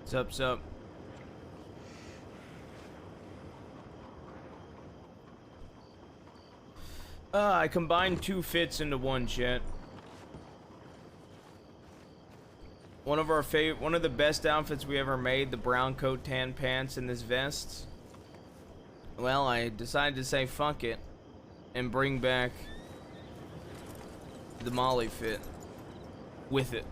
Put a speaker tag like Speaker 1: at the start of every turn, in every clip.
Speaker 1: What's up? I combined 2 fits into one, chat. One of the best outfits we ever made, the brown coat, tan pants, and this vest. Well, I decided to say fuck it and bring back the Molly fit with it.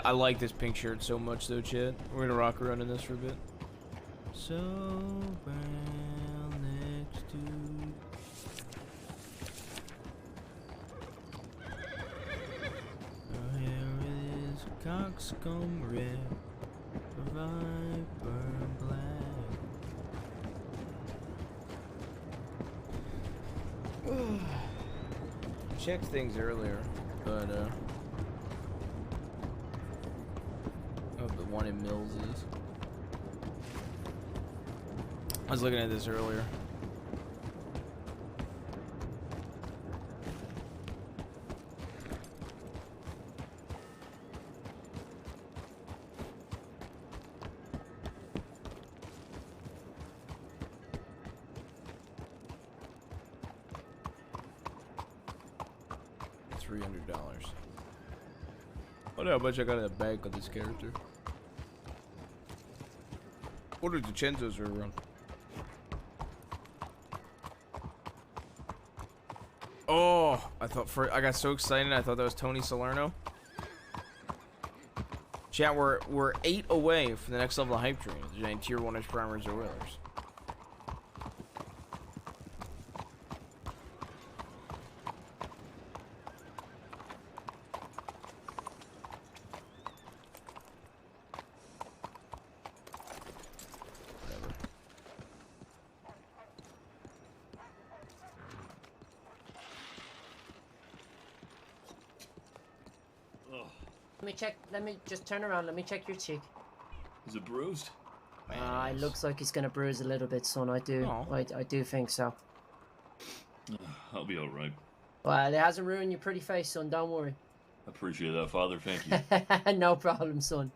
Speaker 1: I like this pink shirt so much though, chat. We're gonna rock around in this for a bit. So brown next to her hair is coxcomb red, viper black. Checked things earlier, but the one in Mills is. I was looking at this earlier. $300. I wonder how much I got in the bank on this character. What are DiCenzo's are around? Oh, I got so excited. I thought that was Tony Salerno. Chat, we're 8 away from the next level of hype train. If there's any tier 1-ish primers or whalers.
Speaker 2: Let me just turn around. Let me check your cheek.
Speaker 3: Is it bruised?
Speaker 2: It looks like he's gonna bruise a little bit, son. I do think so.
Speaker 3: I'll be all right.
Speaker 2: Well, it hasn't ruined your pretty face, son. Don't worry.
Speaker 3: Appreciate that, Father. Thank you.
Speaker 2: No problem, son.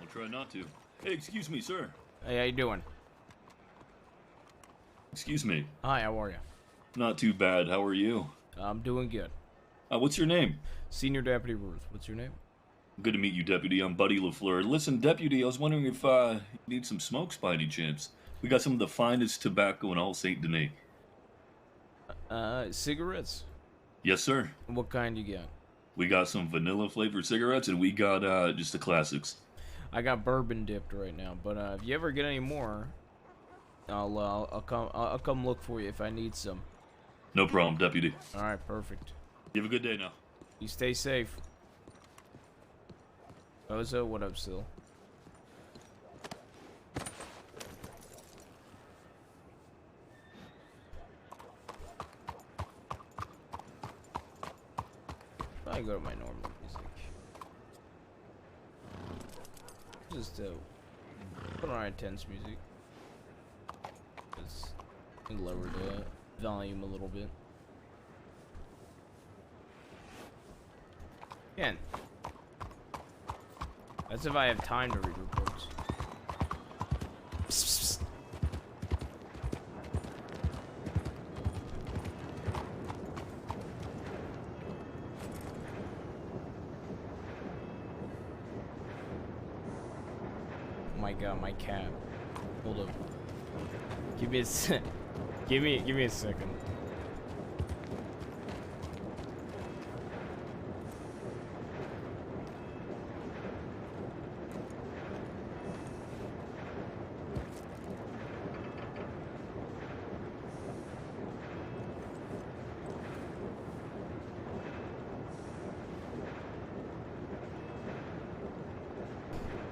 Speaker 3: Try not to. Hey, excuse me, sir.
Speaker 1: Hey, how you doing?
Speaker 3: Excuse me.
Speaker 1: Hi, how are you?
Speaker 3: Not too bad. How are you?
Speaker 1: I'm doing good.
Speaker 3: What's your name?
Speaker 1: Senior Deputy Ruth. What's your name?
Speaker 3: Good to meet you, Deputy. I'm Buddy LaFleur. Listen, Deputy, I was wondering if you need some smokes by any chance. We got some of the finest tobacco in all Saint Denis.
Speaker 1: Cigarettes?
Speaker 3: Yes, sir.
Speaker 1: What kind you got?
Speaker 3: We got some vanilla flavored cigarettes, and we got just the classics.
Speaker 1: I got bourbon dipped right now, but if you ever get any more, I'll come look for you if I need some.
Speaker 3: No problem, Deputy.
Speaker 1: All right, perfect.
Speaker 3: You have a good day now.
Speaker 1: You stay safe. Ozo, what up, Sil? I go to my normal music. Just put on intense music. Just lower the volume a little bit. Again, that's if I have time to read reports. Psst, psst. Oh my god, my cat. Hold up. Give me a sec. Give me a second.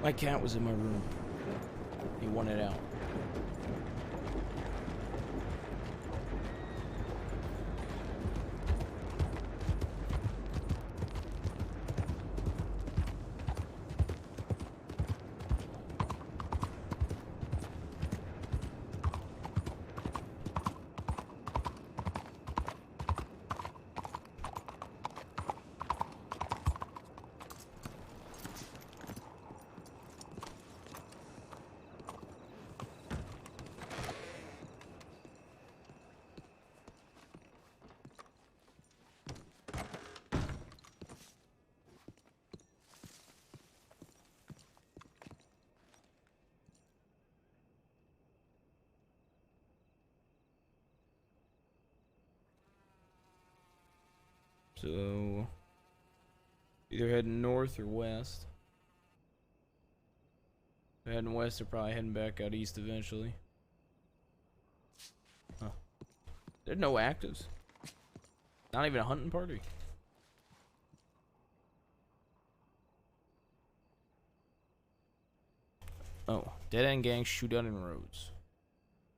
Speaker 1: My cat was in my room. He wanted out. So, either heading north or west. If they're heading west, they're probably heading back out east eventually. Huh. There's no actives. Not even a hunting party. Oh, dead end gang shootout in roads.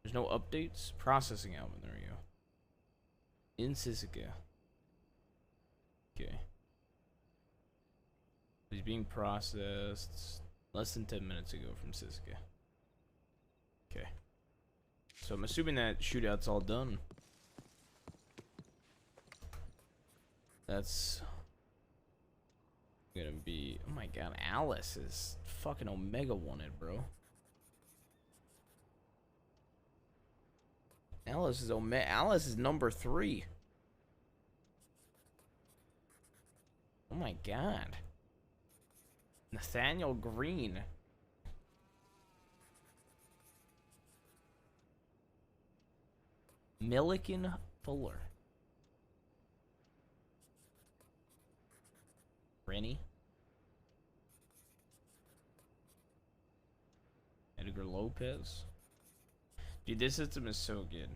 Speaker 1: There's no updates. Processing album. There we go. In Sisika. Okay. He's being processed less than 10 minutes ago from Sisika. Okay. So I'm assuming that shootout's all done. That's gonna be... Oh my god, Alice is fucking Omega wanted, bro. Alice is number 3. Oh my god. Nathaniel Green. Milliken Fuller. Rennie. Edgar Lopez. Dude, this system is so good.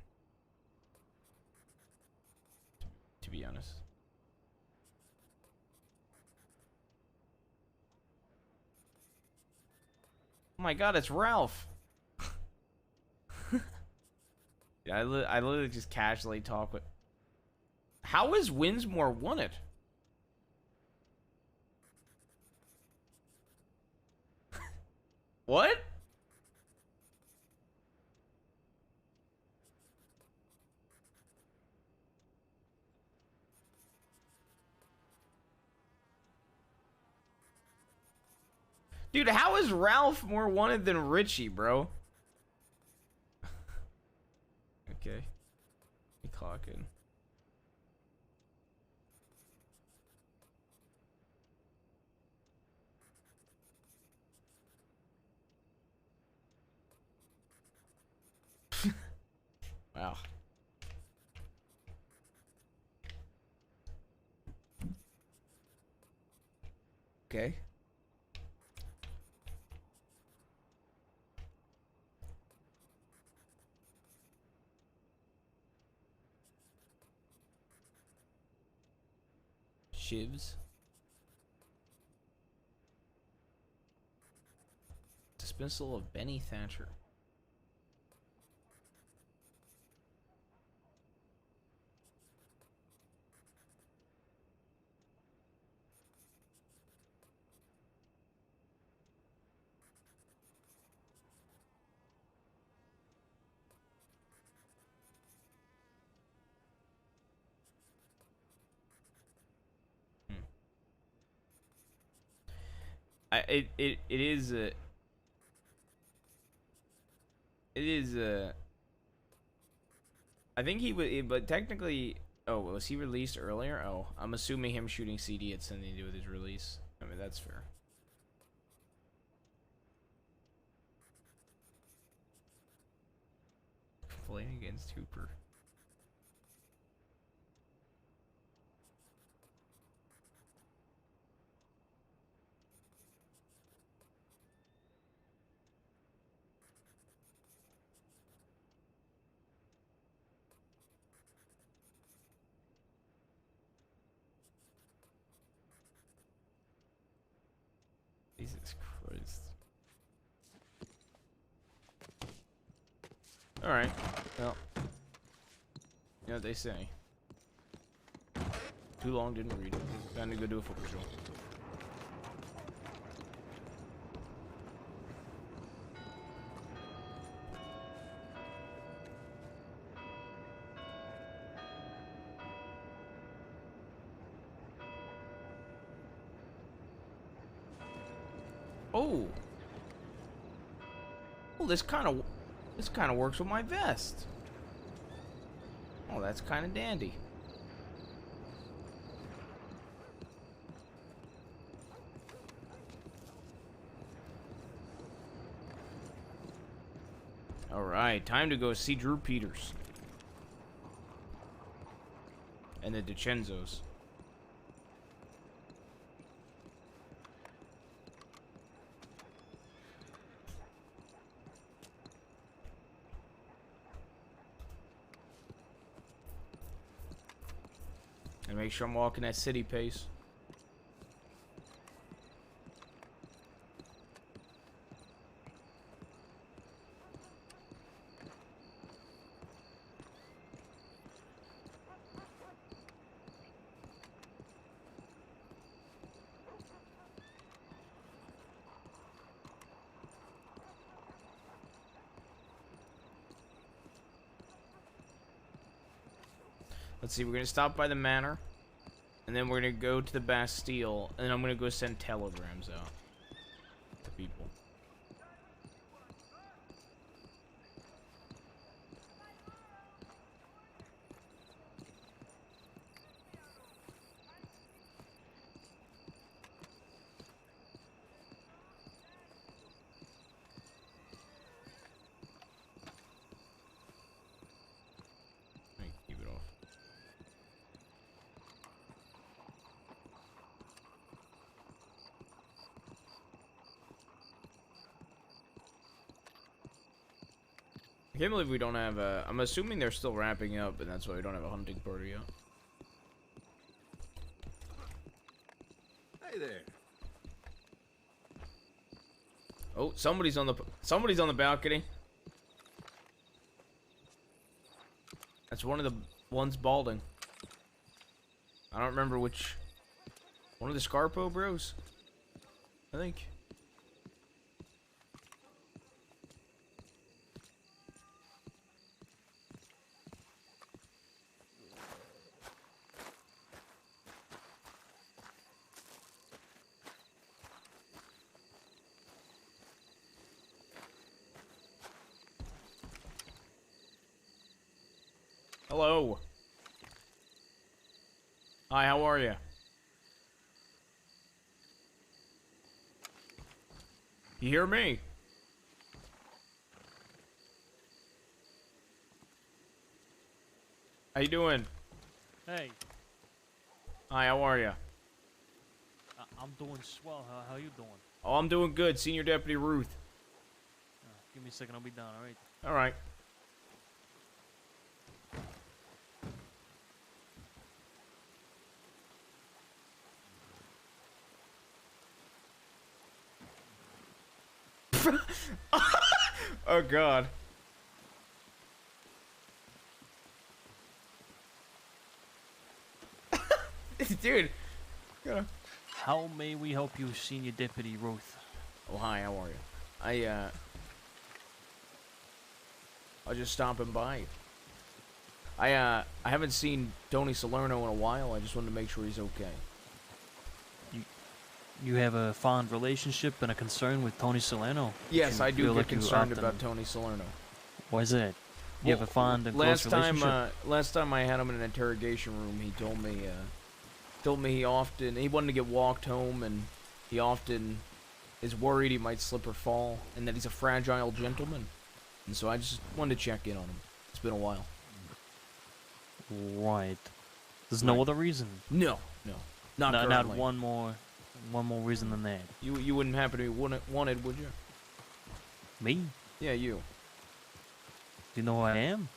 Speaker 1: To be honest. Oh my god, it's Ralph. Yeah, I literally just casually talk with... How is Winsmore won it? What? Dude, how is Ralph more wanted than Richie, bro? Okay. You clocking. Wow. Okay. Shivs. Dismissal of Benny Thatcher. It is I think he would, but technically, oh, was he released earlier? Oh, I'm assuming him shooting CD had something to do with his release. I mean, that's fair. playing against Hooper. Jesus Christ. Alright. Well. You know what they say. Too long, didn't read it. Time to go do a football show. Oh. Well, this kind of works with my vest. Oh, that's kind of dandy. All right, time to go see Drew Peters and the DiCenzos. And make sure I'm walking at city pace. Let's see, we're going to stop by the manor, and then we're going to go to the Bastille, and then I'm going to go send telegrams out to people. I can't believe we don't have a... I'm assuming they're still wrapping up, and that's why we don't have a hunting party yet.
Speaker 4: Hey there.
Speaker 1: Oh, somebody's on the balcony. That's one of the ones balding. I don't remember which... One of the Scarpo bros? I think. Hello. Hi, how are you? You hear me? How you doing?
Speaker 5: Hey.
Speaker 1: Hi, how are you?
Speaker 5: I'm doing swell. How you doing?
Speaker 1: Oh, I'm doing good. Senior Deputy Ruth.
Speaker 5: Give me a second. I'll be down, alright?
Speaker 1: Alright. Oh god. Dude.
Speaker 5: How may we help you, Senior Deputy Ruth?
Speaker 1: Oh hi, how are you? I was just stopping by. I haven't seen Tony Salerno in a while. I just wanted to make sure he's okay.
Speaker 5: You have a fond relationship and a concern with Tony Salerno?
Speaker 1: Yes, I do get concerned about Tony Salerno.
Speaker 5: Why is that? You have a fond and close relationship?
Speaker 1: Last time I had him in an interrogation room, he told me he wanted to get walked home, and he often is worried he might slip or fall, and that he's a fragile gentleman. And so I just wanted to check in on him. It's been a while.
Speaker 5: Right. There's no other reason.
Speaker 1: No. Not currently.
Speaker 5: Not one more reason than that.
Speaker 1: You wouldn't happen to be wanted, would you?
Speaker 5: Me?
Speaker 1: Yeah, you.
Speaker 5: Do you know who I am?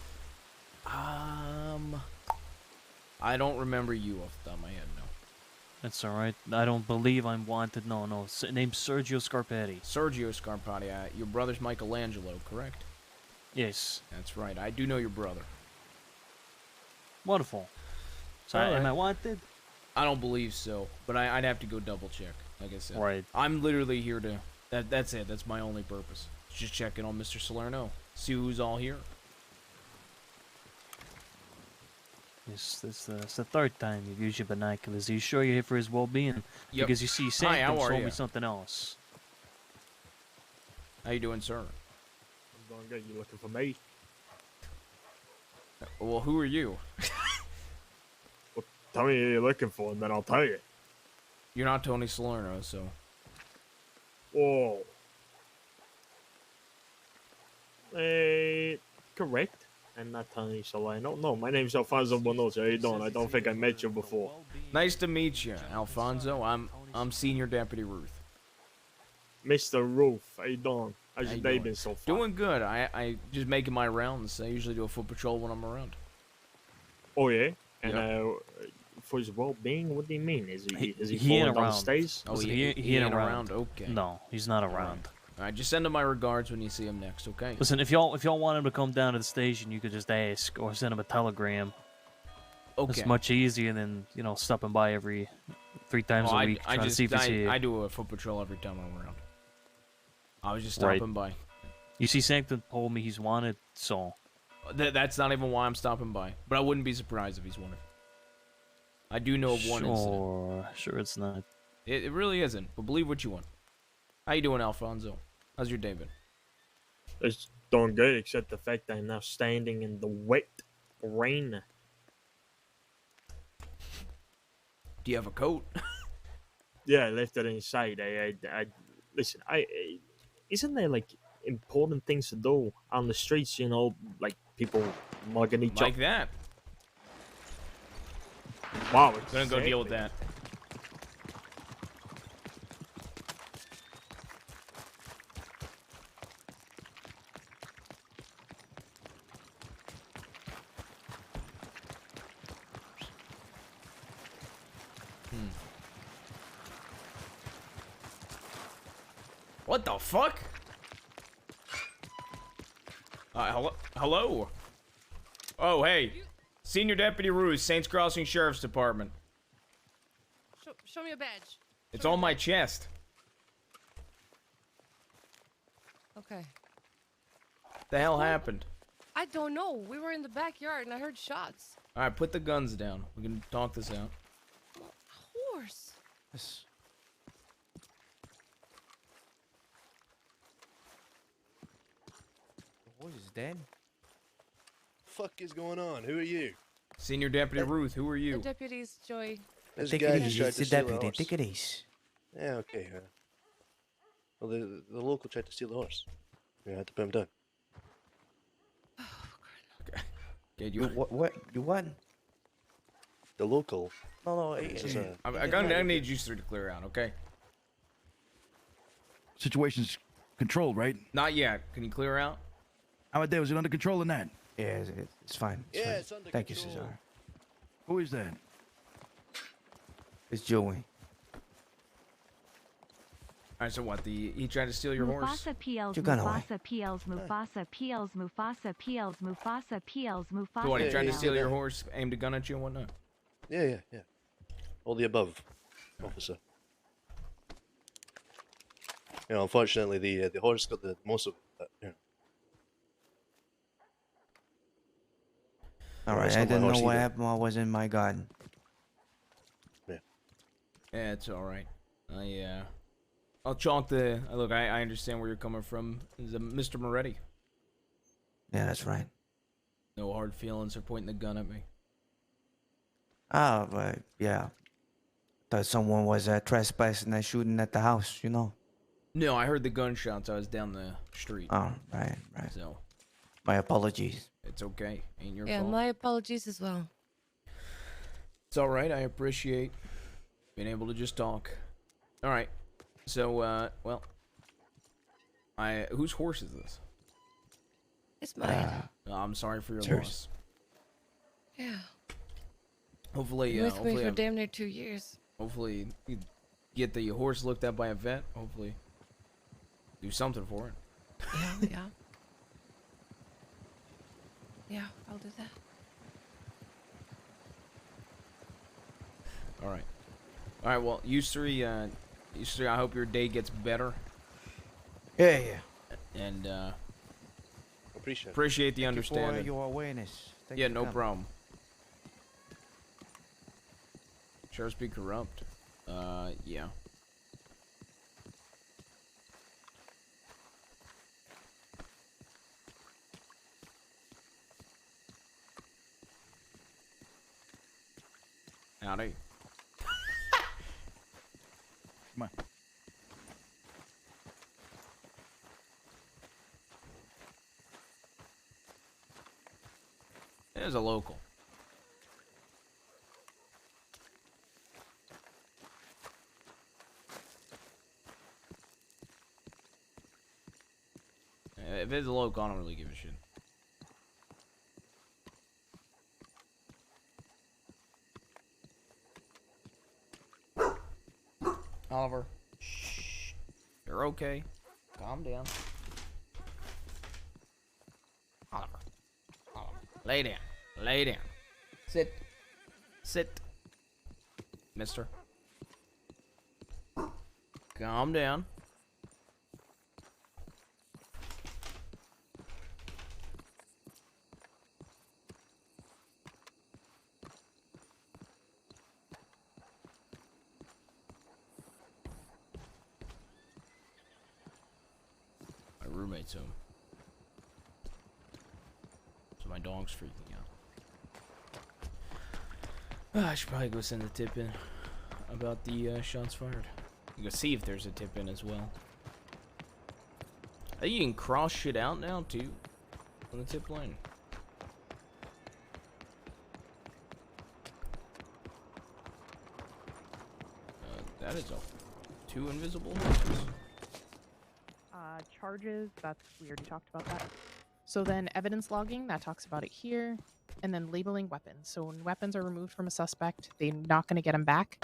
Speaker 1: I don't remember you off the top of my head, no.
Speaker 5: That's alright. I don't believe I'm wanted. No. Name's Sergio Scarpati.
Speaker 1: Sergio Scarpati, your brother's Michelangelo, correct?
Speaker 5: Yes.
Speaker 1: That's right. I do know your brother.
Speaker 5: Wonderful. So,
Speaker 1: All right.
Speaker 5: am I wanted?
Speaker 1: I don't believe so, but I'd have to go double check, like I said.
Speaker 5: Right.
Speaker 1: I'm literally here to... That's it. That's my only purpose. Just checking on Mr. Salerno. See who's all here.
Speaker 5: Yes, it's the third time you've used your binoculars. Are you sure you're here for his well-being?
Speaker 1: Yep.
Speaker 5: Because you see,
Speaker 1: Hi,
Speaker 5: Sanctum
Speaker 1: how are
Speaker 5: told
Speaker 1: you?
Speaker 5: me something else.
Speaker 1: How you doing, sir?
Speaker 4: I'm doing good. You looking for me?
Speaker 1: Well, who are you?
Speaker 4: Well, tell me who you're looking for, and then I'll tell you.
Speaker 1: You're not Tony Salerno, so...
Speaker 4: Oh. Correct. I'm not Tony Solano. No, my name's Alfonso Bonoso. How you doing? I don't think I met you before.
Speaker 1: Nice to meet you, Alfonso. I'm Senior Deputy Ruth.
Speaker 4: Mr. Ruth, how you doing? How's
Speaker 1: How
Speaker 4: your
Speaker 1: you
Speaker 4: day
Speaker 1: doing?
Speaker 4: been so far?
Speaker 1: Doing good. I just making my rounds. I usually do a foot patrol when I'm around.
Speaker 4: Oh, yeah? And,
Speaker 1: Yep.
Speaker 4: For his well-being, what do you mean? Is he
Speaker 5: He
Speaker 4: falling
Speaker 5: ain't
Speaker 4: down the
Speaker 5: around.
Speaker 4: stairs?
Speaker 1: Oh,
Speaker 5: Listen,
Speaker 1: he
Speaker 5: he
Speaker 1: ain't
Speaker 5: ain't
Speaker 1: around.
Speaker 5: around.
Speaker 1: Okay.
Speaker 5: No, he's not around.
Speaker 1: All right, just send him my regards when you see him next, okay?
Speaker 5: Listen, if y'all want him to come down to the station, you could just ask or send him a telegram.
Speaker 1: Okay.
Speaker 5: It's much easier than stopping by every 3 times a week trying to see if he's here.
Speaker 1: I do a foot patrol every time I'm around. I was just
Speaker 5: Right.
Speaker 1: stopping by.
Speaker 5: You see, Sanctum told me he's wanted, so
Speaker 1: That's not even why I'm stopping by. But I wouldn't be surprised if he's wanted. I do know of one incident.
Speaker 5: Sure, it's not.
Speaker 1: It really isn't, but believe what you want. How you doing, Alfonso? How's your day been?
Speaker 4: It's doing good, except the fact that I'm now standing in the wet rain.
Speaker 1: Do you have a coat?
Speaker 4: Yeah, I left it inside. Listen. Isn't there like important things to do on the streets? You know, like people mugging each
Speaker 1: Like
Speaker 4: other.
Speaker 1: that.
Speaker 4: Wow,
Speaker 1: Gonna go deal with that. What the fuck? Hello? Oh, hey. Senior Deputy Ruse, Saints Crossing Sheriff's Department.
Speaker 6: Show me a badge.
Speaker 1: It's on my chest.
Speaker 6: Okay.
Speaker 1: The hell happened?
Speaker 6: I don't know. We were in the backyard and I heard shots.
Speaker 1: Alright, put the guns down. We can talk this out.
Speaker 6: Horse.
Speaker 7: The horse is dead.
Speaker 8: Fuck is going on? Who are you?
Speaker 1: Senior Deputy Ruth, who are
Speaker 6: The
Speaker 1: you?
Speaker 6: deputies, Joey.
Speaker 8: This
Speaker 7: Take
Speaker 8: guy
Speaker 7: it
Speaker 8: just
Speaker 7: easy.
Speaker 8: tried
Speaker 7: It's
Speaker 8: to
Speaker 7: the
Speaker 8: steal a
Speaker 7: deputy.
Speaker 8: horse.
Speaker 7: Take it easy.
Speaker 8: Yeah, okay. Well, the local tried to steal the horse. We had to put him down.
Speaker 1: Okay,
Speaker 7: You what? You what?
Speaker 8: The local.
Speaker 7: No.
Speaker 8: This is a,
Speaker 1: I need you three to clear out, okay?
Speaker 9: Situation's controlled, right?
Speaker 1: Not yet. Can you clear out?
Speaker 9: How about that? Was it under control or not?
Speaker 7: Yeah, it's fine.
Speaker 8: Yeah,
Speaker 7: fine.
Speaker 8: it's under
Speaker 7: Thank you,
Speaker 8: control.
Speaker 7: Cesar.
Speaker 9: Who is that?
Speaker 7: It's Joey.
Speaker 1: Alright, so what? He tried to steal your horse?
Speaker 10: Mufasa peels,
Speaker 7: You got away.
Speaker 10: Mufasa peels, Mufasa peels, Mufasa peels, Mufasa peels, Mufasa
Speaker 1: So what, he
Speaker 8: Yeah,
Speaker 1: tried to
Speaker 8: yeah,
Speaker 1: steal
Speaker 8: yeah.
Speaker 1: your horse, aimed a gun at you and whatnot?
Speaker 8: yeah. All the above, officer. You know, unfortunately, the horse got the most of it. You know.
Speaker 7: All
Speaker 8: Well,
Speaker 7: right,
Speaker 8: it's
Speaker 7: I
Speaker 8: not my
Speaker 7: didn't know
Speaker 8: horse
Speaker 7: what
Speaker 8: either.
Speaker 7: happened while I was in my garden.
Speaker 1: Yeah, it's alright. I'll chalk the... Look, I understand where you're coming from. Is Mr. Moretti.
Speaker 7: Yeah, that's right.
Speaker 1: No hard feelings or pointing the gun at me.
Speaker 7: Ah, but yeah. Thought someone was trespassing and shooting at the house, you know.
Speaker 1: No, I heard the gunshots. I was down the street.
Speaker 7: Oh, right.
Speaker 1: So,
Speaker 7: My apologies.
Speaker 1: It's okay. Ain't your
Speaker 6: Yeah,
Speaker 1: fault.
Speaker 6: my apologies as well.
Speaker 1: It's all right. I appreciate being able to just talk. All right. So, well, whose horse is this?
Speaker 6: It's mine.
Speaker 1: I'm sorry for your
Speaker 8: It's hers.
Speaker 1: loss.
Speaker 6: Yeah.
Speaker 1: Hopefully,
Speaker 6: Been with me
Speaker 1: hopefully,
Speaker 6: for damn near 2 years.
Speaker 1: hopefully, you get the horse looked at by a vet. Hopefully, do something for it.
Speaker 6: Yeah, yeah. Yeah, I'll do that.
Speaker 1: All right. All right. Well, you three, I hope your day gets better.
Speaker 7: Yeah.
Speaker 1: And
Speaker 8: Appreciate
Speaker 1: the
Speaker 7: Thank you for
Speaker 1: understanding.
Speaker 7: your awareness. Thank
Speaker 1: Yeah,
Speaker 7: you for
Speaker 1: no
Speaker 7: coming.
Speaker 1: problem. Sheriffs be corrupt. Yeah. Howdy.
Speaker 9: Come on.
Speaker 1: There's a local. If it's a local, I don't really give a shit. Oliver. Shh. You're okay. Calm down. Oliver. Oliver. Lay down. Lay down. Sit. Sit. Mister. Calm down. My roommate's home. So my dog's freaking out. I should probably go send a tip in about the shots fired. Go see if there's a tip in as well. I think you can cross shit out now too on the tip line. That is all. 2 invisible horses.
Speaker 11: Charges, that's weird, you talked about that. So then evidence logging, that talks about it here. And then labeling weapons. So when weapons are removed from a suspect, they're not going to get them back.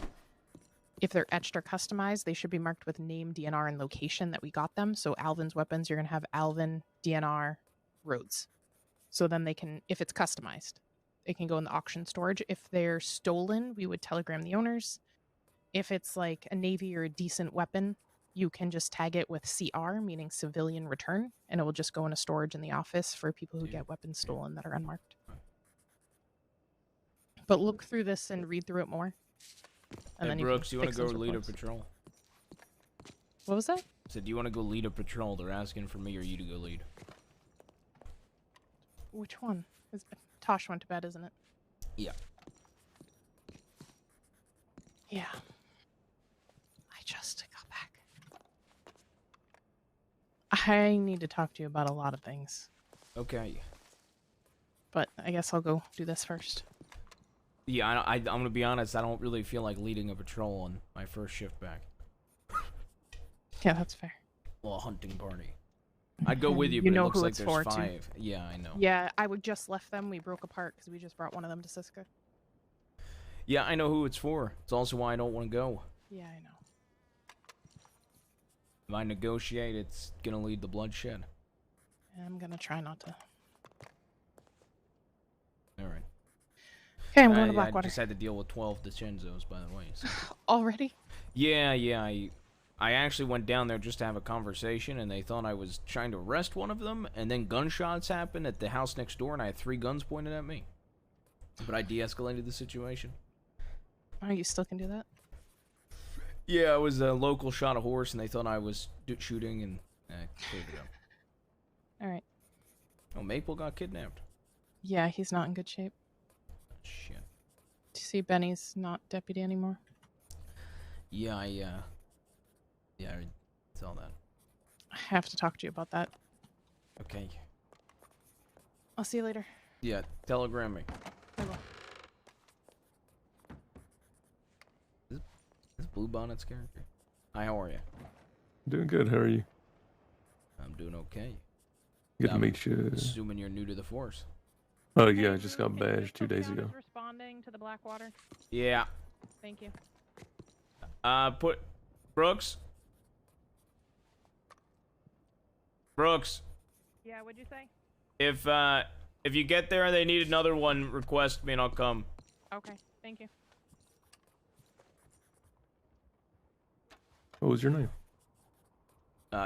Speaker 11: If they're etched or customized, they should be marked with name, DNR, and location that we got them. So Alvin's weapons, you're going to have Alvin, DNR, Rhodes. So then they can, if it's customized, it can go in the auction storage. If they're stolen, we would telegram the owners. If it's like a Navy or a decent weapon, you can just tag it with CR, meaning civilian return, and it will just go in a storage in the office for people who get weapons stolen that are unmarked. But look through this and read through it more. And
Speaker 1: Hey
Speaker 11: then
Speaker 1: Brooks, you want to
Speaker 11: fix
Speaker 1: go
Speaker 11: those
Speaker 1: lead a
Speaker 11: reports.
Speaker 1: patrol?
Speaker 11: What was that?
Speaker 1: I said, do you want to go lead a patrol? They're asking for me or you to go lead.
Speaker 11: Which one? Tosh went to bed, isn't it?
Speaker 1: Yeah.
Speaker 11: Yeah. I just got back. I need to talk to you about a lot of things.
Speaker 1: Okay.
Speaker 11: But I guess I'll go do this first.
Speaker 1: Yeah, I'm going to be honest. I don't really feel like leading a patrol on my first shift back.
Speaker 11: Yeah, that's fair.
Speaker 1: Well, a hunting party. I'd go with you,
Speaker 11: You
Speaker 1: but
Speaker 11: know
Speaker 1: it looks
Speaker 11: who
Speaker 1: like
Speaker 11: it's
Speaker 1: there's
Speaker 11: for, too.
Speaker 1: 5. Yeah, I know.
Speaker 11: Yeah, I would just left them. We broke apart because we just brought one of them to Siska.
Speaker 1: Yeah, I know who it's for. It's also why I don't want to go.
Speaker 11: Yeah, I know.
Speaker 1: If I negotiate, it's going to lead to bloodshed.
Speaker 11: I'm gonna try not to.
Speaker 1: Alright.
Speaker 11: Okay, I'm going to
Speaker 1: I
Speaker 11: Blackwater.
Speaker 1: just had to deal with 12 DiCenzos, by the way. So.
Speaker 11: Already?
Speaker 1: Yeah, I actually went down there just to have a conversation, and they thought I was trying to arrest one of them, and then gunshots happened at the house next door, and I had 3 guns pointed at me. But I de-escalated the situation.
Speaker 11: Oh, you still can do that?
Speaker 1: Yeah, it was a local shot a horse, and they thought I was shooting, and cleared it up.
Speaker 11: Alright.
Speaker 1: Oh, Maple got kidnapped.
Speaker 11: Yeah, he's not in good shape.
Speaker 1: Shit.
Speaker 11: Do you see Benny's not deputy anymore?
Speaker 1: Yeah, I saw that.
Speaker 11: I have to talk to you about that.
Speaker 1: Okay.
Speaker 11: I'll see you later.
Speaker 1: Yeah, telegram me.
Speaker 11: I will.
Speaker 1: This Blue Bonnet's character. Hi, how are you?
Speaker 12: Doing good. How are you?
Speaker 1: I'm doing okay.
Speaker 12: Good to
Speaker 1: I'm
Speaker 12: meet you.
Speaker 1: Assuming you're new to the force.
Speaker 12: Oh yeah, I just got badged 2 days ago.
Speaker 11: Responding to the Blackwater.
Speaker 1: Yeah.
Speaker 11: Thank you.
Speaker 1: Put Brooks. Brooks.
Speaker 11: Yeah, what'd you say?
Speaker 1: If you get there and they need another one, request me and I'll come.
Speaker 11: Okay, thank you.
Speaker 12: What was your name?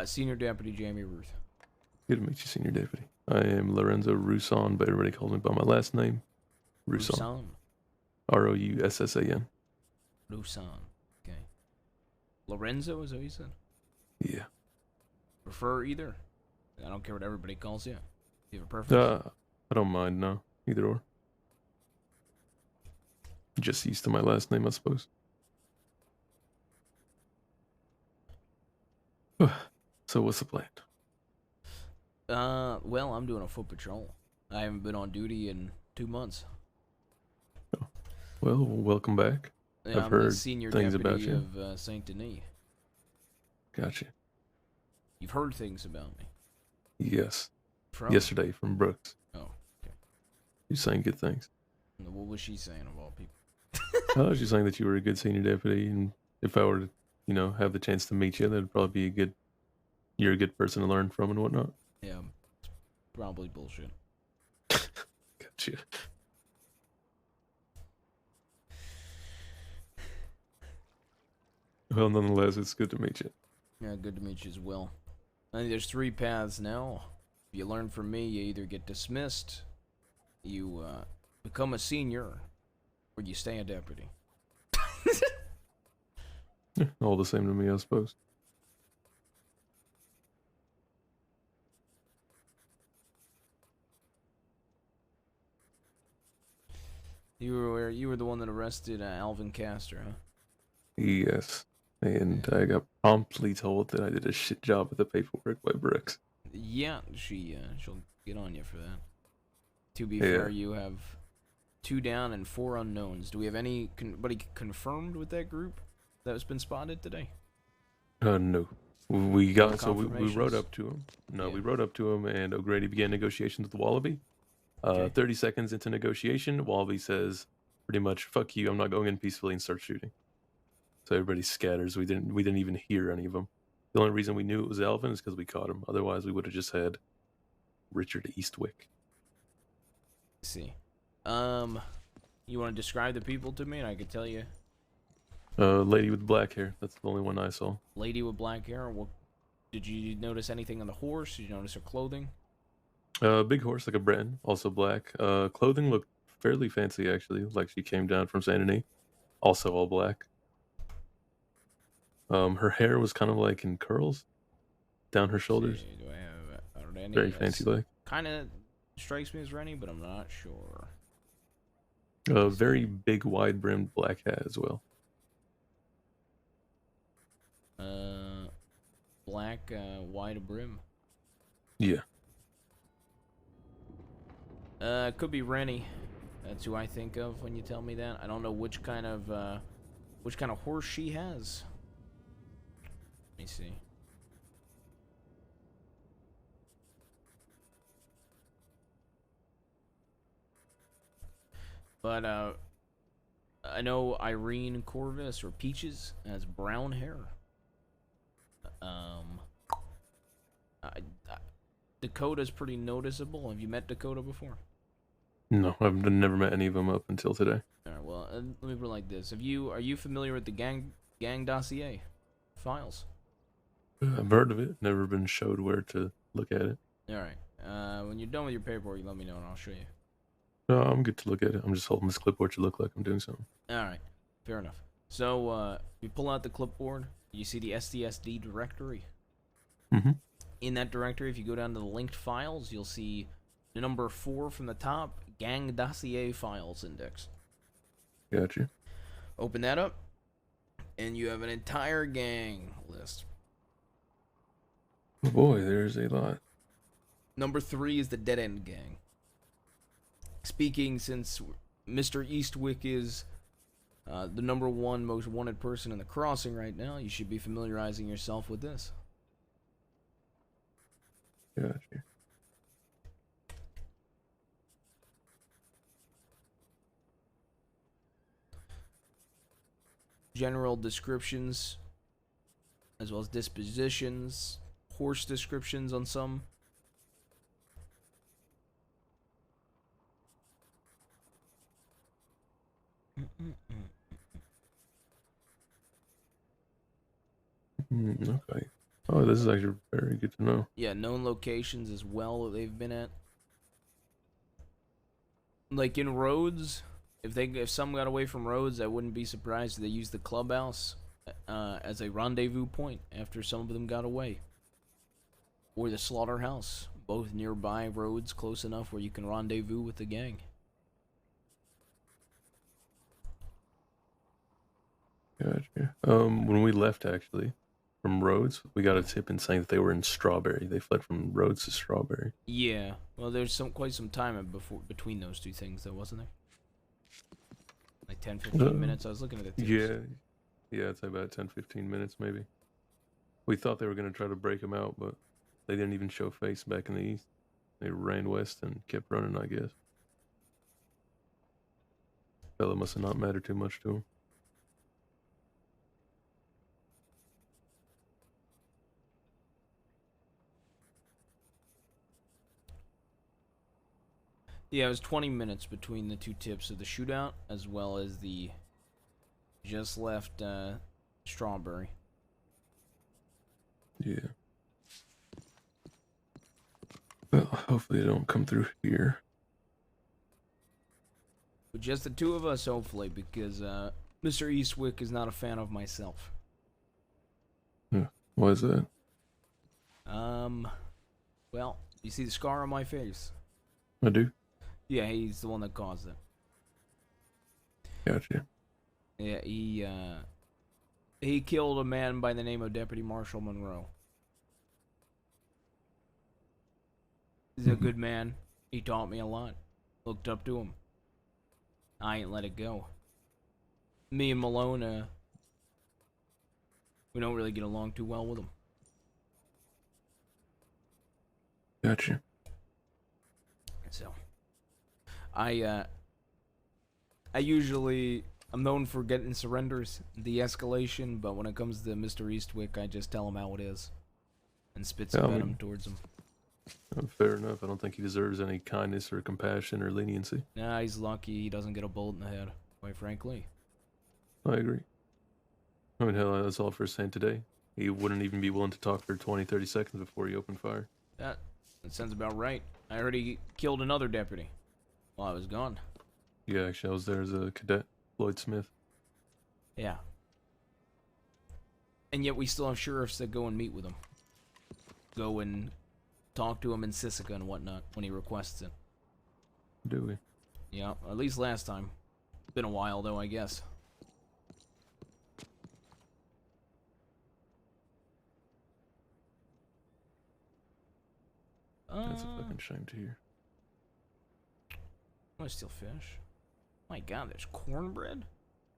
Speaker 1: Senior Deputy Jaime Ruth.
Speaker 12: Good to meet you, Senior Deputy. I am Lorenzo Roussan, but everybody calls me by my last name, Roussan. Roussan.
Speaker 1: Roussan. Okay. Lorenzo, is that what you said?
Speaker 12: Yeah.
Speaker 1: Prefer either? I don't care what everybody calls you. Do you have a preference?
Speaker 12: I don't mind, no. Either or. Just used to my last name, I suppose. So what's the plan?
Speaker 1: Well, I'm doing a foot patrol. I haven't been on duty in 2 months.
Speaker 12: Oh. Well, welcome back.
Speaker 1: Yeah,
Speaker 12: I've
Speaker 1: I'm
Speaker 12: heard
Speaker 1: the senior
Speaker 12: things
Speaker 1: deputy
Speaker 12: about you.
Speaker 1: of Saint Denis.
Speaker 12: Gotcha.
Speaker 1: You've heard things about me.
Speaker 12: Yes.
Speaker 1: From?
Speaker 12: Yesterday from Brooks.
Speaker 1: Oh, okay.
Speaker 12: You saying good things.
Speaker 1: What was she saying of all people?
Speaker 12: I was just saying that you were a good senior deputy, and if I were to, have the chance to meet you, that'd probably be you're a good person to learn from and whatnot.
Speaker 1: Yeah, it's probably bullshit.
Speaker 12: Gotcha. Well, nonetheless, it's good to meet you.
Speaker 1: Yeah, good to meet you as well. I think there's 3 paths now. If you learn from me, you either get dismissed, you become a senior, or you stay a deputy.
Speaker 12: Yeah, all the same to me, I suppose.
Speaker 1: You were the one that arrested Alvin Castor, huh?
Speaker 12: Yes. And I got promptly told that I did a shit job with the paperwork by Brooks.
Speaker 1: Yeah, she'll get on you for that. To be fair, you have 2 down and 4 unknowns. Do we have anybody confirmed with that group that has been spotted today?
Speaker 12: No. We got
Speaker 1: No
Speaker 12: we rode up to him. No, we rode up to him, and O'Grady began negotiations with Wallaby. 30 seconds into negotiation, Wallaby says, pretty much, "Fuck you! I'm not going in peacefully," and starts shooting. So everybody scatters. We didn't even hear any of them. The only reason we knew it was Alvin is because we caught him. Otherwise, we would have just had Richard Eastwick.
Speaker 1: Let's see. You want to describe the people to me, and I could tell you.
Speaker 12: Lady with black hair. That's the only one I saw.
Speaker 1: Lady with black hair. What? Did you notice anything on the horse? Did you notice her clothing?
Speaker 12: Big horse, like a Breton, also black. Clothing looked fairly fancy, actually, like she came down from Saint Denis. Also all black. Her hair was kind of like in curls down her shoulders.
Speaker 1: Do I have Rennie?
Speaker 12: Very fancy like.
Speaker 1: Kind of strikes me as Rennie, but I'm not sure.
Speaker 12: Very big, wide-brimmed black hat as well.
Speaker 1: Black, wide brim.
Speaker 12: Yeah.
Speaker 1: Could be Rennie. That's who I think of when you tell me that. I don't know which kind of horse she has. Let me see. But I know Irene Corvus or Peaches has brown hair. Dakota's pretty noticeable. Have you met Dakota before?
Speaker 12: No, I've never met any of them up until today.
Speaker 1: Alright, well, let me put it like this. Are you familiar with the gang dossier files?
Speaker 12: I've heard of it. Never been showed where to look at it.
Speaker 1: Alright. When you're done with your paperwork, you let me know and I'll show you.
Speaker 12: No, I'm good to look at it. I'm just holding this clipboard to look like I'm doing something.
Speaker 1: Alright. Fair enough. So, you pull out the clipboard. You see the SDSD directory.
Speaker 12: Mm-hmm.
Speaker 1: In that directory, if you go down to the linked files, you'll see the number 4 from the top, Gang Dossier Files Index.
Speaker 12: Gotcha.
Speaker 1: Open that up, and you have an entire gang list.
Speaker 12: Oh boy, there's a lot.
Speaker 1: Number 3 is the Dead End Gang. Speaking, since Mr. Eastwick is the #1 most wanted person in the crossing right now, you should be familiarizing yourself with this.
Speaker 12: Gotcha.
Speaker 1: General descriptions, as well as dispositions, horse descriptions on some.
Speaker 12: Okay. Oh, this is actually very good to know.
Speaker 1: Yeah, known locations as well that they've been at. Like in Rhodes, if some got away from Rhodes, I wouldn't be surprised if they used the clubhouse as a rendezvous point after some of them got away. Or the slaughterhouse, both nearby Rhodes, close enough where you can rendezvous with the gang.
Speaker 12: Gotcha. When we left, actually, from Rhodes, we got a tip in saying that they were in Strawberry. They fled from Rhodes to Strawberry.
Speaker 1: Yeah, well, there's quite some time between those two things, though, wasn't there? Like 10, 15 minutes. I was looking at the tips.
Speaker 12: Yeah, it's about 10, 15 minutes maybe. We thought they were going to try to break them out, but they didn't even show face back in the east. They ran west and kept running, I guess. Fella must have not mattered too much to him.
Speaker 1: Yeah, it was 20 minutes between the two tips of the shootout, as well as the just left Strawberry.
Speaker 12: Yeah. Well, hopefully they don't come through here.
Speaker 1: But just the two of us, hopefully, because Mr. Eastwick is not a fan of myself.
Speaker 12: Yeah. Why is that?
Speaker 1: Well, you see the scar on my face?
Speaker 12: I do.
Speaker 1: Yeah, he's the one that caused it.
Speaker 12: Gotcha.
Speaker 1: Yeah, he killed a man by the name of Deputy Marshal Monroe. He's a good man. He taught me a lot. Looked up to him. I ain't let it go. Me and Malone, we don't really get along too well with him.
Speaker 12: Gotcha.
Speaker 1: So, I'm known for getting surrenders, de-escalation, but when it comes to Mr. Eastwick, I just tell him how it is. And spit some venom towards him.
Speaker 12: Fair enough. I don't think he deserves any kindness or compassion or leniency.
Speaker 1: Nah, he's lucky he doesn't get a bullet in the head, quite frankly.
Speaker 12: I agree. I mean, hell, that's all for saying today. He wouldn't even be willing to talk for 20, 30 seconds before he opened fire.
Speaker 1: That sounds about right. I heard he killed another deputy while I was gone.
Speaker 12: Yeah, actually, I was there as a cadet, Floyd Smith.
Speaker 1: Yeah. And yet we still have sheriffs that go and meet with him. Go and talk to him in Sisika and whatnot when he requests it.
Speaker 12: Do we?
Speaker 1: Yeah, at least last time. Been a while though, I guess.
Speaker 12: That's a fucking shame to hear.
Speaker 1: I steal fish. My god, there's cornbread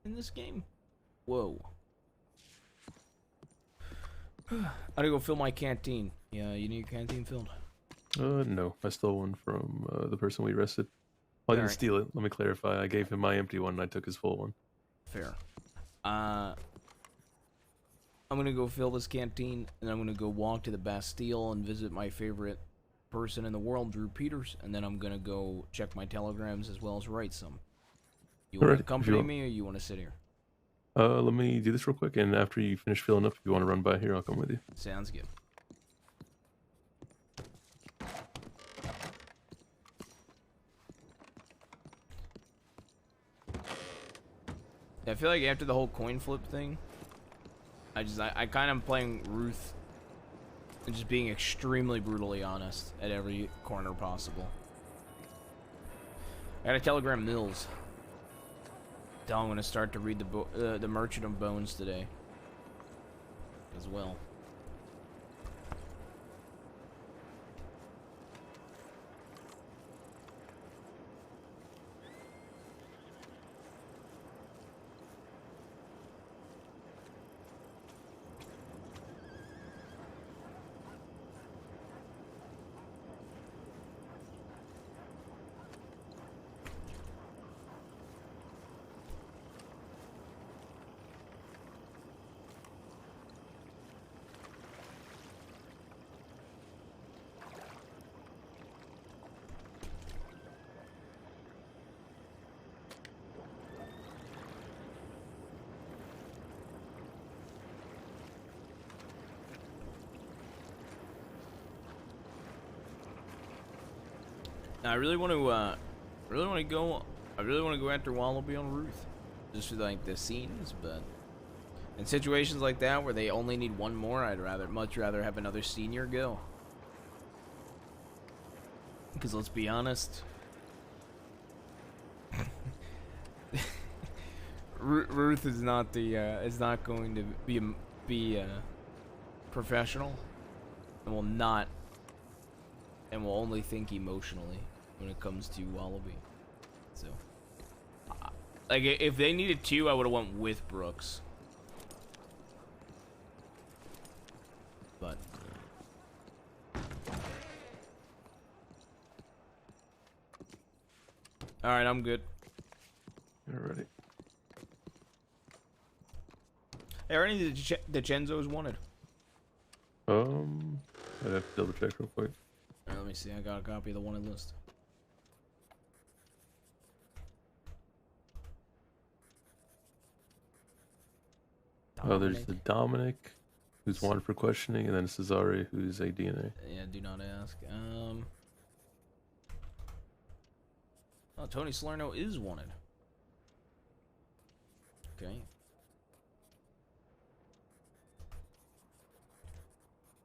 Speaker 1: in this game? Whoa. I gotta go fill my canteen. Yeah, you need your canteen filled?
Speaker 12: No. I stole one from the person we arrested. Well, I didn't steal it. Let me clarify. I gave him my empty one and I took his full one.
Speaker 1: Fair. I'm gonna go fill this canteen and I'm gonna go walk to the Bastille and visit my favorite person in the world, Drew Peters, and then I'm gonna go check my telegrams as well as write some. You want to accompany me or you want to sit here?
Speaker 12: Let me do this real quick, and after you finish filling up, if you want to run by here, I'll come with you.
Speaker 1: Sounds good. I feel like after the whole coin flip thing, I kind of am playing Ruth and just being extremely brutally honest at every corner possible. I got a telegram Mills. Tell him I'm gonna start to read the Merchant of Bones today as well. I really want to go after Wallaby on Ruth, just for like the scenes. But in situations like that where they only need one more, I'd much rather have another senior go. Because let's be honest, Ruth is not going to be professional, and will only think emotionally when it comes to Wallaby. So, like, if they needed two, I would have went with Brooks. But all right, I'm good.
Speaker 12: Alrighty.
Speaker 1: Hey, are any of the Genzos wanted?
Speaker 12: I'd have to double check real quick.
Speaker 1: Let me see. I got a copy of the wanted list.
Speaker 12: Oh, there's the Dominic, who's wanted for questioning, and then Cesare, who's a DNA.
Speaker 1: Yeah, do not ask. Oh, Tony Salerno is wanted. Okay.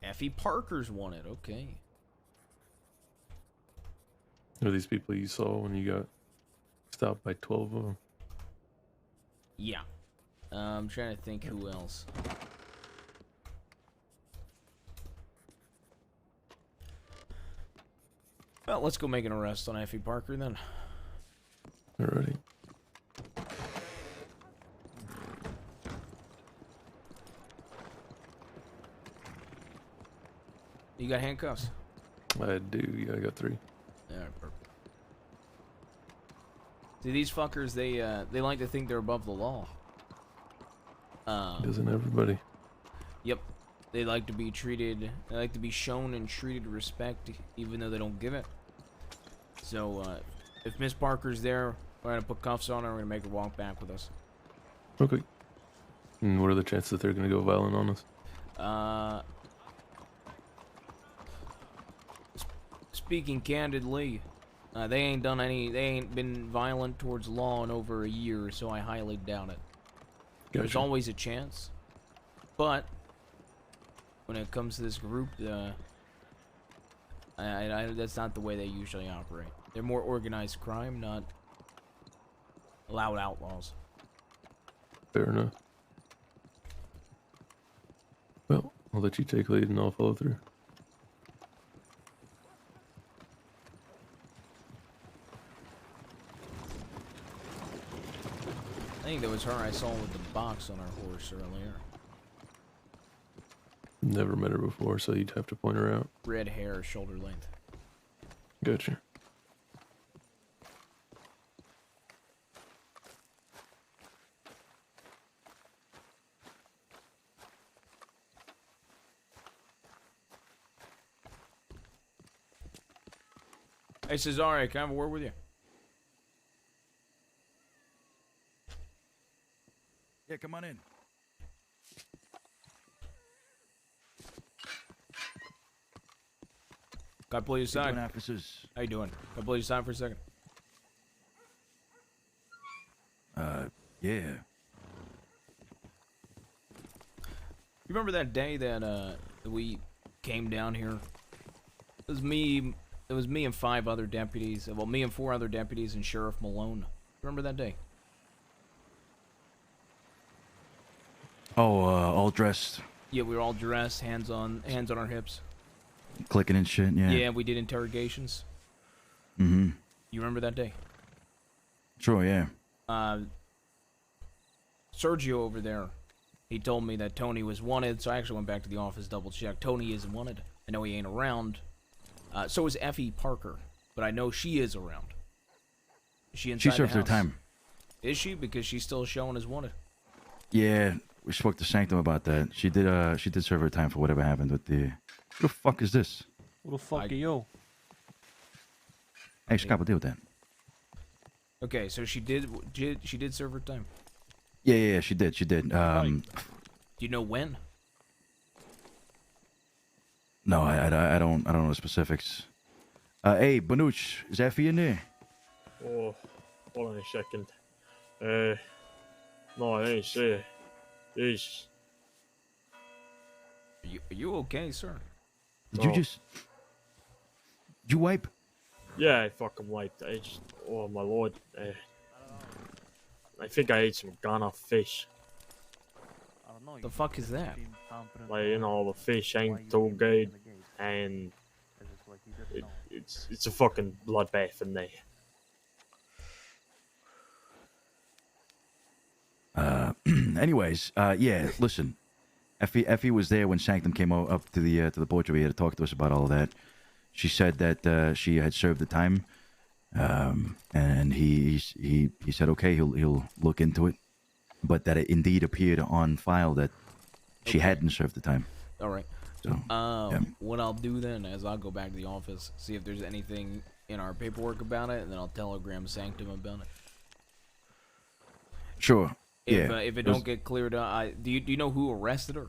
Speaker 1: Effie Parker's wanted. Okay.
Speaker 12: Are these people you saw when you got stopped by 12 of them?
Speaker 1: Yeah. I'm trying to think who else. Well, let's go make an arrest on Effie Parker then.
Speaker 12: Alrighty.
Speaker 1: You got handcuffs?
Speaker 12: I do. Yeah, I got 3.
Speaker 1: Alright, perfect. See, these fuckers, they like to think they're above the law.
Speaker 12: Doesn't everybody?
Speaker 1: Yep. They like to be treated, they like to be shown and treated respect, even though they don't give it. So, if Miss Parker's there, we're gonna put cuffs on her, we're gonna make her walk back with us.
Speaker 12: Okay. And what are the chances that they're gonna go violent on us?
Speaker 1: Speaking candidly, they ain't been violent towards law in over a year, so I highly doubt it.
Speaker 12: Gotcha.
Speaker 1: There's always a chance, but when it comes to this group, that's not the way they usually operate. They're more organized crime, not loud outlaws.
Speaker 12: Fair enough. Well, I'll let you take lead and I'll follow through.
Speaker 1: I think that was her I saw with the box on her horse earlier.
Speaker 12: Never met her before, so you'd have to point her out.
Speaker 1: Red hair, shoulder length.
Speaker 12: Gotcha.
Speaker 1: Hey, Cesare, can I have a word with you?
Speaker 9: Yeah, come on in.
Speaker 1: Can I pull you aside?
Speaker 9: Officers.
Speaker 1: How you doing? Can I pull you aside for a second?
Speaker 9: Yeah.
Speaker 1: You remember that day that we came down here? It was me and 5 other deputies. Well, me and 4 other deputies and Sheriff Malone. Remember that day?
Speaker 9: Oh, all dressed.
Speaker 1: Yeah, we were all dressed, hands on our hips.
Speaker 9: Clicking and shit, yeah.
Speaker 1: Yeah, we did interrogations.
Speaker 9: Mm-hmm.
Speaker 1: You remember that day?
Speaker 9: Sure, yeah.
Speaker 1: Sergio over there, he told me that Tony was wanted, so I actually went back to the office, double-checked. Tony isn't wanted. I know he ain't around. So is Effie Parker, but I know she is around. Is she inside
Speaker 9: She served
Speaker 1: the
Speaker 9: her
Speaker 1: house?
Speaker 9: time.
Speaker 1: Is she? Because she's still showing as wanted.
Speaker 9: Yeah, we spoke to Sanctum about that. She did serve her time for whatever happened with the... Who the fuck is this?
Speaker 5: Who the fuck are you?
Speaker 9: Hey, Scott, we'll deal with that.
Speaker 1: Okay, so she did serve her time.
Speaker 9: Yeah, she did.
Speaker 1: Do you know when?
Speaker 9: No, I don't know the specifics. Hey, Banuch, is Effie in there?
Speaker 4: Oh, hold on a second. No, I ain't see it. Jeez.
Speaker 1: Are you okay, sir?
Speaker 9: Did you
Speaker 4: No.
Speaker 9: just... Did you wipe?
Speaker 4: Yeah, I fucking wiped. Oh my lord. I think I ate some gone-off fish.
Speaker 1: The fuck is that?
Speaker 4: Like, you know, the fish ain't too good, and it's a fucking bloodbath in there.
Speaker 9: Anyways, yeah, listen. Effie was there when Sanctum came up to the portrait here to talk to us about all of that. She said that she had served the time, and he said okay, he'll look into it, but that it indeed appeared on file that she hadn't served the time.
Speaker 1: All right.
Speaker 9: So, yeah.
Speaker 1: What I'll do then is I'll go back to the office, see if there's anything in our paperwork about it, and then I'll telegram Sanctum about it.
Speaker 9: Sure.
Speaker 1: If it don't get cleared up, do you know who arrested her?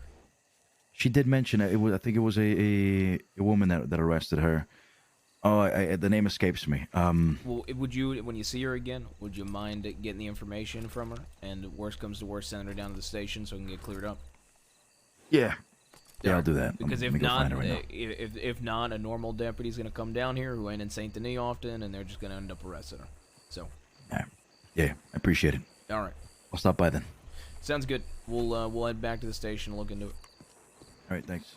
Speaker 9: She did mention it. I think it was a woman that arrested her. Oh, the name escapes me.
Speaker 1: Well, would you, when you see her again, would you mind getting the information from her? And worst comes to worst, send her down to the station so it can get cleared up.
Speaker 9: Yeah, I'll do that.
Speaker 1: Because
Speaker 9: Let me go find her right now.
Speaker 1: if not, a normal deputy's gonna come down here who ain't in Saint Denis often, and they're just gonna end up arresting her. So.
Speaker 9: Yeah, I appreciate it.
Speaker 1: All right.
Speaker 9: I'll stop by then.
Speaker 1: Sounds good. We'll head back to the station and look into it.
Speaker 9: All right, thanks.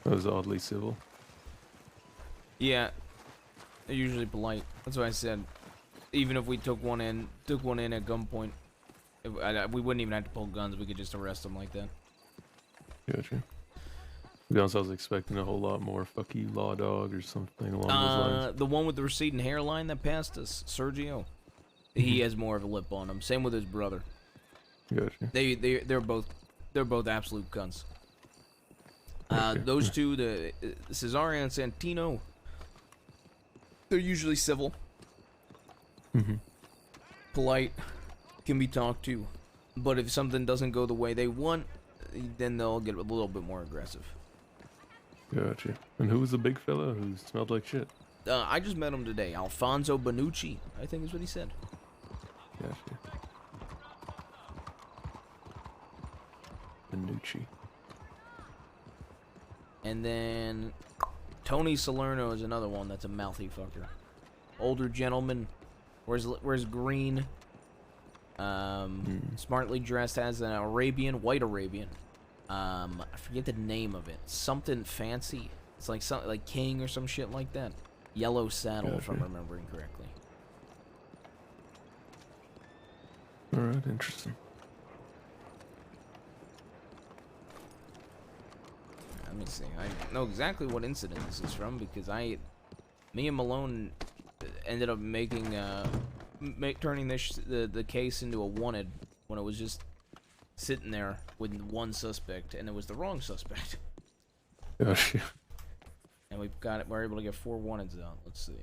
Speaker 12: That was oddly civil.
Speaker 1: Yeah, they're usually polite. That's what I said. Even if we took one in at gunpoint, we wouldn't even have to pull guns. We could just arrest them like that.
Speaker 12: Gotcha. To be honest, I was expecting a whole lot more "fuck you, law dog" or something along those lines.
Speaker 1: The one with the receding hairline that passed us, Sergio. He has more of a lip on him. Same with his brother.
Speaker 12: Gotcha.
Speaker 1: They're both absolute cunts. Those two, the Cesare and Santino, they're usually civil, polite, can be talked to, but if something doesn't go the way they want, then they'll get a little bit more aggressive.
Speaker 12: Gotcha. And who was the big fella who smelled like shit?
Speaker 1: I just met him today. Alfonso Benucci, I think is what he said.
Speaker 12: Gotcha. Benucci.
Speaker 1: And then Tony Salerno is another one that's a mouthy fucker. Older gentleman, wears green, smartly dressed, has an white Arabian. I forget the name of it. Something fancy. It's like something like King or some shit like that. Yellow saddle, if I'm remembering correctly.
Speaker 12: All right, interesting.
Speaker 1: Let me see. I know exactly what incident this is from because me and Malone ended up making turning the case into a wanted when it was just sitting there with one suspect, and it was the wrong suspect.
Speaker 12: Gosh.
Speaker 1: And we're able to get 4 wanteds out. Let's see.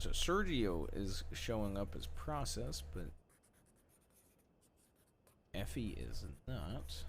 Speaker 1: So Sergio is showing up as process, but Effie is not.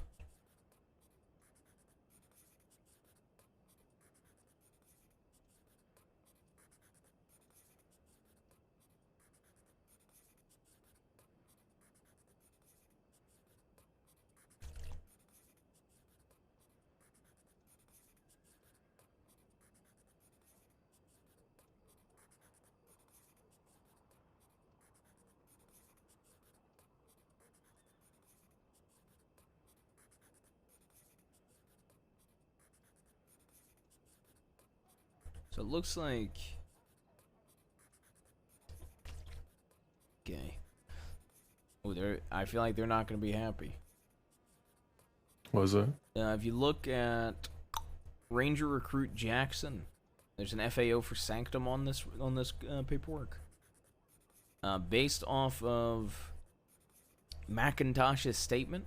Speaker 1: So it looks like... Okay. I feel like they're not going to be happy.
Speaker 12: What was that?
Speaker 1: If you look at Ranger Recruit Jackson, there's an FAO for Sanctum on this paperwork. Based off of McIntosh's statement.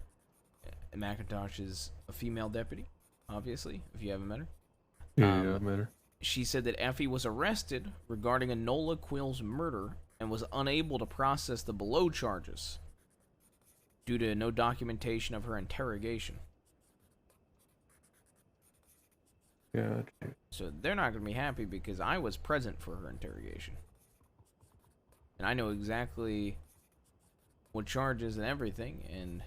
Speaker 1: McIntosh is a female deputy, obviously, if you haven't met her.
Speaker 12: Yeah, I've met her.
Speaker 1: She said that Effie was arrested regarding Enola Quill's murder and was unable to process the below charges due to no documentation of her interrogation.
Speaker 12: Yeah.
Speaker 1: So they're not going to be happy because I was present for her interrogation. And I know exactly what charges and everything, and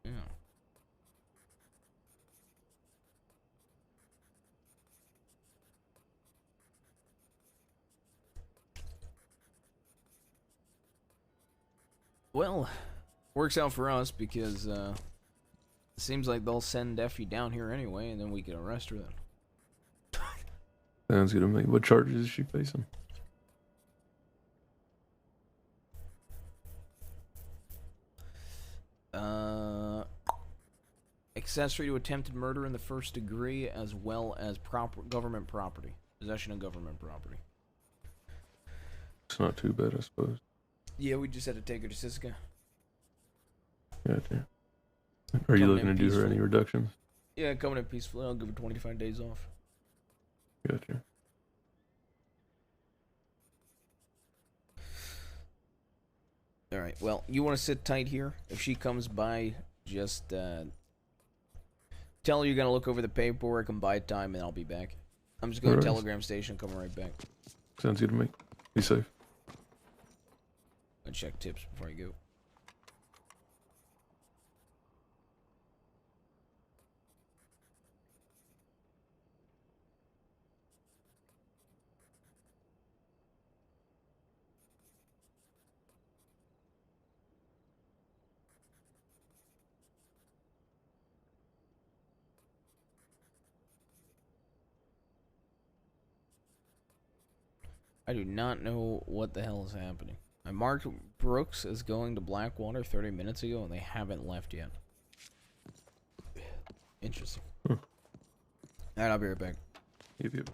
Speaker 1: yeah. Well, works out for us because it seems like they'll send Effie down here anyway, and then we can arrest her then.
Speaker 12: Sounds good to me. What charges is she facing?
Speaker 1: Accessory to attempted murder in the first degree, as well as government property. Possession of government property.
Speaker 12: It's not too bad, I suppose.
Speaker 1: Yeah, we just had to take her to Siska.
Speaker 12: Gotcha. Are you looking to do her any reductions?
Speaker 1: Yeah, coming in peacefully. I'll give her 25 days off.
Speaker 12: Gotcha.
Speaker 1: Alright, well, you want to sit tight here. If she comes by, just tell her you're going to look over the paperwork and buy time, and I'll be back. I'm just going to Telegram Station, coming right back.
Speaker 12: Sounds good to me. Be safe.
Speaker 1: I'll check tips before I go. I do not know what the hell is happening. I marked Brooks as going to Blackwater 30 minutes ago, and they haven't left yet. Interesting. Alright, I'll be right back.
Speaker 12: Yep, yep.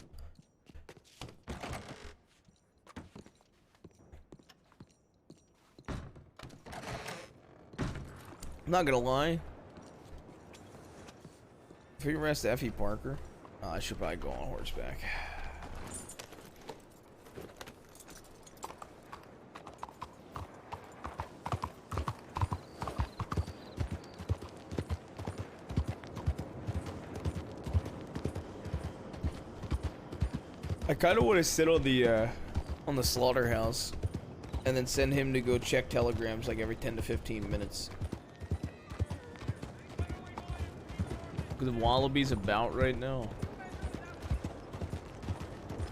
Speaker 1: I'm not gonna lie. If we arrest Effie Parker, I should probably go on horseback. I kind of want to sit on the slaughterhouse, and then send him to go check telegrams like every 10 to 15 minutes. Because the Wallaby's about right now.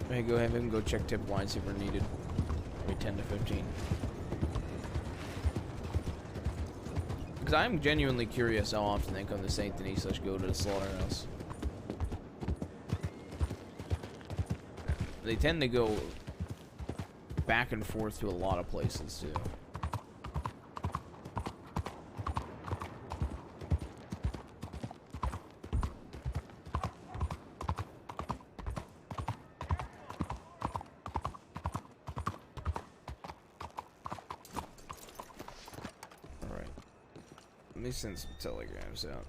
Speaker 1: Hey, go have him go check tip lines if they're needed. Every 10 to 15. Because I'm genuinely curious how often they come to St. Denis/ go to the slaughterhouse. They tend to go back and forth to a lot of places too. Alright. Let me send some telegrams out.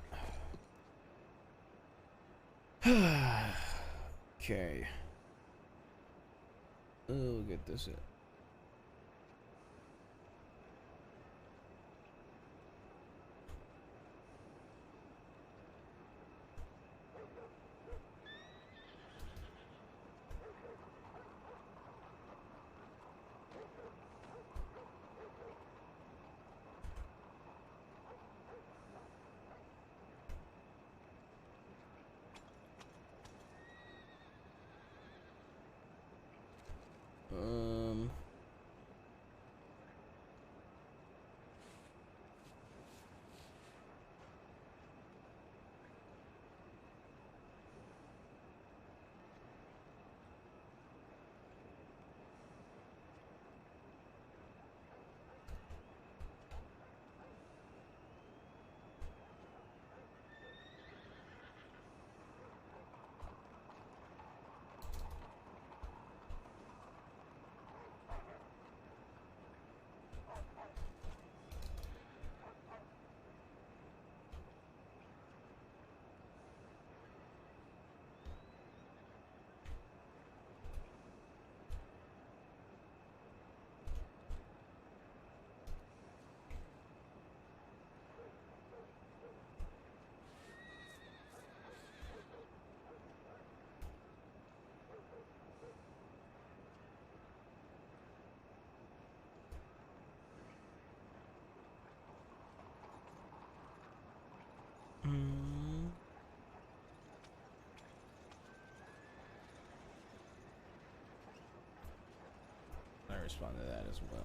Speaker 1: Okay. Oh, get this in. I respond to that as well.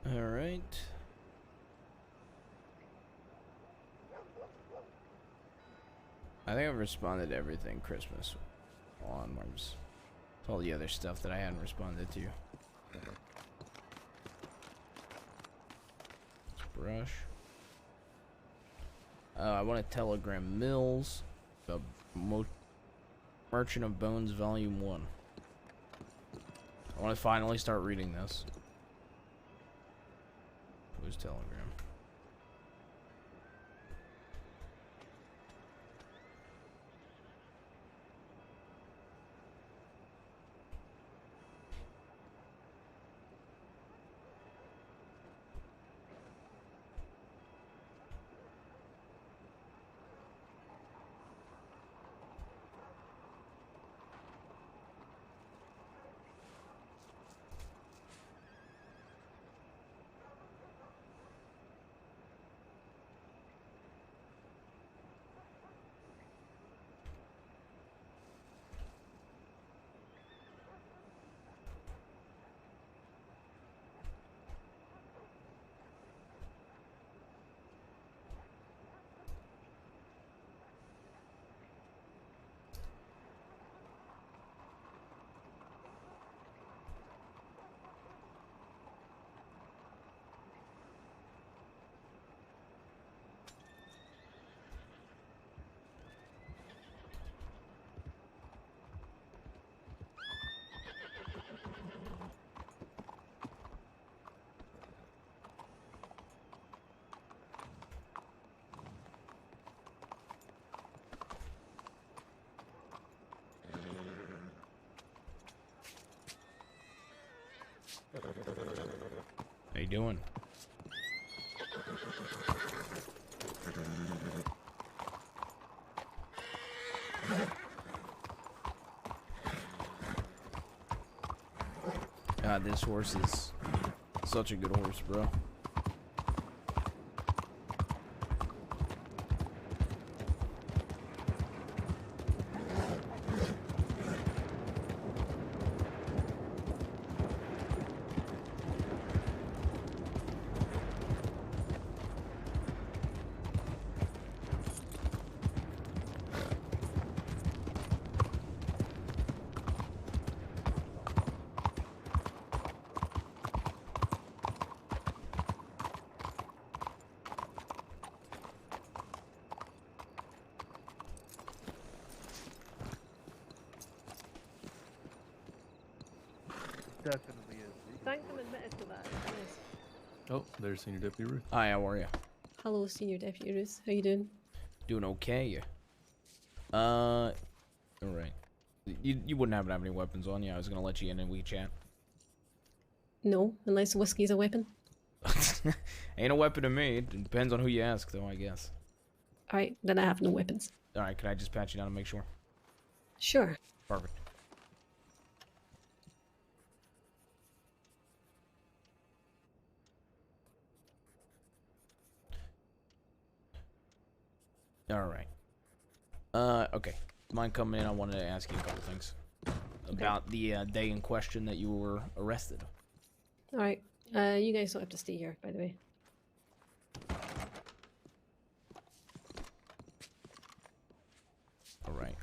Speaker 1: All right. I think I've responded to everything Christmas onwards. It's all the other stuff that I hadn't responded to. Let's brush. I want to telegram Mills, the Merchant of Bones, Volume 1. I want to finally start reading this. Who's telegram? How you doing? God, this horse is such a good horse, bro.
Speaker 8: Definitely is.
Speaker 13: Thank them admitted to that. Nice.
Speaker 12: Oh, there's Senior Deputy Ruth.
Speaker 1: Hi, how are you?
Speaker 13: Hello, Senior Deputy Ruth. How you doing?
Speaker 1: Doing okay. All right. You wouldn't happen to have any weapons on you. I was gonna let you in and we chat.
Speaker 13: No, unless whiskey's a weapon.
Speaker 1: Ain't a weapon to me. It depends on who you ask, though, I guess.
Speaker 13: Alright, then I have no weapons.
Speaker 1: Alright, can I just pat you down and make sure?
Speaker 13: Sure.
Speaker 1: Perfect. Alright. Okay. Mind coming in, I wanted to ask you a couple things. About the day in question that you were arrested.
Speaker 13: Alright. You guys don't have to stay here, by the way.
Speaker 1: Alright.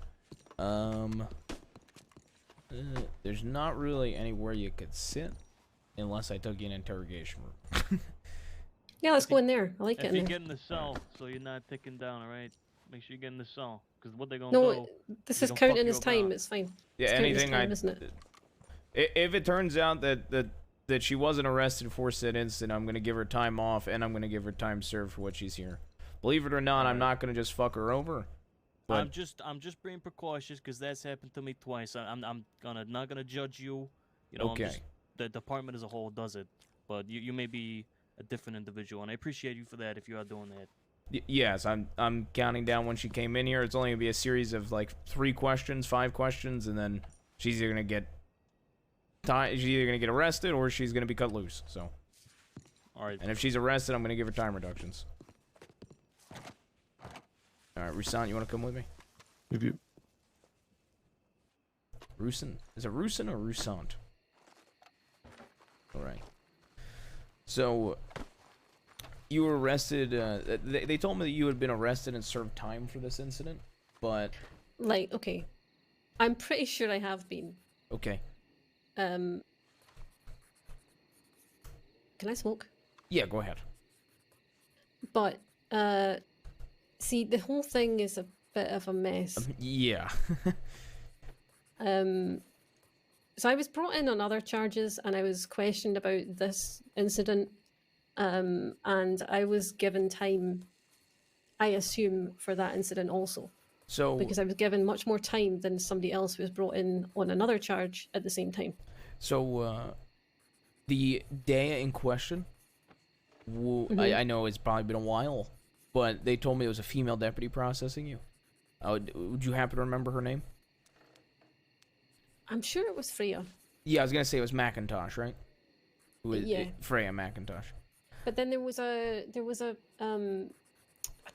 Speaker 1: there's not really anywhere you could sit unless I took you in interrogation room.
Speaker 13: Yeah, let's go in there. I like
Speaker 5: If
Speaker 13: it in
Speaker 5: you
Speaker 13: there.
Speaker 5: get in the cell, so you're not taken down, alright? Make sure you get in the cell, because what they're gonna
Speaker 13: No,
Speaker 5: do...
Speaker 13: this
Speaker 5: they're
Speaker 13: is
Speaker 5: gonna fuck
Speaker 13: counting
Speaker 5: you
Speaker 13: as
Speaker 5: up
Speaker 13: time.
Speaker 5: now.
Speaker 13: It's fine.
Speaker 1: Yeah,
Speaker 13: It's counting as
Speaker 1: anything
Speaker 13: time, isn't it?
Speaker 1: If it turns out that she wasn't arrested for said incident, I'm gonna give her time off, and I'm gonna give her time served for what she's here. Believe it or not, I'm not gonna just fuck her over. But
Speaker 5: I'm just being precautious because that's happened to me twice. I'm not gonna judge you. You know,
Speaker 1: Okay.
Speaker 5: The department as a whole does it, but you may be a different individual, and I appreciate you for that if you are doing that.
Speaker 1: Yes, I'm counting down when she came in here. It's only gonna be a series of like 3 questions, 5 questions, and then she's either gonna get arrested or she's gonna be cut loose. So.
Speaker 5: All right.
Speaker 1: And if she's arrested, I'm gonna give her time reductions. All right, Rusan, you want to come with me?
Speaker 12: Maybe.
Speaker 1: Rusan? Is it Rusan or Rusant? All right. So, you were arrested. They told me that you had been arrested and served time for this incident, but...
Speaker 13: Like, okay. I'm pretty sure I have been.
Speaker 1: Okay.
Speaker 13: Can I smoke?
Speaker 1: Yeah, go ahead.
Speaker 13: But, see, the whole thing is a bit of a mess.
Speaker 1: Yeah.
Speaker 13: So I was brought in on other charges and I was questioned about this incident. And I was given time, I assume, for that incident also.
Speaker 1: So
Speaker 13: because I was given much more time than somebody else who was brought in on another charge at the same time.
Speaker 1: So, the day in question, I know it's probably been a while, but they told me it was a female deputy processing you. Would you happen to remember her name?
Speaker 13: I'm sure it was Freya.
Speaker 1: Yeah, I was gonna say it was McIntosh, right?
Speaker 13: Yeah.
Speaker 1: Freya McIntosh.
Speaker 13: But then there was a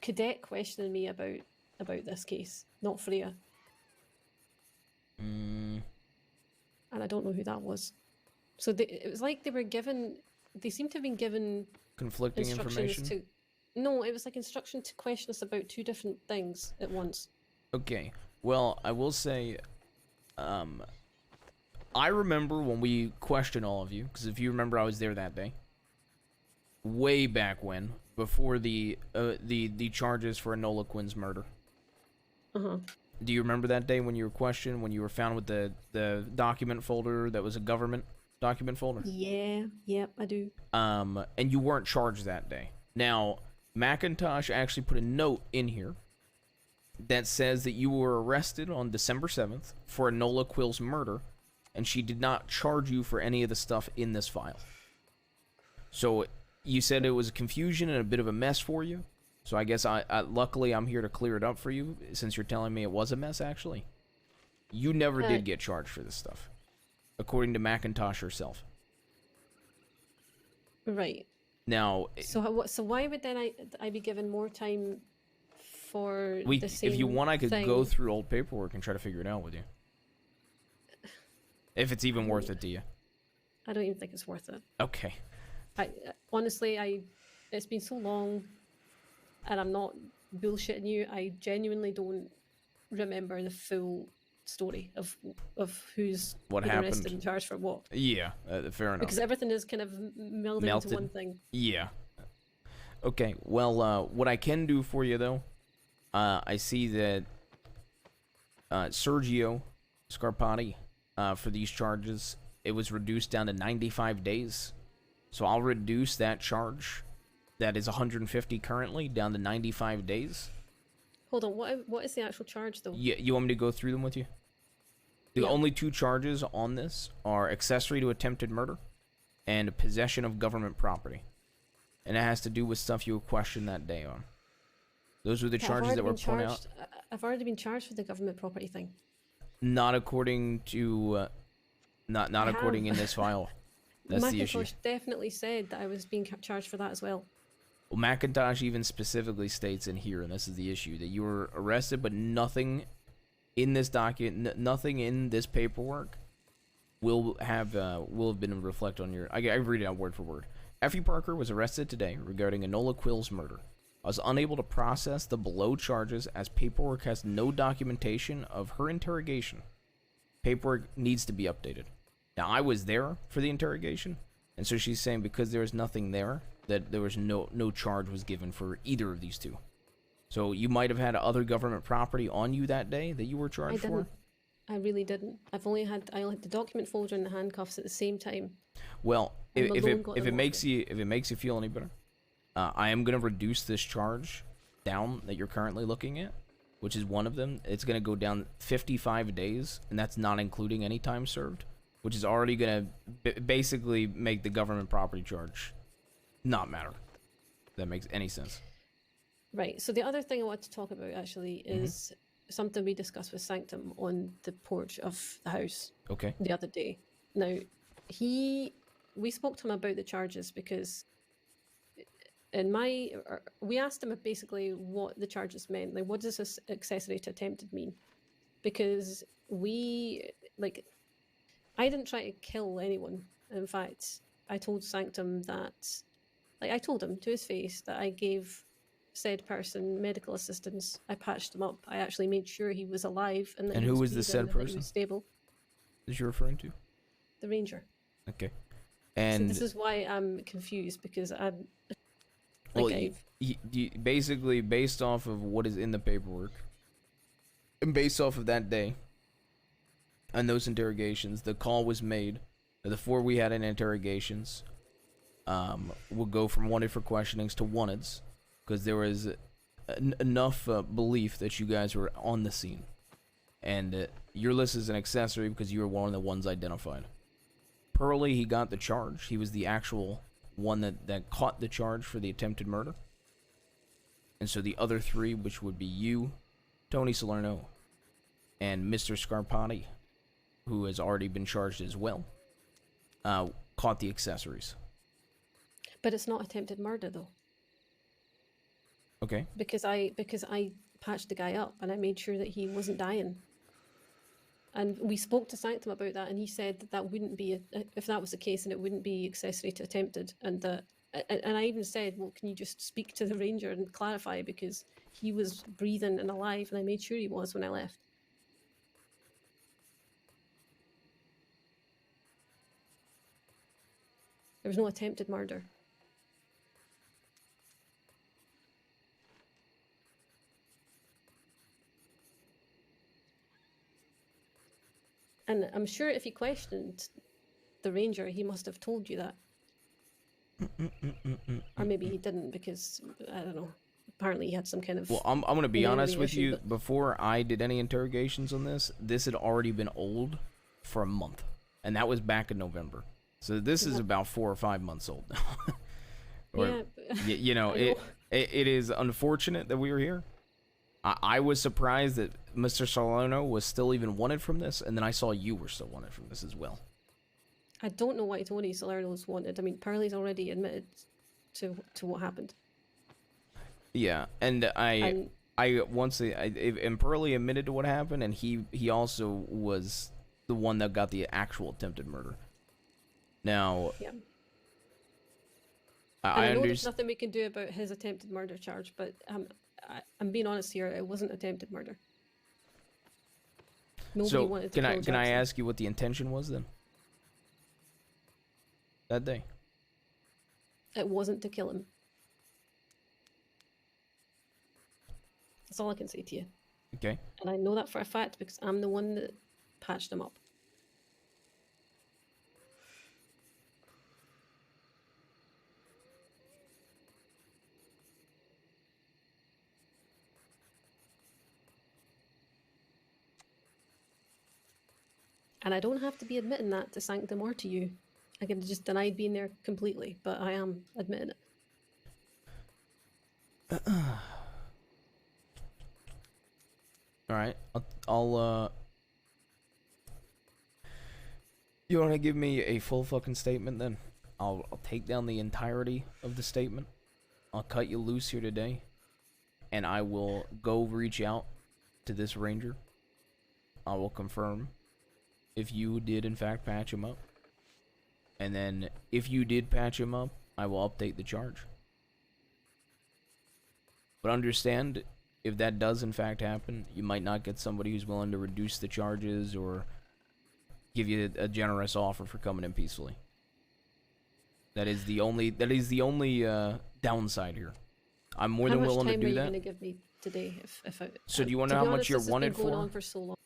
Speaker 13: cadet questioning me about this case, not Freya. And I don't know who that was. So it was like they seemed to have been given
Speaker 1: Conflicting information?
Speaker 13: No, it was like instruction to question us about 2 different things at once.
Speaker 1: Okay, well, I will say, I remember when we questioned all of you, because if you remember, I was there that day. Way back when, before the charges for Enola Quinn's murder.
Speaker 13: Uh-huh.
Speaker 1: Do you remember that day when you were questioned, when you were found with the document folder that was a government document folder?
Speaker 13: Yeah, yep, I do.
Speaker 1: And you weren't charged that day. Now, McIntosh actually put a note in here that says that you were arrested on December 7th for Enola Quill's murder, and she did not charge you for any of the stuff in this file. So, you said it was a confusion and a bit of a mess for you. So I guess luckily I'm here to clear it up for you, since you're telling me it was a mess, actually. You never did get charged for this stuff, according to McIntosh herself.
Speaker 13: Right.
Speaker 1: Now...
Speaker 13: So why would then I be given more time for the same
Speaker 1: if you want, I could
Speaker 13: thing?
Speaker 1: go through old paperwork and try to figure it out with you. If it's even worth it to you.
Speaker 13: I don't even think it's worth it.
Speaker 1: Okay.
Speaker 13: Honestly, it's been so long, and I'm not bullshitting you. I genuinely don't remember the full story of who's
Speaker 1: what
Speaker 13: been
Speaker 1: happened
Speaker 13: arrested and charged for what.
Speaker 1: Yeah, fair enough.
Speaker 13: Because everything is kind of melted into one thing.
Speaker 1: Yeah. Okay, well, what I can do for you, though, I see that Sergio Scarpati, for these charges, it was reduced down to 95 days. So I'll reduce that charge, that is 150 currently, down to 95 days.
Speaker 13: Hold on, what is the actual charge, though?
Speaker 1: Yeah, you want me to go through them with you? The only 2 charges on this are accessory to attempted murder and possession of government property. And it has to do with stuff you were questioned that day on. Those were the charges that were pointed out.
Speaker 13: I've already been charged for the government property thing.
Speaker 1: Not according to... not according in this file. That's the issue.
Speaker 13: McIntosh definitely said that I was being charged for that as well.
Speaker 1: Well, McIntosh even specifically states in here, and this is the issue, that you were arrested, but nothing in this document, nothing in this paperwork will have been reflect on your... I read it out word for word. Effie Parker was arrested today regarding Enola Quill's murder. I was unable to process the below charges as paperwork has no documentation of her interrogation. paperwork needs to be updated. Now, I was there for the interrogation, and so she's saying because there was nothing there, that there was no charge was given for either of these two. So you might have had other government property on you that day that you were charged for?
Speaker 13: I really didn't. I only had the document folder and the handcuffs at the same time.
Speaker 1: Well, if it makes you feel any better, I am gonna reduce this charge down that you're currently looking at, which is one of them. It's gonna go down 55 days, and that's not including any time served, which is already gonna basically make the government property charge not matter. If that makes any sense.
Speaker 13: Right. So the other thing I want to talk about actually is something we discussed with Sanctum on the porch of the house.
Speaker 1: Okay.
Speaker 13: The other day. Now, we spoke to him about the charges because we asked him basically what the charges meant. Like, what does this accessory to attempted mean? Because I didn't try to kill anyone. In fact, I told Sanctum that, I told him to his face that I gave said person medical assistance. I patched him up. I actually made sure he was alive and that
Speaker 1: and
Speaker 13: he
Speaker 1: who
Speaker 13: was
Speaker 1: was the
Speaker 13: breathing
Speaker 1: said
Speaker 13: and that he
Speaker 1: person?
Speaker 13: was stable.
Speaker 1: That you're referring to?
Speaker 13: The ranger.
Speaker 1: Okay. And
Speaker 13: so this is why I'm confused because I'm
Speaker 1: basically based off of what is in the paperwork and based off of that day and those interrogations, the call was made. The 4 we had in interrogations will go from wanted for questionings to wanteds because there was enough belief that you guys were on the scene. And your list is an accessory because you were one of the ones identified. Pearly, he got the charge. He was the actual one that caught the charge for the attempted murder. And so the other 3, which would be you, Tony Salerno, and Mr. Scarpati, who has already been charged as well, caught the accessories.
Speaker 13: But it's not attempted murder though.
Speaker 1: Okay.
Speaker 13: Because I patched the guy up and I made sure that he wasn't dying. And we spoke to Sanctum about that, and he said that wouldn't be if that was the case, and it wouldn't be accessory to attempted. And I even said, well, can you just speak to the ranger and clarify because he was breathing and alive, and I made sure he was when I left. There was no attempted murder. And I'm sure if he questioned the ranger, he must have told you that. Or maybe he didn't because, I don't know, apparently he had some kind of...
Speaker 1: Well, I'm going to be honest with
Speaker 13: issue,
Speaker 1: you.
Speaker 13: but...
Speaker 1: Before I did any interrogations on this had already been old for a month. And that was back in November. So this is about 4 or 5 months old now.
Speaker 13: Yeah.
Speaker 1: It is unfortunate that we were here. I was surprised that Mr. Salerno was still even wanted from this, and then I saw you were still wanted from this as well.
Speaker 13: I don't know why Tony Salerno's wanted. I mean, Pearlie's already admitted to what happened.
Speaker 1: Yeah, and Pearlie admitted to what happened, and he also was the one that got the actual attempted murder. Now,
Speaker 13: yeah.
Speaker 1: I
Speaker 13: know there's nothing we can do about his attempted murder charge, but I'm being honest here. It wasn't attempted murder. Nobody wanted to kill Jackson.
Speaker 1: Can I ask you what the intention was then? That day.
Speaker 13: It wasn't to kill him. That's all I can say to you.
Speaker 1: Okay.
Speaker 13: And I know that for a fact because I'm the one that patched him up. And I don't have to be admitting that to Sanctum or to you. I could have just denied being there completely, but I am admitting it.
Speaker 1: All right, I'll you want to give me a full fucking statement then? I'll take down the entirety of the statement. I'll cut you loose here today, and I will go reach out to this ranger. I will confirm if you did in fact patch him up. And then if you did patch him up, I will update the charge. But understand, if that does in fact happen, you might not get somebody who's willing to reduce the charges or give you a generous offer for coming in peacefully. That is the only downside here. I'm more than willing to do that.
Speaker 13: How much time are you going to give me today? If I,
Speaker 1: So do you want to know how much you're wanted for?
Speaker 13: On for so long.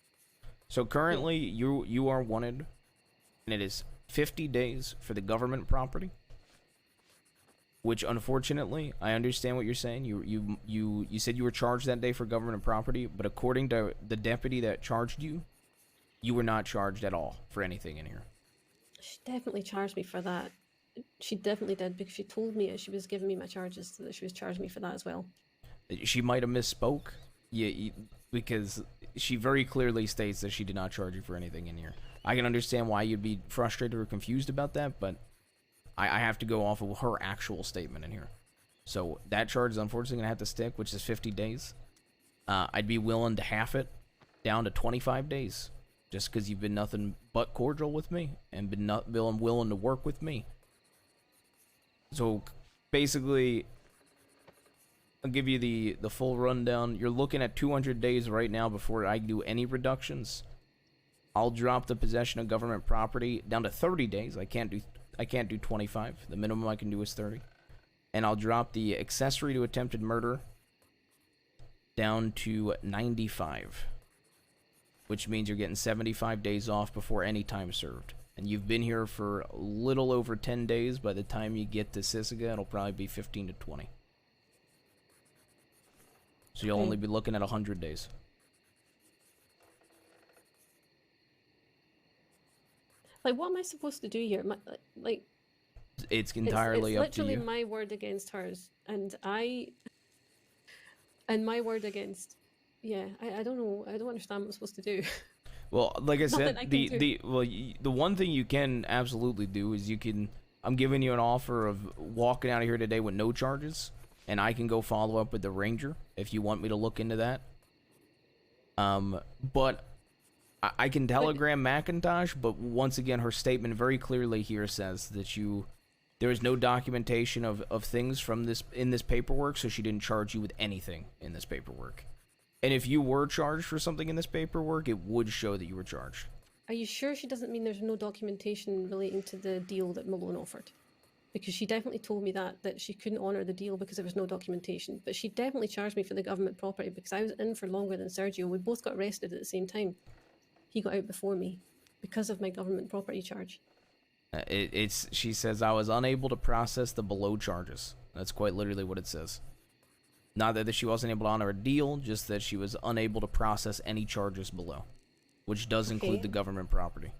Speaker 1: So currently, you are wanted, and it is 50 days for the government property. Which, unfortunately, I understand what you're saying. You said you were charged that day for government property, but according to the deputy that charged you, you were not charged at all for anything in here.
Speaker 13: She definitely charged me for that. She definitely did, because she told me she was giving me my charges, so that she was charging me for that as well.
Speaker 1: She might have misspoke, because she very clearly states that she did not charge you for anything in here. I can understand why you'd be frustrated or confused about that, but I have to go off of her actual statement in here. So that charge is unfortunately going to have to stick, which is 50 days. I'd be willing to half it down to 25 days, just because you've been nothing but cordial with me and been willing to work with me. So basically, I'll give you the full rundown. You're looking at 200 days right now before I do any reductions. I'll drop the possession of government property down to 30 days. I can't do 25. The minimum I can do is 30. And I'll drop the accessory to attempted murder down to 95. Which means you're getting 75 days off before any time served. And you've been here for a little over 10 days. By the time you get to Sisika, it'll probably be 15 to 20. So you'll only be looking at 100 days.
Speaker 13: Like, what am I supposed to do here? Like,
Speaker 1: it's entirely
Speaker 13: it's
Speaker 1: up to you.
Speaker 13: literally my word against hers, and my word against. Yeah, I don't know. I don't understand what I'm supposed to do.
Speaker 1: Well, like I said,
Speaker 13: Nothing I can
Speaker 1: the one thing you can absolutely do is I'm giving you an offer of walking out of here today with no charges, and I can go follow up with the ranger if you want me to look into that. But I can telegram Macintosh, but once again, her statement very clearly here says that there is no documentation of things in this paperwork, so she didn't charge you with anything in this paperwork. And if you were charged for something in this paperwork, it would show that you were charged.
Speaker 13: Are you sure she doesn't mean there's no documentation relating to the deal that Malone offered? Because she definitely told me that she couldn't honour the deal because there was no documentation. But she definitely charged me for the government property because I was in for longer than Sergio. We both got arrested at the same time. He got out before me because of my government property charge.
Speaker 1: She says I was unable to process the below charges. That's quite literally what it says. Not that she wasn't able to honor a deal, just that she was unable to process any charges below, which does include the government property.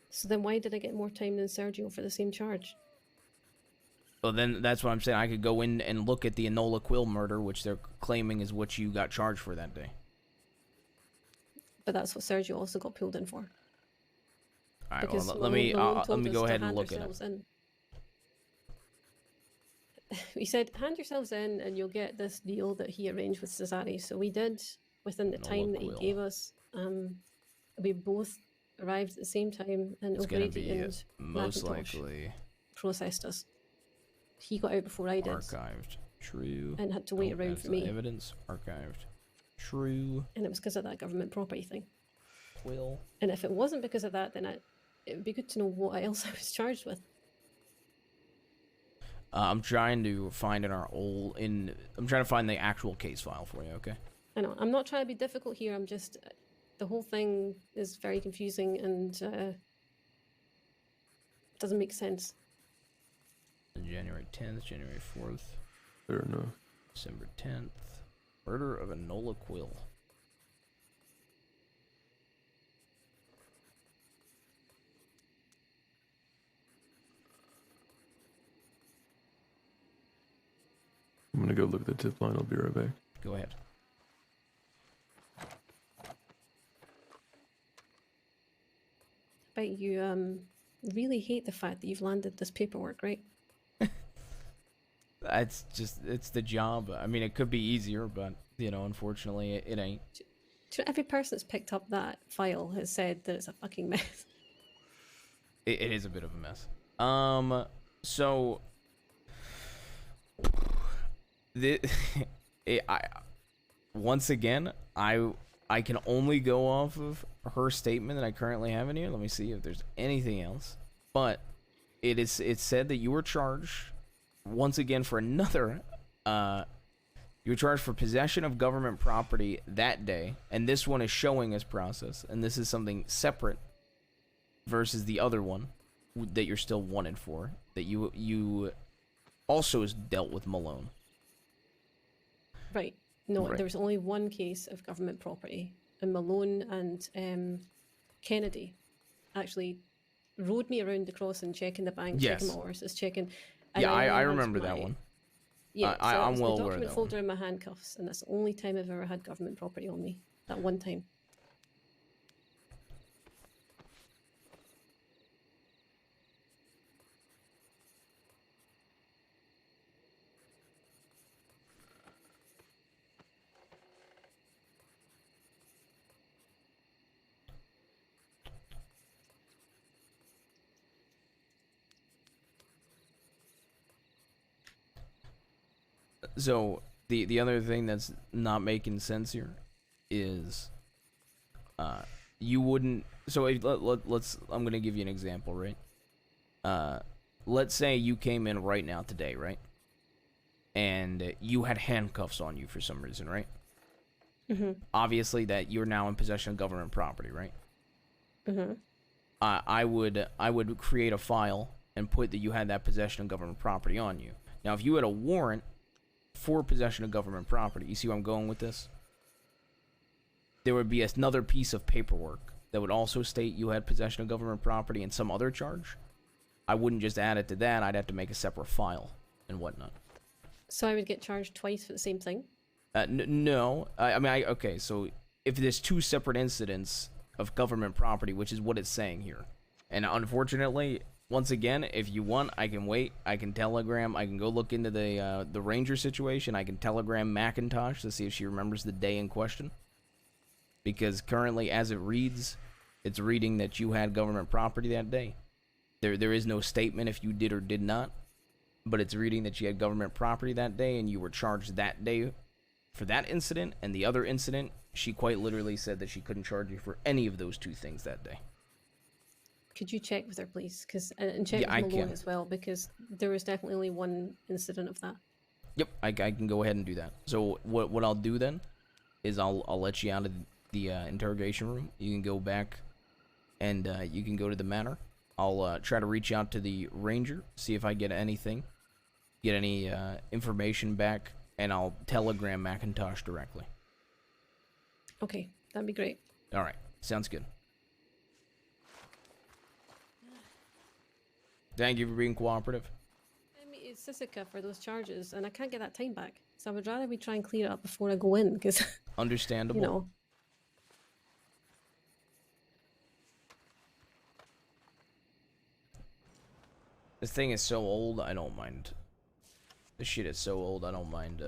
Speaker 13: So then why did I get more time than Sergio for the same charge?
Speaker 1: Well, then that's what I'm saying. I could go in and look at the Enola Quill murder, which they're claiming is what you got charged for that day.
Speaker 13: But that's what Sergio also got pulled in for.
Speaker 1: All right, well, let me go ahead and look at it.
Speaker 13: We said, hand yourselves in and you'll get this deal that he arranged with Cesare. So we did within the time that he gave us. We both arrived at the same time, and O'Grady and
Speaker 1: most
Speaker 13: Macintosh
Speaker 1: likely
Speaker 13: processed us. He got out before I did.
Speaker 1: Archived. True.
Speaker 13: And had to wait around for me.
Speaker 1: Evidence. Archived. True.
Speaker 13: And it was because of that government property thing.
Speaker 1: Quill.
Speaker 13: And if it wasn't because of that, then it would be good to know what else I was charged with.
Speaker 1: I'm trying to find I'm trying to find the actual case file for you, okay?
Speaker 13: I know. I'm not trying to be difficult here. I'm just... the whole thing is very confusing and doesn't make sense.
Speaker 1: January 10th, January 4th.
Speaker 12: Fair enough.
Speaker 1: December 10th. Murder of Enola Quill.
Speaker 12: I'm gonna go look at the tip line. I'll be right back.
Speaker 1: Go ahead.
Speaker 13: But you really hate the fact that you've landed this paperwork, right?
Speaker 1: It's the job. I mean, it could be easier, but, unfortunately, it ain't.
Speaker 13: Every person that's picked up that file has said that it's a fucking mess.
Speaker 1: It is a bit of a mess. So... once again, I can only go off of her statement that I currently have in here. Let me see if there's anything else. But it said that you were charged once again for another. You were charged for possession of government property that day, and this one is showing as process, and this is something separate versus the other one that you're still wanted for. That you also has dealt with Malone.
Speaker 13: Right. No,
Speaker 1: Right.
Speaker 13: there was only one case of government property, and Malone and Kennedy actually rode me around the crossing, checking the bank, checking my
Speaker 1: Yes.
Speaker 13: horses, checking. And
Speaker 1: Yeah, I
Speaker 13: only had
Speaker 1: remember that
Speaker 13: my-
Speaker 1: one.
Speaker 13: Yeah, so
Speaker 1: I'm
Speaker 13: that was
Speaker 1: well
Speaker 13: the
Speaker 1: aware of
Speaker 13: document
Speaker 1: that
Speaker 13: folder in my handcuffs, and that's the only time I've ever had government property on me. That one time.
Speaker 1: So the other thing that's not making sense here is you wouldn't. So let's. I'm gonna give you an example, right? Let's say you came in right now today, right? And you had handcuffs on you for some reason, right?
Speaker 13: Mm-hmm.
Speaker 1: Obviously, that you're now in possession of government property, right?
Speaker 13: Mm-hmm.
Speaker 1: I would create a file and put that you had that possession of government property on you. Now, if you had a warrant for possession of government property, you see where I'm going with this? There would be another piece of paperwork that would also state you had possession of government property and some other charge. I wouldn't just add it to that. I'd have to make a separate file and whatnot.
Speaker 13: So I would get charged twice for the same thing?
Speaker 1: No. Okay, so if there's two separate incidents of government property, which is what it's saying here, and unfortunately, once again, if you want, I can wait. I can telegram. I can go look into the ranger situation. I can telegram Macintosh to see if she remembers the day in question. Because currently, as it reads, it's reading that you had government property that day. There is no statement if you did or did not, but it's reading that you had government property that day and you were charged that day for that incident. And the other incident, she quite literally said that she couldn't charge you for any of those two things that day.
Speaker 13: Could you check with her, please? And check
Speaker 1: Yeah, I
Speaker 13: with Malone
Speaker 1: can.
Speaker 13: as well, because there was definitely only one incident of that.
Speaker 1: Yep, I can go ahead and do that. So what I'll do then is I'll let you out of the interrogation room. You can go back and you can go to the manor. I'll try to reach out to the ranger, see if I get anything, get any information back, and I'll telegram Macintosh directly.
Speaker 13: Okay, that'd be great.
Speaker 1: All right, sounds good. Thank you for being cooperative.
Speaker 13: I mean, it's Sisika for those charges, and I can't get that time back. So I would rather we try and clear it up before I go in, because,
Speaker 1: Understandable.
Speaker 13: you know.
Speaker 1: This thing is so old, I don't mind. This shit is so old, I don't mind.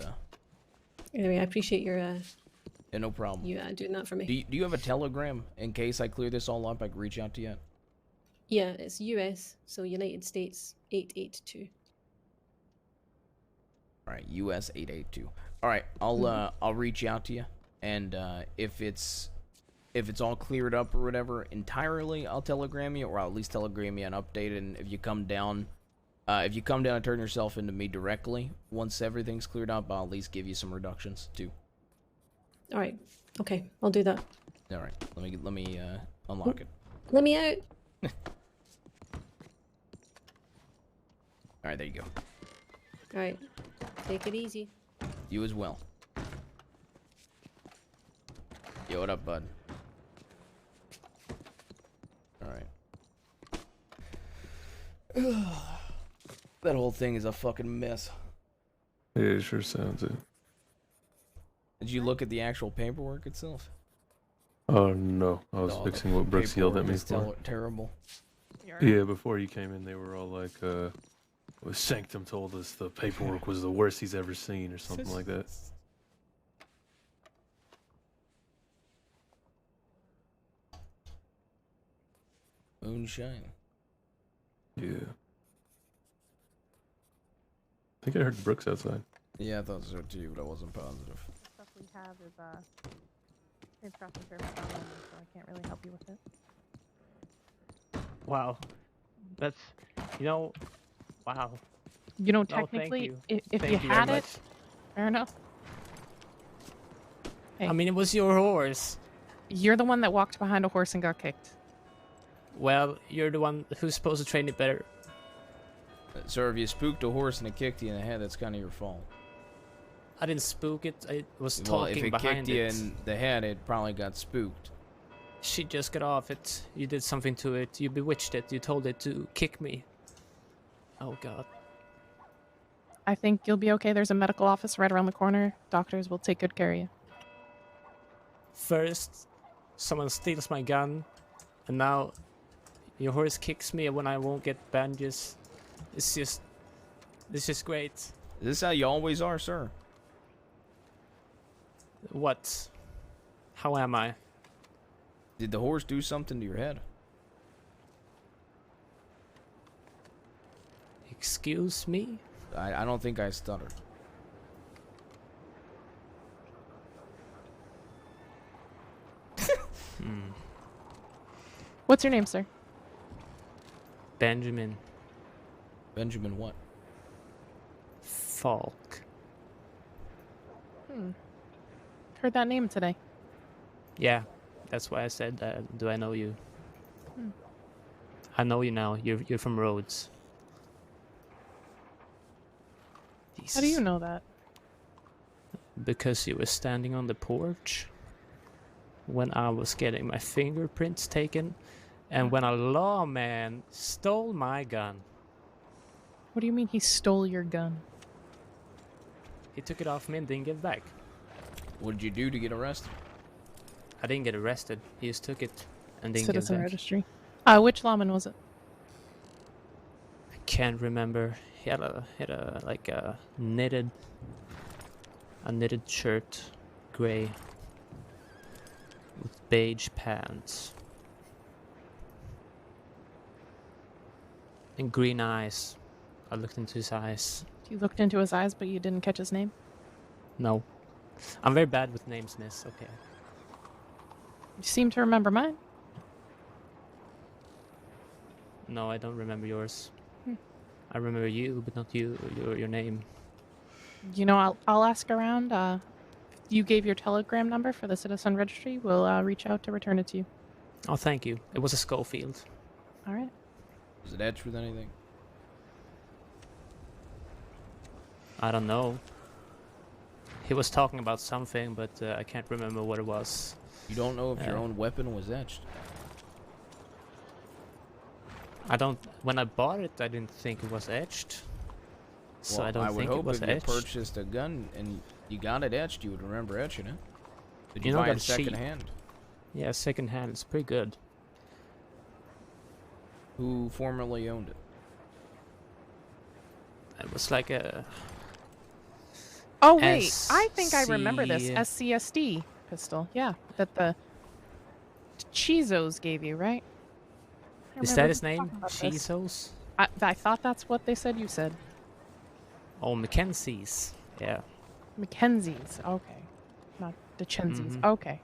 Speaker 13: Anyway, I appreciate your
Speaker 1: Yeah, no problem.
Speaker 13: you doing that for me.
Speaker 1: Do you have a telegram in case I clear this all up? I can reach out to you.
Speaker 13: Yeah, it's US, so United States 882.
Speaker 1: All right, US 882. All right, I'll reach out to you, and if it's all cleared up or whatever entirely, I'll telegram you, or I'll at least telegram you an update. And if you come down and turn yourself into me directly, once everything's cleared up, I'll at least give you some reductions too.
Speaker 13: All right, okay, I'll do that.
Speaker 1: All right, let me unlock it.
Speaker 13: Let me out.
Speaker 1: All right, there you go.
Speaker 13: All right, take it easy.
Speaker 1: You as well. Yo, what up, bud? All right. That whole thing is a fucking mess.
Speaker 12: Yeah, it sure sounds it.
Speaker 1: Did you look at the actual paperwork itself?
Speaker 12: Oh no, I was
Speaker 1: No,
Speaker 12: fixing
Speaker 1: the
Speaker 12: what Brooks yelled at
Speaker 1: paperwork
Speaker 12: me
Speaker 1: is
Speaker 12: for.
Speaker 1: terrible.
Speaker 12: Yeah, before you came in, they were all like, Sanctum told us the paperwork was the worst he's ever seen, or something like that.
Speaker 1: Moonshine.
Speaker 12: Yeah. I think I heard Brooks outside.
Speaker 1: Yeah, I thought so too, but I wasn't positive.
Speaker 11: Stuff we have His crossing service is on, so I can't really help you with it.
Speaker 14: Wow. That's, wow.
Speaker 11: You know,
Speaker 14: No, thank
Speaker 11: technically,
Speaker 14: you.
Speaker 11: if
Speaker 14: Thank
Speaker 11: you
Speaker 14: you very
Speaker 11: had it,
Speaker 14: much.
Speaker 11: fair enough. Hey,
Speaker 14: I mean, it was your horse.
Speaker 11: you're the one that walked behind a horse and got kicked.
Speaker 14: Well, you're the one who's supposed to train it better.
Speaker 1: Sir, if you spooked a horse and it kicked you in the head, that's kind of your fault.
Speaker 14: I didn't spook it. I was
Speaker 1: Well,
Speaker 14: talking
Speaker 1: if it
Speaker 14: behind
Speaker 1: kicked you
Speaker 14: it.
Speaker 1: in the head, it probably got spooked.
Speaker 14: She just got off it. You did something to it. You bewitched it. You told it to kick me. Oh, God.
Speaker 11: I think you'll be okay. There's a medical office right around the corner. Doctors will take good care of you.
Speaker 14: First, someone steals my gun, and now your horse kicks me when I won't get bandages. It's just great.
Speaker 1: Is this how you always are, sir?
Speaker 14: What? How am I?
Speaker 1: Did the horse do something to your head?
Speaker 14: Excuse me?
Speaker 1: I don't think I stuttered.
Speaker 11: What's your name, sir?
Speaker 14: Benjamin
Speaker 1: Benjamin what?
Speaker 14: Falk.
Speaker 11: Heard that name today.
Speaker 14: Yeah, that's why I said, do I know you? I know you now. You're from Rhodes.
Speaker 11: How do you know that?
Speaker 14: Because you were standing on the porch when I was getting my fingerprints taken, and when a lawman stole my gun.
Speaker 11: What do you mean he stole your gun?
Speaker 14: He took it off me and didn't give it back.
Speaker 1: What did you do to get arrested?
Speaker 14: I didn't get arrested. He just took it and didn't
Speaker 11: Citizen
Speaker 14: give it back.
Speaker 11: registry. Which lawman was it?
Speaker 14: I can't remember. He had a like a knitted shirt, gray, with beige pants, and green eyes. I looked into his eyes.
Speaker 11: You looked into his eyes, but you didn't catch his name?
Speaker 14: No, I'm very bad with names, miss. Okay.
Speaker 11: You seem to remember mine.
Speaker 14: No, I don't remember yours. I remember you, but not you. Your name.
Speaker 11: You know, I'll ask around. You gave your telegram number for the citizen registry. We'll reach out to return it to you.
Speaker 14: Oh, thank you. It was a Schofield.
Speaker 11: All right.
Speaker 1: Was it etched with anything?
Speaker 14: I don't know. He was talking about something, but I can't remember what it was.
Speaker 1: You don't know if your own weapon was etched?
Speaker 14: I don't. When I bought it, I didn't think it was etched. So
Speaker 1: Well,
Speaker 14: I don't think it was
Speaker 1: if
Speaker 14: etched.
Speaker 1: you purchased a gun and you got it etched, you would remember etching it. Did you
Speaker 14: You know
Speaker 1: buy it
Speaker 14: that's cheap.
Speaker 1: second hand?
Speaker 14: Yeah, second hand. It's pretty good.
Speaker 1: Who formerly owned it?
Speaker 14: It was like a.
Speaker 11: Oh wait, I think I remember this
Speaker 14: SC
Speaker 11: SCSD pistol. Yeah, that the Chizos gave you, right? I
Speaker 14: Is
Speaker 11: remember
Speaker 14: that his
Speaker 11: you
Speaker 14: name?
Speaker 11: talking about this.
Speaker 14: Chizos?
Speaker 11: I thought that's what they said. You said
Speaker 14: Oh, Mackenzie's. Yeah.
Speaker 11: Mackenzie's. Okay, not DeChenzi's.
Speaker 14: Mhm.
Speaker 11: Okay.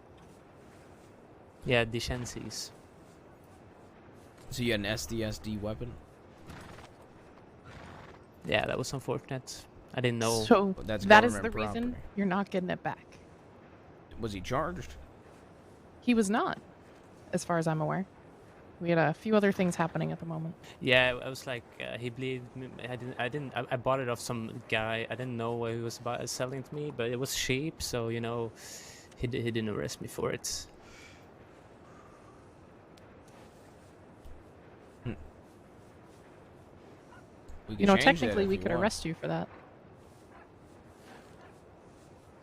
Speaker 14: Yeah, Dechenzi's.
Speaker 1: So you had an SDSD weapon?
Speaker 14: Yeah, that was unfortunate. I didn't know.
Speaker 11: So
Speaker 1: That's
Speaker 11: that is the
Speaker 1: government
Speaker 11: reason
Speaker 1: property.
Speaker 11: you're not getting it back.
Speaker 1: Was he charged?
Speaker 11: He was not, as far as I'm aware. We had a few other things happening at the moment.
Speaker 14: Yeah, I was like, he believed me. I bought it off some guy. I didn't know what he was selling to me, but it was cheap, so he didn't arrest me for it.
Speaker 1: We
Speaker 11: You know, technically we could arrest you for that.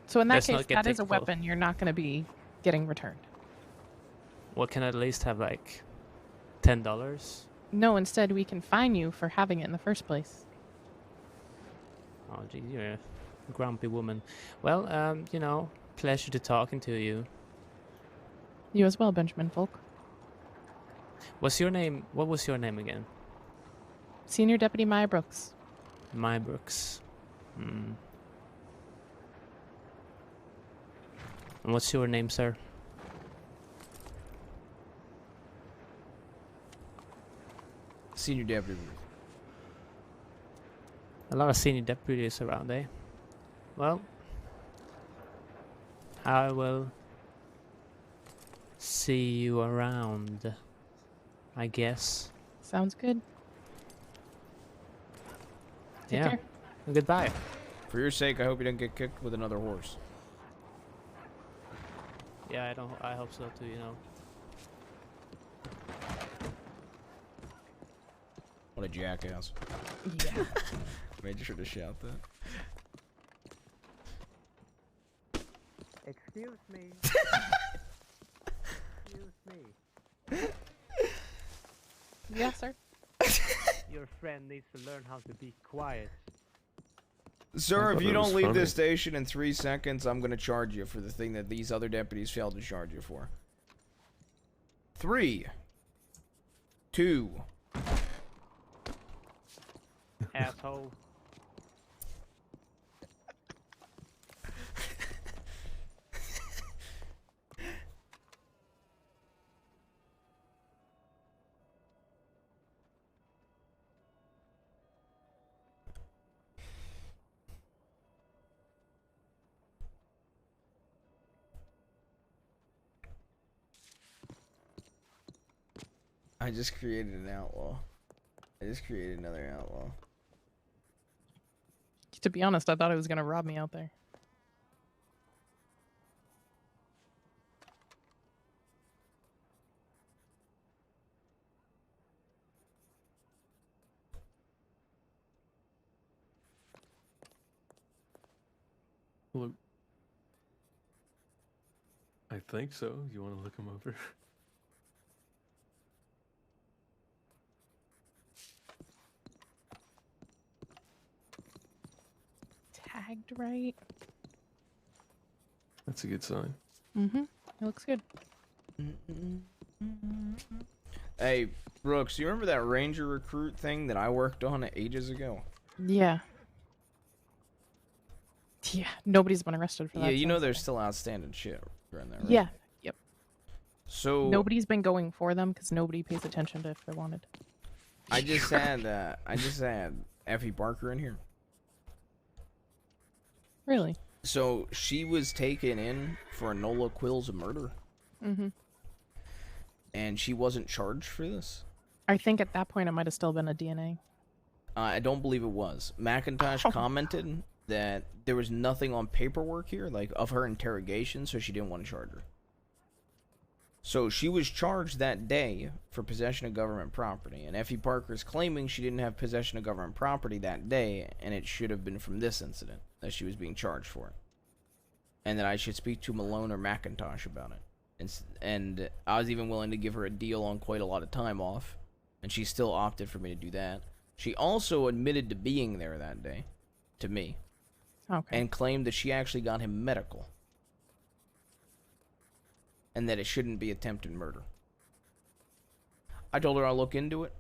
Speaker 11: So in that
Speaker 14: Let's
Speaker 11: case,
Speaker 14: not get
Speaker 11: that is a
Speaker 14: technical.
Speaker 11: weapon you're not going to be getting returned.
Speaker 14: What can I at least have, like $10?
Speaker 11: No, instead we can fine you for having it in the first place.
Speaker 14: Oh, geez, you're a grumpy woman. Well, pleasure to talking to you.
Speaker 11: You as well, Benjamin Folk.
Speaker 14: What's your name? What was your name again?
Speaker 11: Senior Deputy Maya Brooks.
Speaker 14: My Brooks. Hmm. And what's your name, sir?
Speaker 1: Senior Deputy Ruth.
Speaker 14: A lot of senior deputies around, eh? Well, I will see you around, I guess.
Speaker 11: Sounds good. Take
Speaker 14: Yeah.
Speaker 11: care.
Speaker 14: Goodbye.
Speaker 1: For your sake, I hope you don't get kicked with another horse.
Speaker 14: Yeah, I hope so too, you know.
Speaker 1: What a jackass.
Speaker 11: Yeah.
Speaker 1: Made sure to shout that.
Speaker 15: Excuse me. Excuse me.
Speaker 11: Yes, sir.
Speaker 15: Your friend needs to learn how to be quiet.
Speaker 1: Sir, if you don't leave this station in 3 seconds, I'm going to charge you for the thing that these other deputies failed to charge you for. 3, 2.
Speaker 15: Asshole.
Speaker 1: I just created an outlaw. I just created another outlaw.
Speaker 11: To be honest, I thought it was gonna rob me out there.
Speaker 12: Look, I think so. You want to look him over?
Speaker 11: Tagged right.
Speaker 12: That's a good sign.
Speaker 11: Mm-hmm. It looks good.
Speaker 1: Hey, Brooks, you remember that Ranger recruit thing that I worked on ages ago?
Speaker 11: Yeah. Yeah. Nobody's been arrested for that.
Speaker 1: Yeah, you know
Speaker 11: since.
Speaker 1: there's still outstanding shit around there, right?
Speaker 11: Yeah. Yep.
Speaker 1: So
Speaker 11: Nobody's been going for them because nobody pays attention to if they're wanted.
Speaker 1: I just had Effie Barker in here.
Speaker 11: Really?
Speaker 1: So she was taken in for Enola Quill's murder.
Speaker 11: Mm-hmm.
Speaker 1: And she wasn't charged for this.
Speaker 11: I think at that point it might have still been a DNA.
Speaker 1: I don't believe it was. McIntosh commented that there was nothing on paperwork here, like of her interrogation, so she didn't want to charge her. So she was charged that day for possession of government property, and Effie Parker's claiming she didn't have possession of government property that day, and it should have been from this incident that she was being charged for. And that I should speak to Malone or McIntosh about it. And I was even willing to give her a deal on quite a lot of time off, and she still opted for me to do that. She also admitted to being there that day, to me, and claimed that she actually got him medical, and that it shouldn't be attempted murder. I told her I'll look into it,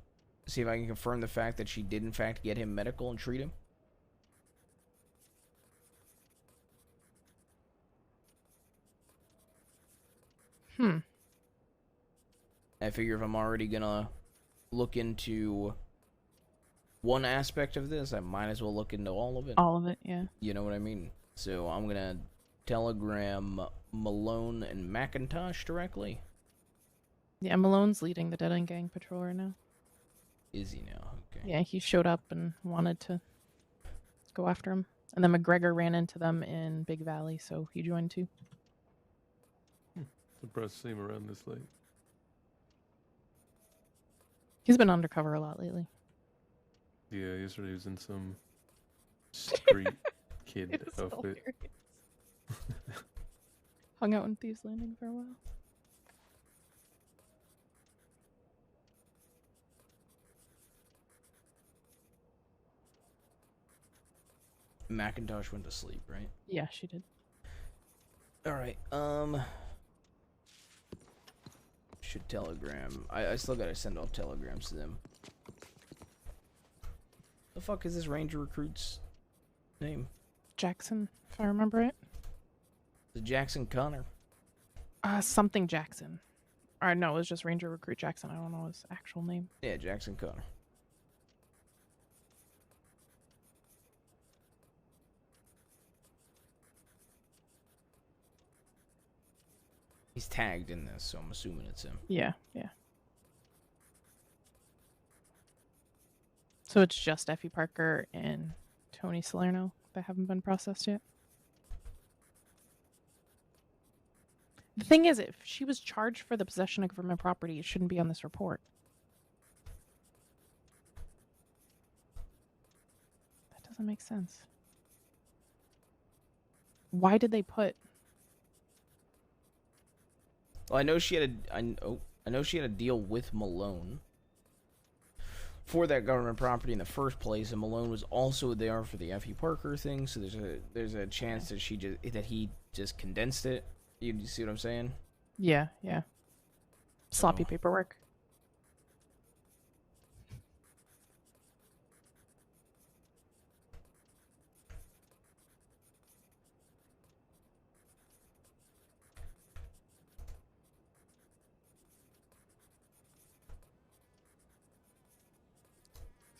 Speaker 1: see if I can confirm the fact that she did in fact get him medical and treat him. I figure if I'm already gonna look into one aspect of this, I might as well look into all of it.
Speaker 11: All of it, yeah.
Speaker 1: You know what I mean? So I'm gonna telegram Malone and McIntosh directly.
Speaker 11: Yeah, Malone's leading the Dead End Gang patrol right now.
Speaker 1: Is he now? Okay.
Speaker 11: Yeah, he showed up and wanted to go after him. And then McGregor ran into them in Big Valley, so he joined too.
Speaker 12: Surprised to see him around this late.
Speaker 11: He's been undercover a lot lately.
Speaker 12: Yeah, yesterday he was in some street kid
Speaker 11: It was
Speaker 12: outfit.
Speaker 11: hilarious. Hung out in Thieves Landing for a while.
Speaker 1: McIntosh went to sleep, right?
Speaker 11: Yeah, she did.
Speaker 1: Alright, should telegram. I still gotta send off telegrams to them. The fuck is this Ranger recruit's name?
Speaker 11: Jackson, if I remember it.
Speaker 1: The Jackson Connor.
Speaker 11: Something Jackson. Or no, it was just Ranger Recruit Jackson. I don't know his actual name.
Speaker 1: Yeah, Jackson Connor. He's tagged in this, so I'm assuming it's him.
Speaker 11: Yeah, yeah. So it's just Effie Parker and Tony Salerno that haven't been processed yet. The thing is, if she was charged for the possession of government property, it shouldn't be on this report. That doesn't make sense. Why did they put...
Speaker 1: Well, I know she had I know she had a deal with Malone for that government property in the first place, and Malone was also there for the Effie Parker thing. So there's a chance that he just condensed it. You see what I'm saying?
Speaker 11: Yeah, yeah. Sloppy paperwork.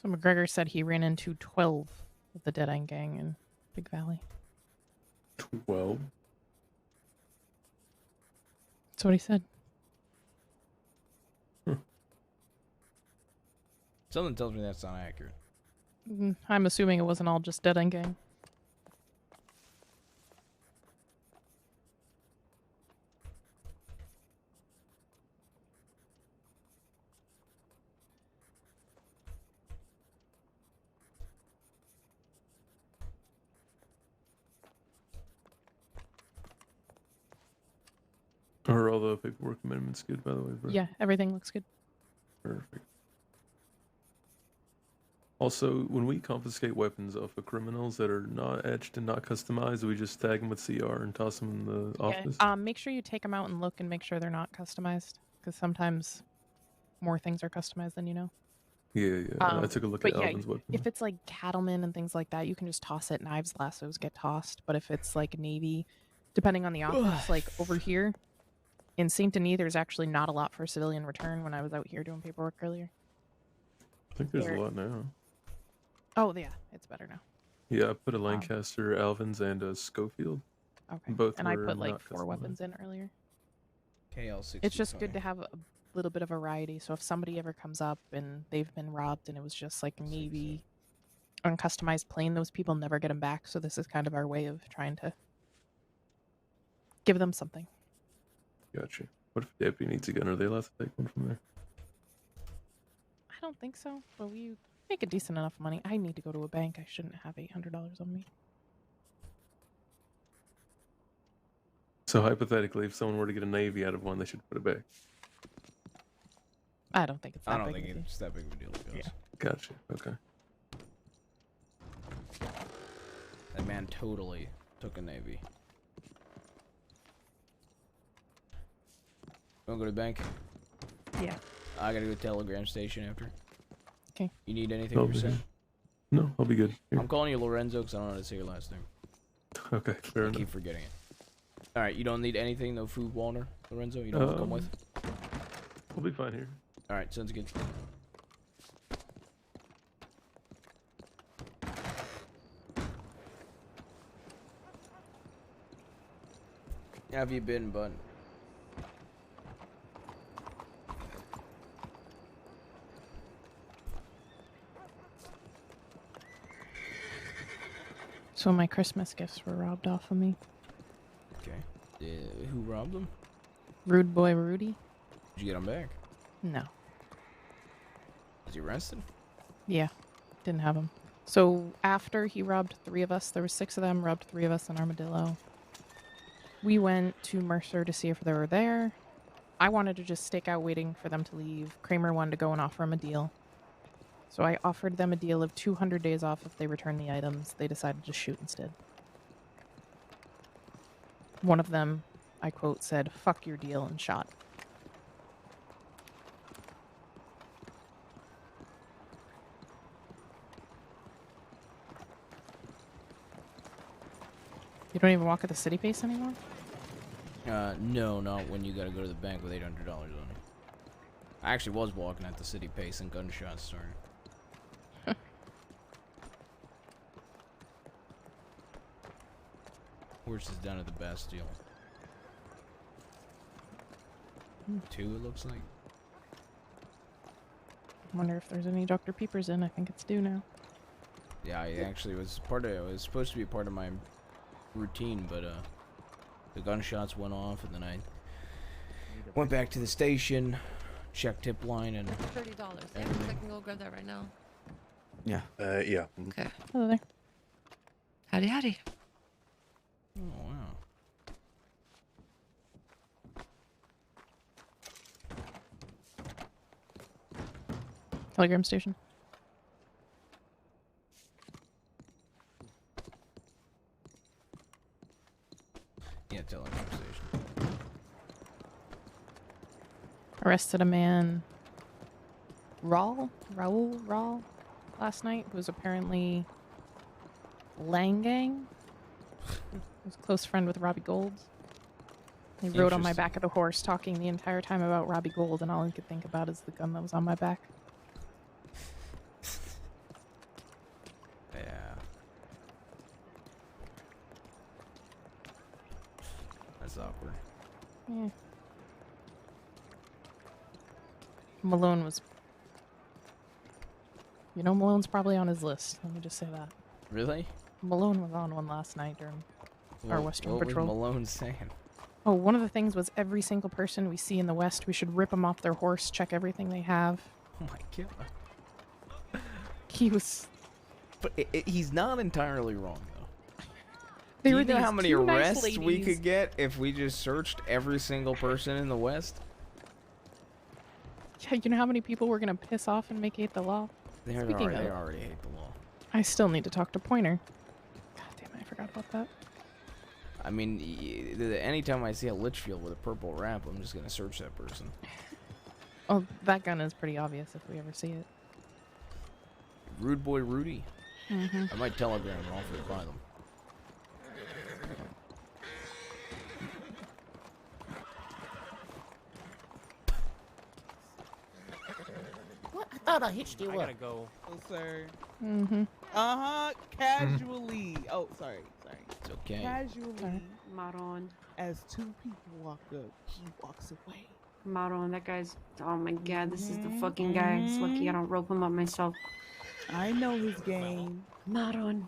Speaker 11: So McGregor said he ran into 12 of the Dead End Gang in Big Valley.
Speaker 12: 12?
Speaker 11: That's what he said.
Speaker 1: Something tells me that's not accurate.
Speaker 11: I'm assuming it wasn't all just Dead End Gang.
Speaker 12: Are all the paperwork amendments good, by the way, bro?
Speaker 11: Yeah, everything looks good.
Speaker 12: Perfect. Also, when we confiscate weapons off of criminals that are not etched and not customized, we just tag them with CR and toss them in the office?
Speaker 11: Make sure you take them out and look and make sure they're not customized, because sometimes more things are customized than you know.
Speaker 12: Yeah. I took a look at Alvin's weapon.
Speaker 11: If it's like cattlemen and things like that, you can just toss it. Knives, lassos get tossed. But if it's like Navy, depending on the office, like over here in St. Denis, there's actually not a lot for civilian return when I was out here doing paperwork earlier.
Speaker 12: I think there's a lot now.
Speaker 11: Oh, yeah, it's better now.
Speaker 12: Yeah, I put a Lancaster, Alvin's, and a Schofield.
Speaker 11: Okay.
Speaker 12: Both
Speaker 11: and I
Speaker 12: were
Speaker 11: put like
Speaker 12: not
Speaker 11: 4 weapons in earlier.
Speaker 1: KL65.
Speaker 11: It's just good to have a little bit of variety. So if somebody ever comes up and they've been robbed and it was just like Navy uncustomized plane, those people never get them back. So this is kind of our way of trying to give them something.
Speaker 12: Gotcha. What if a deputy needs a gun? Are they allowed to take one from there?
Speaker 11: I don't think so, but we make a decent enough money. I need to go to a bank. I shouldn't have $800 on me.
Speaker 12: So hypothetically, if someone were to get a Navy out of one, they should put it back.
Speaker 11: I don't think it's that
Speaker 1: I don't
Speaker 11: big
Speaker 1: think
Speaker 11: of a deal.
Speaker 1: it's that big of a deal.
Speaker 11: Yeah.
Speaker 12: Gotcha. Okay.
Speaker 1: That man totally took a Navy. Wanna go to the bank?
Speaker 11: Yeah.
Speaker 1: I gotta go to the telegram station after.
Speaker 11: Okay.
Speaker 1: You need anything
Speaker 12: I'll
Speaker 1: for
Speaker 12: be
Speaker 1: Sam?
Speaker 12: good. No, I'll be good. Here.
Speaker 1: I'm calling you Lorenzo because I don't know how to say your last name.
Speaker 12: Okay, fair
Speaker 1: I
Speaker 12: enough.
Speaker 1: keep forgetting it. Alright, you don't need anything, no food, Walner, Lorenzo? You don't want to come with?
Speaker 12: We'll be fine here.
Speaker 1: Alright, sounds good. How have you been, bud?
Speaker 11: So my Christmas gifts were robbed off of me.
Speaker 1: Okay. Who robbed them?
Speaker 11: Rude boy Rudy?
Speaker 1: Did you get them back?
Speaker 11: No.
Speaker 1: Was he arrested?
Speaker 11: Yeah. Didn't have him. So after he robbed 3 of us, there were 6 of them, robbed 3 of us in Armadillo. We went to Mercer to see if they were there. I wanted to just stake out waiting for them to leave. Kramer wanted to go and offer him a deal. So I offered them a deal of 200 days off if they return the items. They decided to shoot instead. One of them, I quote, said, "Fuck your deal," and shot. You don't even walk at the city pace anymore?
Speaker 1: No, not when you gotta go to the bank with $800 on it. I actually was walking at the city pace and gunshots started. Horses down at the Bastille. 2, it looks like.
Speaker 11: I wonder if there's any Dr. Peepers in. I think it's due now.
Speaker 1: Yeah, I actually was it was supposed to be part of my routine, but the gunshots went off, and then I went back to the station, checked tip line, and
Speaker 6: $30. Yeah, I can go grab that right now.
Speaker 7: Yeah.
Speaker 8: Yeah.
Speaker 6: Okay.
Speaker 11: Hello there.
Speaker 6: Howdy, howdy.
Speaker 1: Oh wow.
Speaker 11: Telegram station.
Speaker 1: Yeah, telegram station.
Speaker 11: Arrested a man, Raul, last night, who was apparently Lang Gang. He was a close friend with Robbie Gold. He rode on my back of the horse, talking the entire time about Robbie Gold, and all he could think about is the gun that was on my back.
Speaker 1: Yeah. That's awkward.
Speaker 11: Yeah. Malone was... You know, Malone's probably on his list. Let me just say that.
Speaker 1: Really?
Speaker 11: Malone was on one last night during our Western
Speaker 1: what
Speaker 11: Patrol.
Speaker 1: was Malone saying?
Speaker 11: Oh, one of the things was every single person we see in the West, we should rip them off their horse, check everything they have.
Speaker 1: Oh my god.
Speaker 11: He was...
Speaker 1: But he's not entirely wrong, though.
Speaker 11: They
Speaker 1: Do
Speaker 11: were
Speaker 1: you know
Speaker 11: these
Speaker 1: how many
Speaker 11: two nice
Speaker 1: arrests we
Speaker 11: ladies.
Speaker 1: could get if we just searched every single person in the West?
Speaker 11: Yeah, you know how many people we're going to piss off and make hate the law?
Speaker 1: They
Speaker 11: Speaking of,
Speaker 1: already hate the law.
Speaker 11: I still need to talk to Pointer. God damn it, I forgot about that.
Speaker 1: I mean, anytime I see a Litchfield with a purple wrap, I'm just gonna search that person.
Speaker 11: Oh, that gun is pretty obvious if we ever see it.
Speaker 1: Rude Boy Rudy.
Speaker 11: Mhm.
Speaker 1: I might telegram and offer to buy them.
Speaker 16: What? I thought I hitched you
Speaker 14: I
Speaker 16: up.
Speaker 14: gotta go.
Speaker 17: Oh, sir.
Speaker 11: Mm-hmm.
Speaker 17: Uh-huh. Casually. Oh, sorry.
Speaker 1: It's okay.
Speaker 17: Casually.
Speaker 18: Maron.
Speaker 17: As two people walk up, he walks away.
Speaker 18: Maron, that guy's. Oh my god, this is the fucking guy. It's lucky I don't rope him up myself.
Speaker 17: I know his game.
Speaker 18: Maron.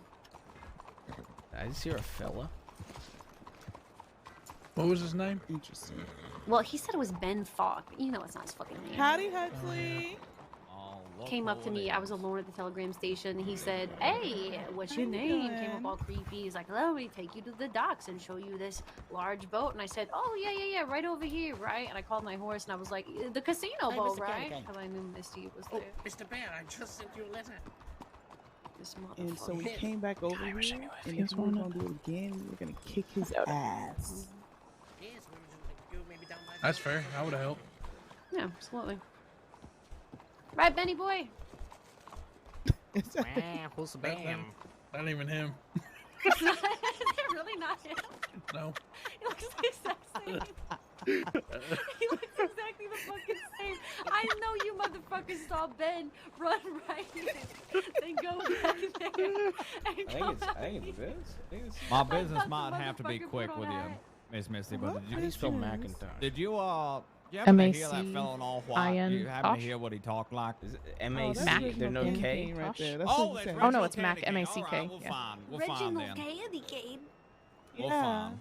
Speaker 1: I just hear a fella.
Speaker 19: What was his name?
Speaker 17: Interesting.
Speaker 18: Well, he said it was Ben Falk, but you know it's not his fucking name.
Speaker 17: Howdy, Huxley.
Speaker 18: Came up to me. I was alone at the telegram station. He said, "Hey, what's your name?" Came up all creepy. He's like, "Let me take you to the docks and show you this large boat." And I said, "Oh yeah, right over here, right?" And I called my horse and I was like, "The casino
Speaker 16: Hey,
Speaker 18: boat,
Speaker 16: Mr.
Speaker 18: right?"
Speaker 16: Kenny.
Speaker 18: Because I knew Misty was
Speaker 16: Oh,
Speaker 18: there.
Speaker 16: Mr. Bear, I just sent you a letter.
Speaker 18: This
Speaker 17: And so we
Speaker 18: motherfucker.
Speaker 17: came back over here, and if we were gonna do it again, we were gonna kick his ass.
Speaker 16: Yes, we were gonna go maybe down by
Speaker 19: That's fair. I would have helped.
Speaker 18: Yeah, absolutely. Right, Benny boy.
Speaker 14: Who's Bam?
Speaker 19: That ain't even him.
Speaker 18: Is that really not him?
Speaker 19: No.
Speaker 18: He looks the exact same. He looks exactly the fucking same. I know you motherfuckers saw Ben run right in, then go back there.
Speaker 1: I think it's this.
Speaker 20: My business might have to be quick with you, Miss Misty, but
Speaker 1: How do you spell McIntyre?
Speaker 20: did you happen to hear that
Speaker 11: M-A-C-I-N
Speaker 20: fellow in all white? Did you happen to
Speaker 11: Tosh?
Speaker 20: hear what he talked like?
Speaker 1: Is it M-A-C?
Speaker 11: Mac.
Speaker 1: There's no K?
Speaker 17: Right there. That's
Speaker 20: Oh,
Speaker 17: what
Speaker 20: it's
Speaker 17: he said.
Speaker 11: Oh, no,
Speaker 20: Reginald
Speaker 11: it's Mac,
Speaker 20: Candy Cane.
Speaker 11: M-A-C-K,
Speaker 20: All right, we'll
Speaker 11: yeah.
Speaker 20: find. We'll find then.
Speaker 18: Candy Cane.
Speaker 20: We'll
Speaker 17: Yeah.
Speaker 20: find.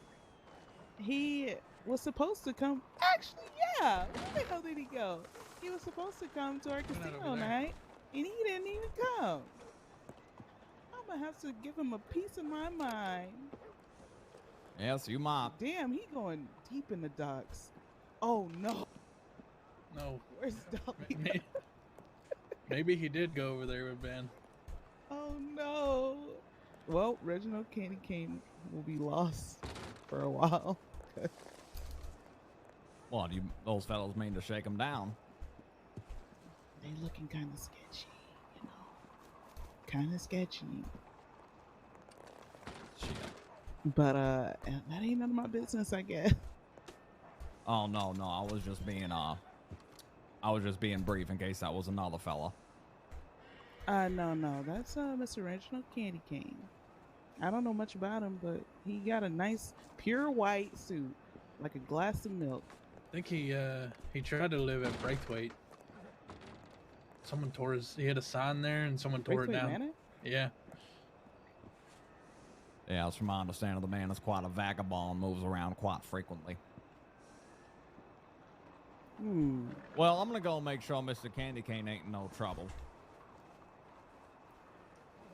Speaker 17: He was supposed to come. Actually, yeah. Where the hell did he go? He was supposed to come to our casino night, and he didn't even come. I'm gonna have to give him a piece of my mind.
Speaker 20: Yes, you might.
Speaker 17: Damn, he going deep in the docks. Oh no.
Speaker 19: No.
Speaker 17: Where's Dolly?
Speaker 19: Maybe he did go over there with Ben.
Speaker 17: Oh no. Well, Reginald Candy Cane will be lost for a while.
Speaker 20: What, those fellows mean to shake him down?
Speaker 17: They looking kind of sketchy, you know. Kind of sketchy.
Speaker 20: Shit.
Speaker 17: But that ain't none of my business, I guess.
Speaker 20: Oh no, I was just being brief in case that was another fella.
Speaker 17: No, that's Mr. Reginald Candy Cane. I don't know much about him, but he got a nice pure white suit, like a glass of milk.
Speaker 19: think he tried to live at Braithwaite. Someone tore his. He had a sign there, and someone tore it
Speaker 17: Braithwaite
Speaker 19: down.
Speaker 17: Manor?
Speaker 19: Yeah.
Speaker 20: Yeah, as from my understanding, the man is quite a vagabond, moves around quite frequently. Well, I'm gonna go make sure Mr. Candy Cane ain't in no trouble.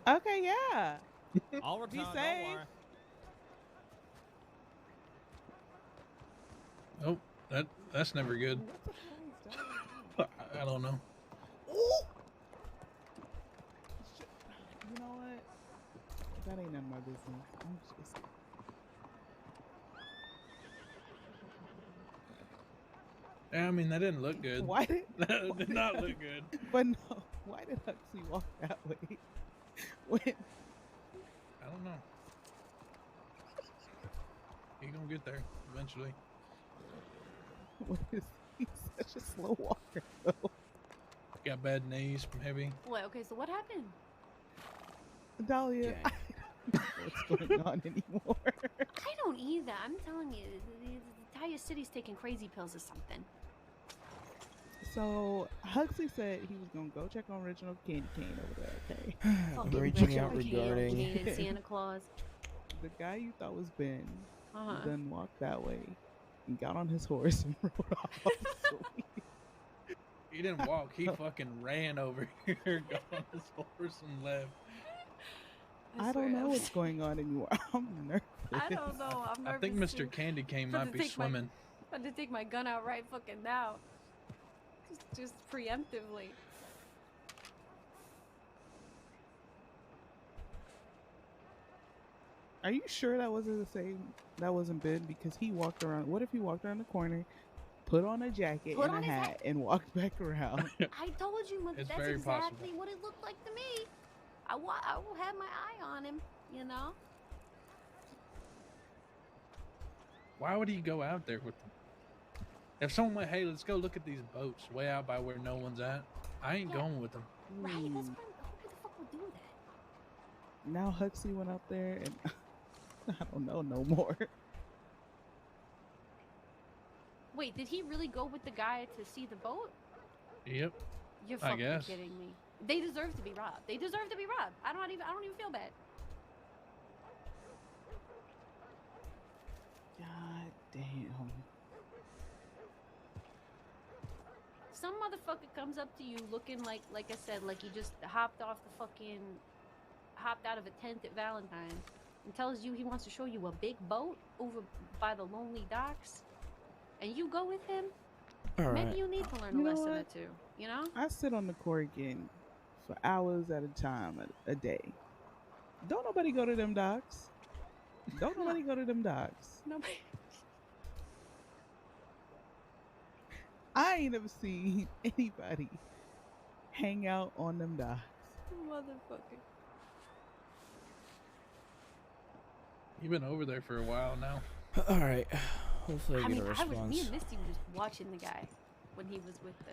Speaker 17: Okay, yeah.
Speaker 20: I'll
Speaker 17: Be
Speaker 20: return, don't
Speaker 17: safe.
Speaker 20: worry.
Speaker 19: Oh, that's never good. I don't know.
Speaker 17: You know what? That ain't none of my business. I'm just...
Speaker 19: Yeah, I mean, that didn't look good.
Speaker 17: Why did
Speaker 19: that did not look good?
Speaker 17: But no, why did Huxley walk that way? When
Speaker 19: I don't know. He gonna get there eventually.
Speaker 17: what is he such a slow walker though?
Speaker 19: Got bad knees from heavy.
Speaker 18: What? Okay, so what happened?
Speaker 17: Dahlia, I don't know what's going on anymore.
Speaker 18: I don't either. I'm telling you, the entire city's taking crazy pills or something.
Speaker 17: So Huxley said he was gonna go check on Reginald Candy Cane over there. Okay.
Speaker 1: I'm reaching out regarding
Speaker 18: Jane and Santa Claus.
Speaker 17: The guy you thought was Ben
Speaker 18: Uh-huh.
Speaker 17: then walked that way and got on his horse and rode off. So
Speaker 19: He didn't walk. He fucking ran over here, got on his horse and left.
Speaker 17: I don't know what's going on anymore. I'm nervous.
Speaker 18: I don't know. I'm nervous.
Speaker 19: I think Mr.
Speaker 18: too.
Speaker 19: Candy Cane
Speaker 18: About
Speaker 19: might
Speaker 18: to
Speaker 19: be
Speaker 18: take
Speaker 19: swimming.
Speaker 18: About to take my gun out right fucking now. Just preemptively.
Speaker 17: Are you sure that wasn't the same? That wasn't Ben because he walked around. What if he walked around the corner, put on a jacket
Speaker 18: Put
Speaker 17: and
Speaker 18: on
Speaker 17: a
Speaker 18: his
Speaker 17: hat, and walked back around?
Speaker 18: I told you,
Speaker 19: It's
Speaker 18: that's
Speaker 19: very
Speaker 18: exactly
Speaker 19: possible.
Speaker 18: what it looked like to me. I will have my eye on him, you know?
Speaker 19: Why would he go out there with them? If someone went, hey, let's go look at these boats way out by where no one's at, I ain't going with them.
Speaker 18: Right, that's why who the fuck would do that?
Speaker 17: Now Huxley went up there and I don't know no more.
Speaker 18: Wait, did he really go with the guy to see the boat?
Speaker 19: Yep.
Speaker 18: You're
Speaker 19: I
Speaker 18: fucking
Speaker 19: guess.
Speaker 18: kidding me. They deserve to be robbed. They deserve to be robbed. I don't even feel bad.
Speaker 17: God damn.
Speaker 18: Some motherfucker comes up to you looking like I said, like he just hopped out of a tent at Valentine's and tells you he wants to show you a big boat over by the lonely docks, and you go with him.
Speaker 17: All
Speaker 18: Maybe
Speaker 17: right.
Speaker 18: you need to learn
Speaker 17: You
Speaker 18: a
Speaker 17: know
Speaker 18: lesson
Speaker 17: what?
Speaker 18: or two. You know?
Speaker 17: I sit on the Corrigan for hours at a time a day. Don't nobody go to them docks. Don't nobody go to them docks.
Speaker 18: Nobody.
Speaker 17: I ain't ever seen anybody hang out on them docks.
Speaker 18: Motherfucker.
Speaker 19: You've been over there for a while now.
Speaker 1: All right. Hopefully I
Speaker 18: I
Speaker 1: get
Speaker 18: mean,
Speaker 1: a response.
Speaker 18: me and Misty were just watching the guy when he was with the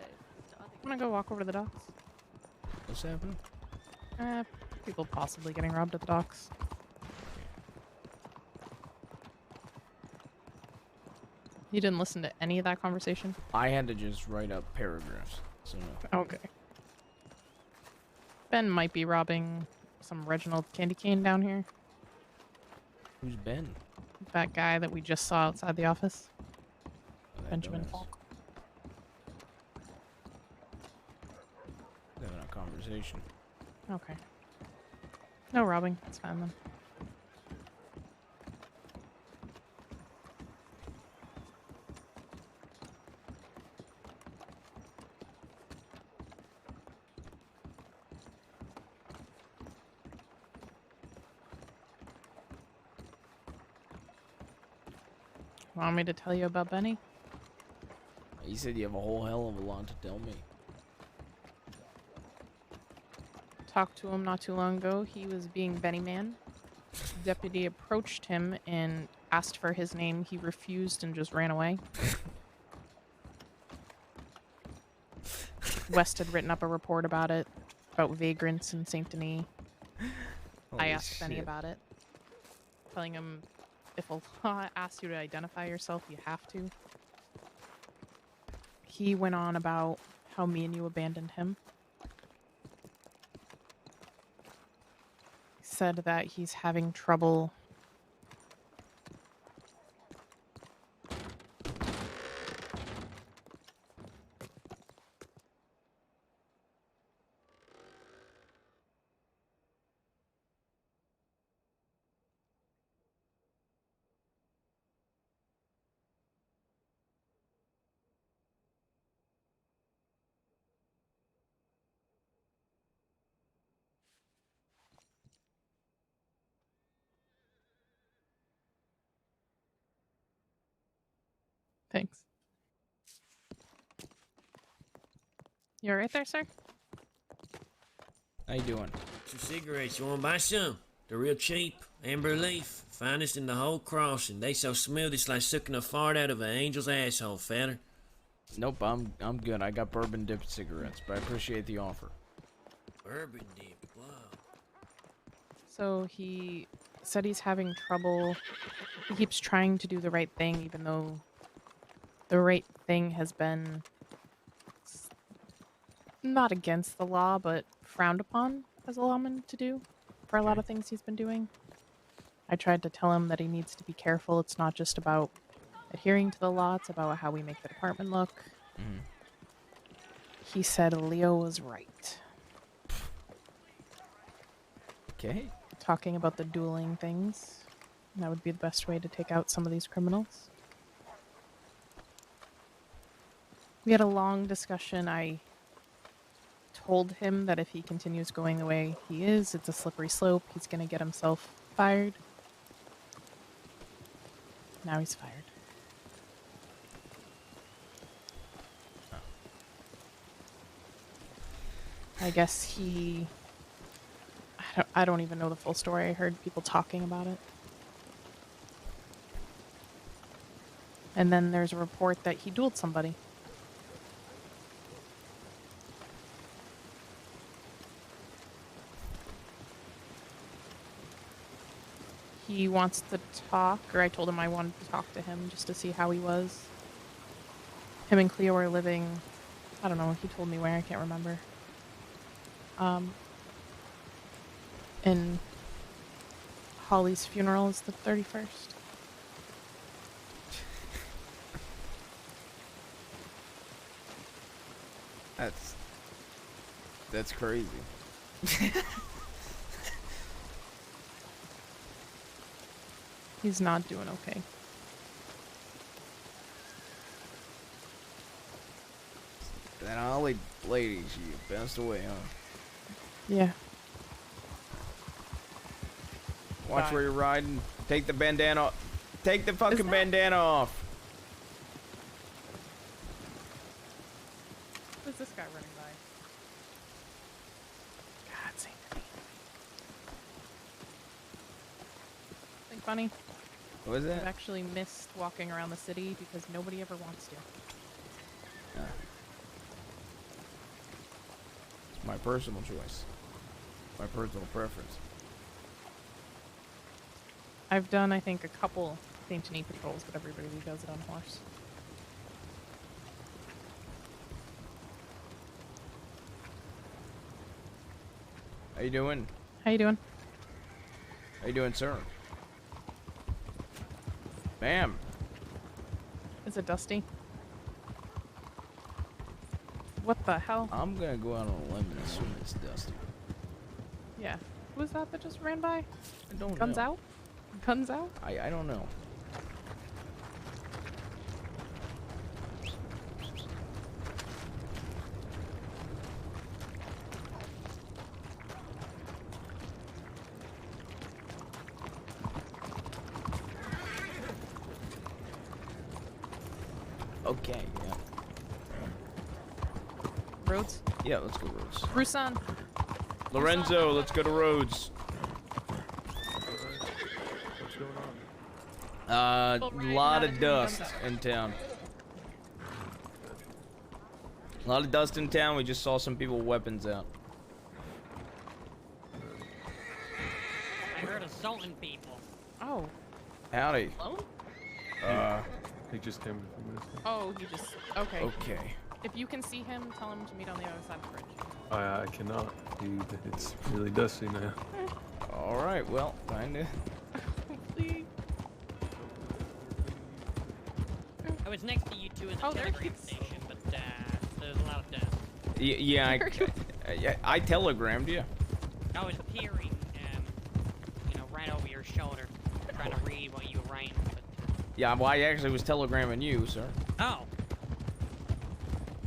Speaker 18: other.
Speaker 11: I'm gonna go walk over to the docks.
Speaker 1: What's happening?
Speaker 11: People possibly getting robbed at the docks. You didn't listen to any of that conversation?
Speaker 1: I had to just write up paragraphs. So no.
Speaker 11: Okay. Ben might be robbing some Reginald Candy Cane down here.
Speaker 1: Who's Ben?
Speaker 11: That guy that we just saw outside the office.
Speaker 1: That
Speaker 11: Benjamin
Speaker 1: dumbass.
Speaker 11: Falk.
Speaker 1: Having a conversation.
Speaker 11: Okay. No robbing. That's fine then. Want me to tell you about Benny?
Speaker 1: You said you have a whole hell of a lot to tell me.
Speaker 11: Talked to him not too long ago. He was being Benny Man. Deputy approached him and asked for his name. He refused and just ran away. West had written up a report about it, about vagrants in Saint Denis. I
Speaker 1: Holy
Speaker 11: asked Benny
Speaker 1: shit.
Speaker 11: about it, telling him if a law asks you to identify yourself, you have to. He went on about how me and you abandoned him. He said that he's having trouble Thanks. You alright there, sir?
Speaker 1: How you doing?
Speaker 21: Some cigarettes. You want to buy some? They're real cheap. Amber leaf. Finest in the whole crossing. They so smooth it's like sucking a fart out of an angel's asshole, feller.
Speaker 1: Nope, I'm good. I got bourbon dipped cigarettes, but I appreciate the offer.
Speaker 21: Bourbon dip. Wow.
Speaker 11: So he said he's having trouble. He keeps trying to do the right thing, even though the right thing has been not against the law, but frowned upon as a lawman to do for a lot of things he's been doing. I tried to tell him that he needs to be careful. It's not just about adhering to the law, it's about how we make the department look.
Speaker 1: Mm-hmm.
Speaker 11: He said Leo was right.
Speaker 1: Okay.
Speaker 11: Talking about the dueling things. That would be the best way to take out some of these criminals. We had a long discussion. I told him that if he continues going the way he is, it's a slippery slope. He's going to get himself fired. Now he's fired. I guess he... I don't even know the full story. I heard people talking about it. And then there's a report that he dueled somebody. He wants to talk, or I told him I wanted to talk to him just to see how he was. Him and Cleo are living, I don't know, he told me where, I can't remember. And Holly's funeral is the 31st.
Speaker 1: That's crazy.
Speaker 11: He's not doing okay.
Speaker 1: That Holly lady, she passed away, huh?
Speaker 11: Yeah.
Speaker 1: Watch where you're riding. Take the bandana. Take the fucking bandana off.
Speaker 11: Who's this guy running by? God, same to me. Think funny?
Speaker 1: What is that?
Speaker 11: I've actually missed walking around the city because nobody ever wants to.
Speaker 1: It's my personal choice. My personal preference.
Speaker 11: I've done, I think, a couple St. Denis patrols, but everybody does it on horse.
Speaker 1: How you doing?
Speaker 11: How you doing?
Speaker 1: How you doing, sir? Ma'am.
Speaker 11: Is it dusty? What the hell?
Speaker 1: I'm gonna go out on a limb and assume it's dusty.
Speaker 11: Yeah. Who was that just ran by?
Speaker 1: I don't
Speaker 11: Guns
Speaker 1: know.
Speaker 11: out? Guns out?
Speaker 1: I don't know. Okay, yeah.
Speaker 11: Roads?
Speaker 1: Yeah, let's go Rhodes.
Speaker 11: Rusan!
Speaker 1: Lorenzo, let's go to Rhodes.
Speaker 12: What's going on?
Speaker 1: Lot of dust in town. A lot of dust in town. We just saw some people with weapons out.
Speaker 16: I heard assaulting people.
Speaker 11: Oh.
Speaker 1: Howdy.
Speaker 11: Hello?
Speaker 12: He just came a few minutes ago.
Speaker 11: Oh, he just... Okay.
Speaker 1: Okay.
Speaker 11: If you can see him, tell him to meet on the other side of the bridge.
Speaker 12: I cannot. It's really dusty now.
Speaker 1: All right, well, kinda.
Speaker 11: Please.
Speaker 16: I was next to you two in the telegram station, but there's a lot of dust.
Speaker 1: Yeah, I telegrammed you.
Speaker 16: I was peering, right over your shoulder, trying to read what you were writing. But,
Speaker 1: Yeah, well, I actually was telegramming you, sir.
Speaker 16: oh,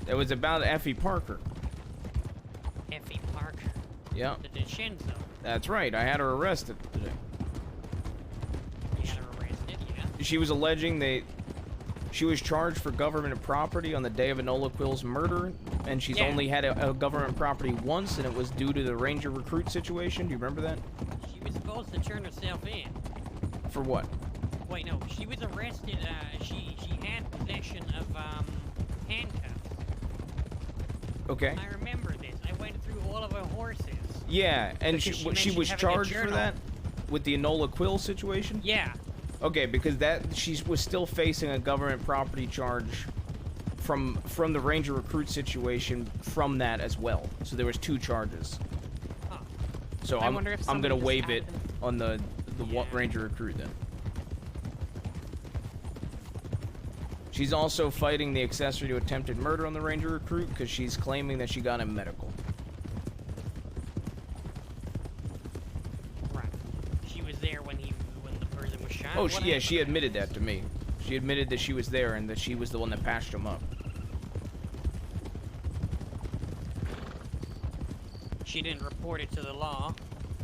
Speaker 1: It was about Effie Parker.
Speaker 16: Effie Parker.
Speaker 1: Yeah.
Speaker 16: The DiCenzo.
Speaker 1: That's right. I had her arrested today.
Speaker 16: You had her arrested, yeah?
Speaker 1: She was alleging she was charged for government property on the day of Enola Quill's murder, and she's only had a government property once, and it was due to the Ranger recruit situation. Do you remember that?
Speaker 16: She was supposed to turn herself in.
Speaker 1: For what?
Speaker 16: Wait, no, she was arrested. She had possession of handcuffs.
Speaker 1: Okay.
Speaker 16: I remember this. I went through all of her horses.
Speaker 1: Yeah, and
Speaker 16: Because
Speaker 1: she
Speaker 16: mentioned
Speaker 1: was
Speaker 16: having a
Speaker 1: charged for
Speaker 16: journal.
Speaker 1: that with the Enola Quill situation.
Speaker 16: Yeah.
Speaker 1: Okay, because she was still facing a government property charge from the Ranger recruit situation from that as well. So there was 2 charges.
Speaker 16: Huh.
Speaker 1: So
Speaker 11: I
Speaker 1: I'm
Speaker 11: wonder if
Speaker 1: gonna
Speaker 11: somebody just
Speaker 1: waive it
Speaker 11: added-
Speaker 1: on the Ranger recruit then. She's also fighting the accessory to attempted murder on the Ranger recruit because she's claiming that she got him medical.
Speaker 16: Right. She was there when the person was shot.
Speaker 1: Oh,
Speaker 16: What happened?
Speaker 1: she admitted that to me. She admitted that she was there and that she was the one that patched him up.
Speaker 16: She didn't report it to the law,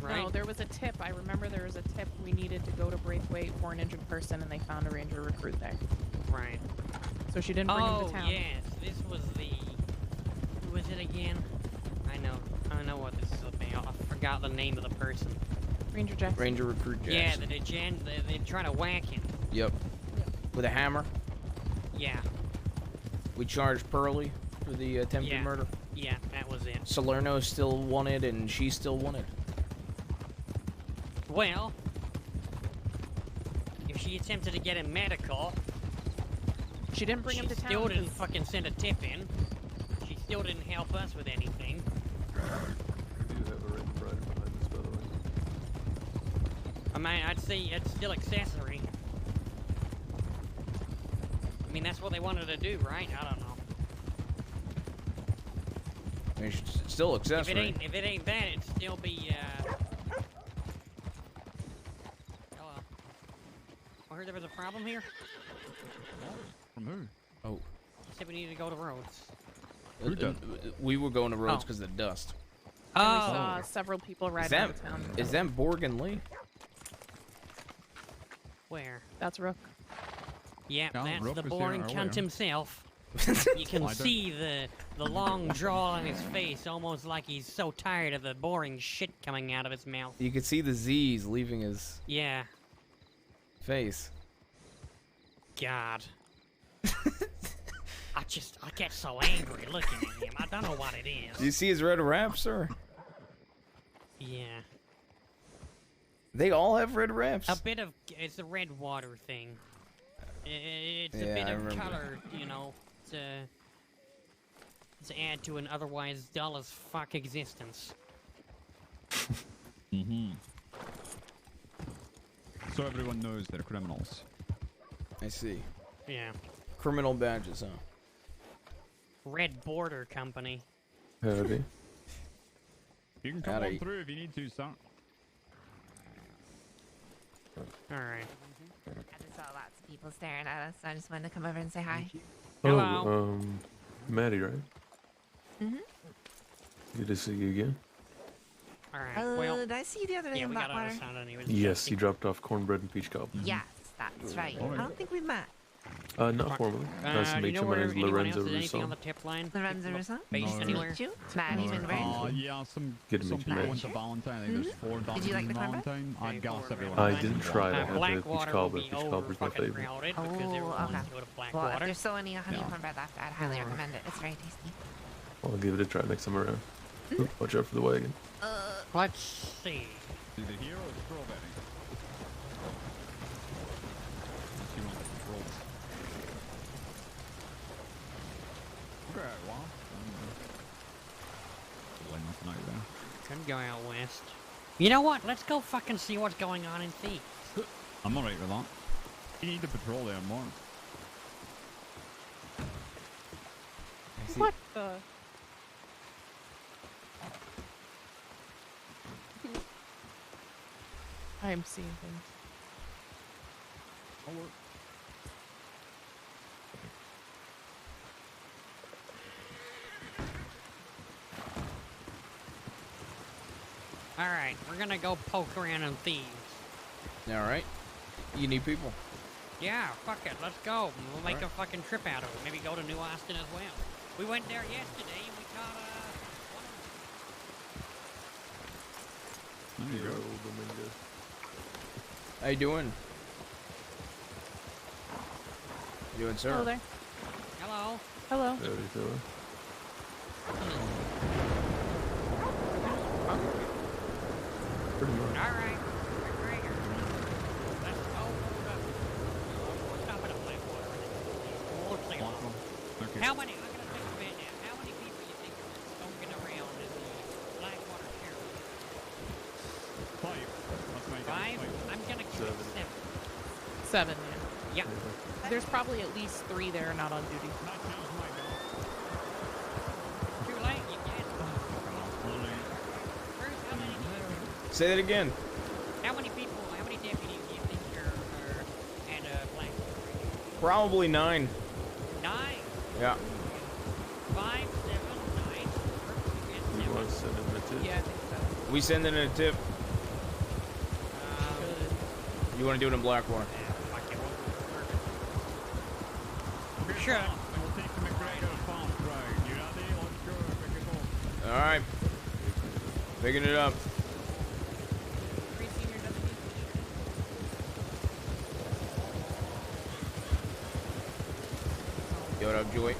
Speaker 16: right?
Speaker 11: No, there was a tip. I remember there was a tip. We needed to go to Braithwaite for an injured person, and they found a Ranger recruit there.
Speaker 16: Right.
Speaker 11: So she didn't bring him to town.
Speaker 16: Oh, yes. This was who was it again? I know what this is about. I forgot the name of the person.
Speaker 11: Ranger Jackson.
Speaker 1: Ranger recruit Jackson.
Speaker 16: Yeah, they're trying to whack him.
Speaker 1: Yep. With a hammer.
Speaker 16: Yeah.
Speaker 1: We charged Pearlie for the attempted
Speaker 16: Yeah.
Speaker 1: murder.
Speaker 16: Yeah, that was it.
Speaker 1: Salerno still wanted, and she still wanted.
Speaker 16: Well, if she attempted to get him medical,
Speaker 11: she didn't bring him to town.
Speaker 16: Still didn't fucking send a tip in. She still didn't help us with anything.
Speaker 12: We do have a red rider behind us, by the way.
Speaker 16: I mean, I'd say it's still accessory. I mean, that's what they wanted to do, right? I don't know.
Speaker 1: I mean, she's still accessory.
Speaker 16: If it ain't that, it'd still be. Hello. I heard there was a problem here.
Speaker 20: From who?
Speaker 1: Oh.
Speaker 16: Said we needed to go to Rhodes.
Speaker 1: We were going to Rhodes
Speaker 16: Oh.
Speaker 1: because of the dust.
Speaker 11: And we saw several people ride out of town.
Speaker 1: Is that Borgen Lee?
Speaker 16: Where?
Speaker 11: That's Rook.
Speaker 16: Yeah,
Speaker 20: Yeah,
Speaker 16: that's
Speaker 20: Rook
Speaker 16: the
Speaker 20: was here
Speaker 16: boring
Speaker 20: earlier.
Speaker 16: cunt himself. You can
Speaker 20: I don't-
Speaker 16: see the long drawl on his face, almost like he's so tired of the boring shit coming out of his mouth.
Speaker 1: You could see the Z's leaving his
Speaker 16: Yeah.
Speaker 1: face.
Speaker 16: God. I get so angry looking at him. I don't know what it is.
Speaker 1: Do you see his red wrap, sir?
Speaker 16: Yeah.
Speaker 1: They all have red wraps.
Speaker 16: It's a red water thing. It's a
Speaker 1: Yeah,
Speaker 16: bit
Speaker 1: I
Speaker 16: of
Speaker 1: remember.
Speaker 16: color, to add to an otherwise dull as fuck existence.
Speaker 20: Mm-hmm. So everyone knows they're criminals.
Speaker 1: I see.
Speaker 16: Yeah.
Speaker 1: Criminal badges, huh?
Speaker 16: Red Border Company.
Speaker 12: Howdy.
Speaker 20: You can come
Speaker 1: Howdy.
Speaker 20: on through if you need to, son.
Speaker 16: Alright.
Speaker 2: I just saw lots of people staring at us. So I just wanted to come over and say hi.
Speaker 12: Oh, Maddie, right?
Speaker 2: Mm-hmm.
Speaker 12: Good to see you again.
Speaker 16: Alright, well.
Speaker 2: Did I see you the other day
Speaker 16: Yeah,
Speaker 2: in
Speaker 16: we got
Speaker 2: Blackwater?
Speaker 16: understand and he was
Speaker 12: Yes, you dropped off cornbread and peach cobbler.
Speaker 2: Yes, that's right. I don't think we've met.
Speaker 12: Not formally. Nice to
Speaker 16: do
Speaker 12: meet
Speaker 16: you
Speaker 12: you.
Speaker 16: know
Speaker 12: My
Speaker 16: where
Speaker 12: name's
Speaker 16: anyone
Speaker 12: Lorenzo
Speaker 16: else is anything on
Speaker 12: Rousseau.
Speaker 16: the tip line?
Speaker 2: Lorenzo Rousseau?
Speaker 16: Based
Speaker 2: Nice to
Speaker 16: anywhere?
Speaker 2: meet you. Maddie's been great.
Speaker 20: Yeah, some
Speaker 12: Good to meet you,
Speaker 20: people
Speaker 12: Maddie.
Speaker 20: went to Valentine. I think there's 4
Speaker 2: Did you like the cornbread?
Speaker 20: Valentine. I gallus everyone.
Speaker 12: I didn't try it. I had the peach
Speaker 16: Blackwater will
Speaker 12: cobbler.
Speaker 16: be
Speaker 12: Peach cobbler's my
Speaker 16: fucking
Speaker 12: favorite.
Speaker 16: crowded
Speaker 2: Oh,
Speaker 16: because everyone
Speaker 2: okay.
Speaker 16: wants to go to
Speaker 2: Well, if
Speaker 16: Blackwater.
Speaker 2: there's still any honey
Speaker 20: Yeah.
Speaker 2: cornbread left, I'd highly recommend it. It's very tasty.
Speaker 12: I'll give it a try next time around. Oop, watch out for the wagon.
Speaker 16: Let's see.
Speaker 20: Is it here or strawberry? Unless you want the controls. Okay, well. Nothing over there.
Speaker 16: Could go out west. You know what? Let's go fucking see what's going on in Thieves.
Speaker 20: I'm alright with that. You need to patrol there more.
Speaker 11: What the? I am seeing things.
Speaker 16: Alright, we're gonna go poke around in Thieves.
Speaker 1: Alright. You need people.
Speaker 16: Yeah, fuck it, let's go. We'll make
Speaker 1: Alright.
Speaker 16: a fucking trip out of it. Maybe go to New Austin as well. We went there yesterday and we caught
Speaker 20: There you go.
Speaker 1: How you doing? You doing, sir?
Speaker 11: Hello there.
Speaker 16: Hello.
Speaker 11: Hello.
Speaker 12: Howdy, fella. Pretty much.
Speaker 16: Alright. Let's go. We'll stop at a Blackwater. We'll sing along.
Speaker 20: Okay.
Speaker 16: How many? I'm gonna think of it now. How many people you think are skunking around in the Blackwater Sheriff?
Speaker 20: 5. Let's make it
Speaker 16: 5? I'm gonna give it
Speaker 11: 7,
Speaker 16: 7.
Speaker 11: yeah.
Speaker 16: Yeah.
Speaker 11: There's probably at least 3 there not on duty.
Speaker 16: Too late, you can't.
Speaker 1: Say that again.
Speaker 16: How many people, how many deputies do you think are at Blackwater?
Speaker 1: Probably 9.
Speaker 16: 9?
Speaker 1: Yeah.
Speaker 16: 5, 7, 9.
Speaker 12: You want to send in the tip?
Speaker 11: Yeah, I think so.
Speaker 1: We send in a tip. You want to do it in Blackwater?
Speaker 16: Sure.
Speaker 1: All right. Picking it up. Yo, what up, Joey?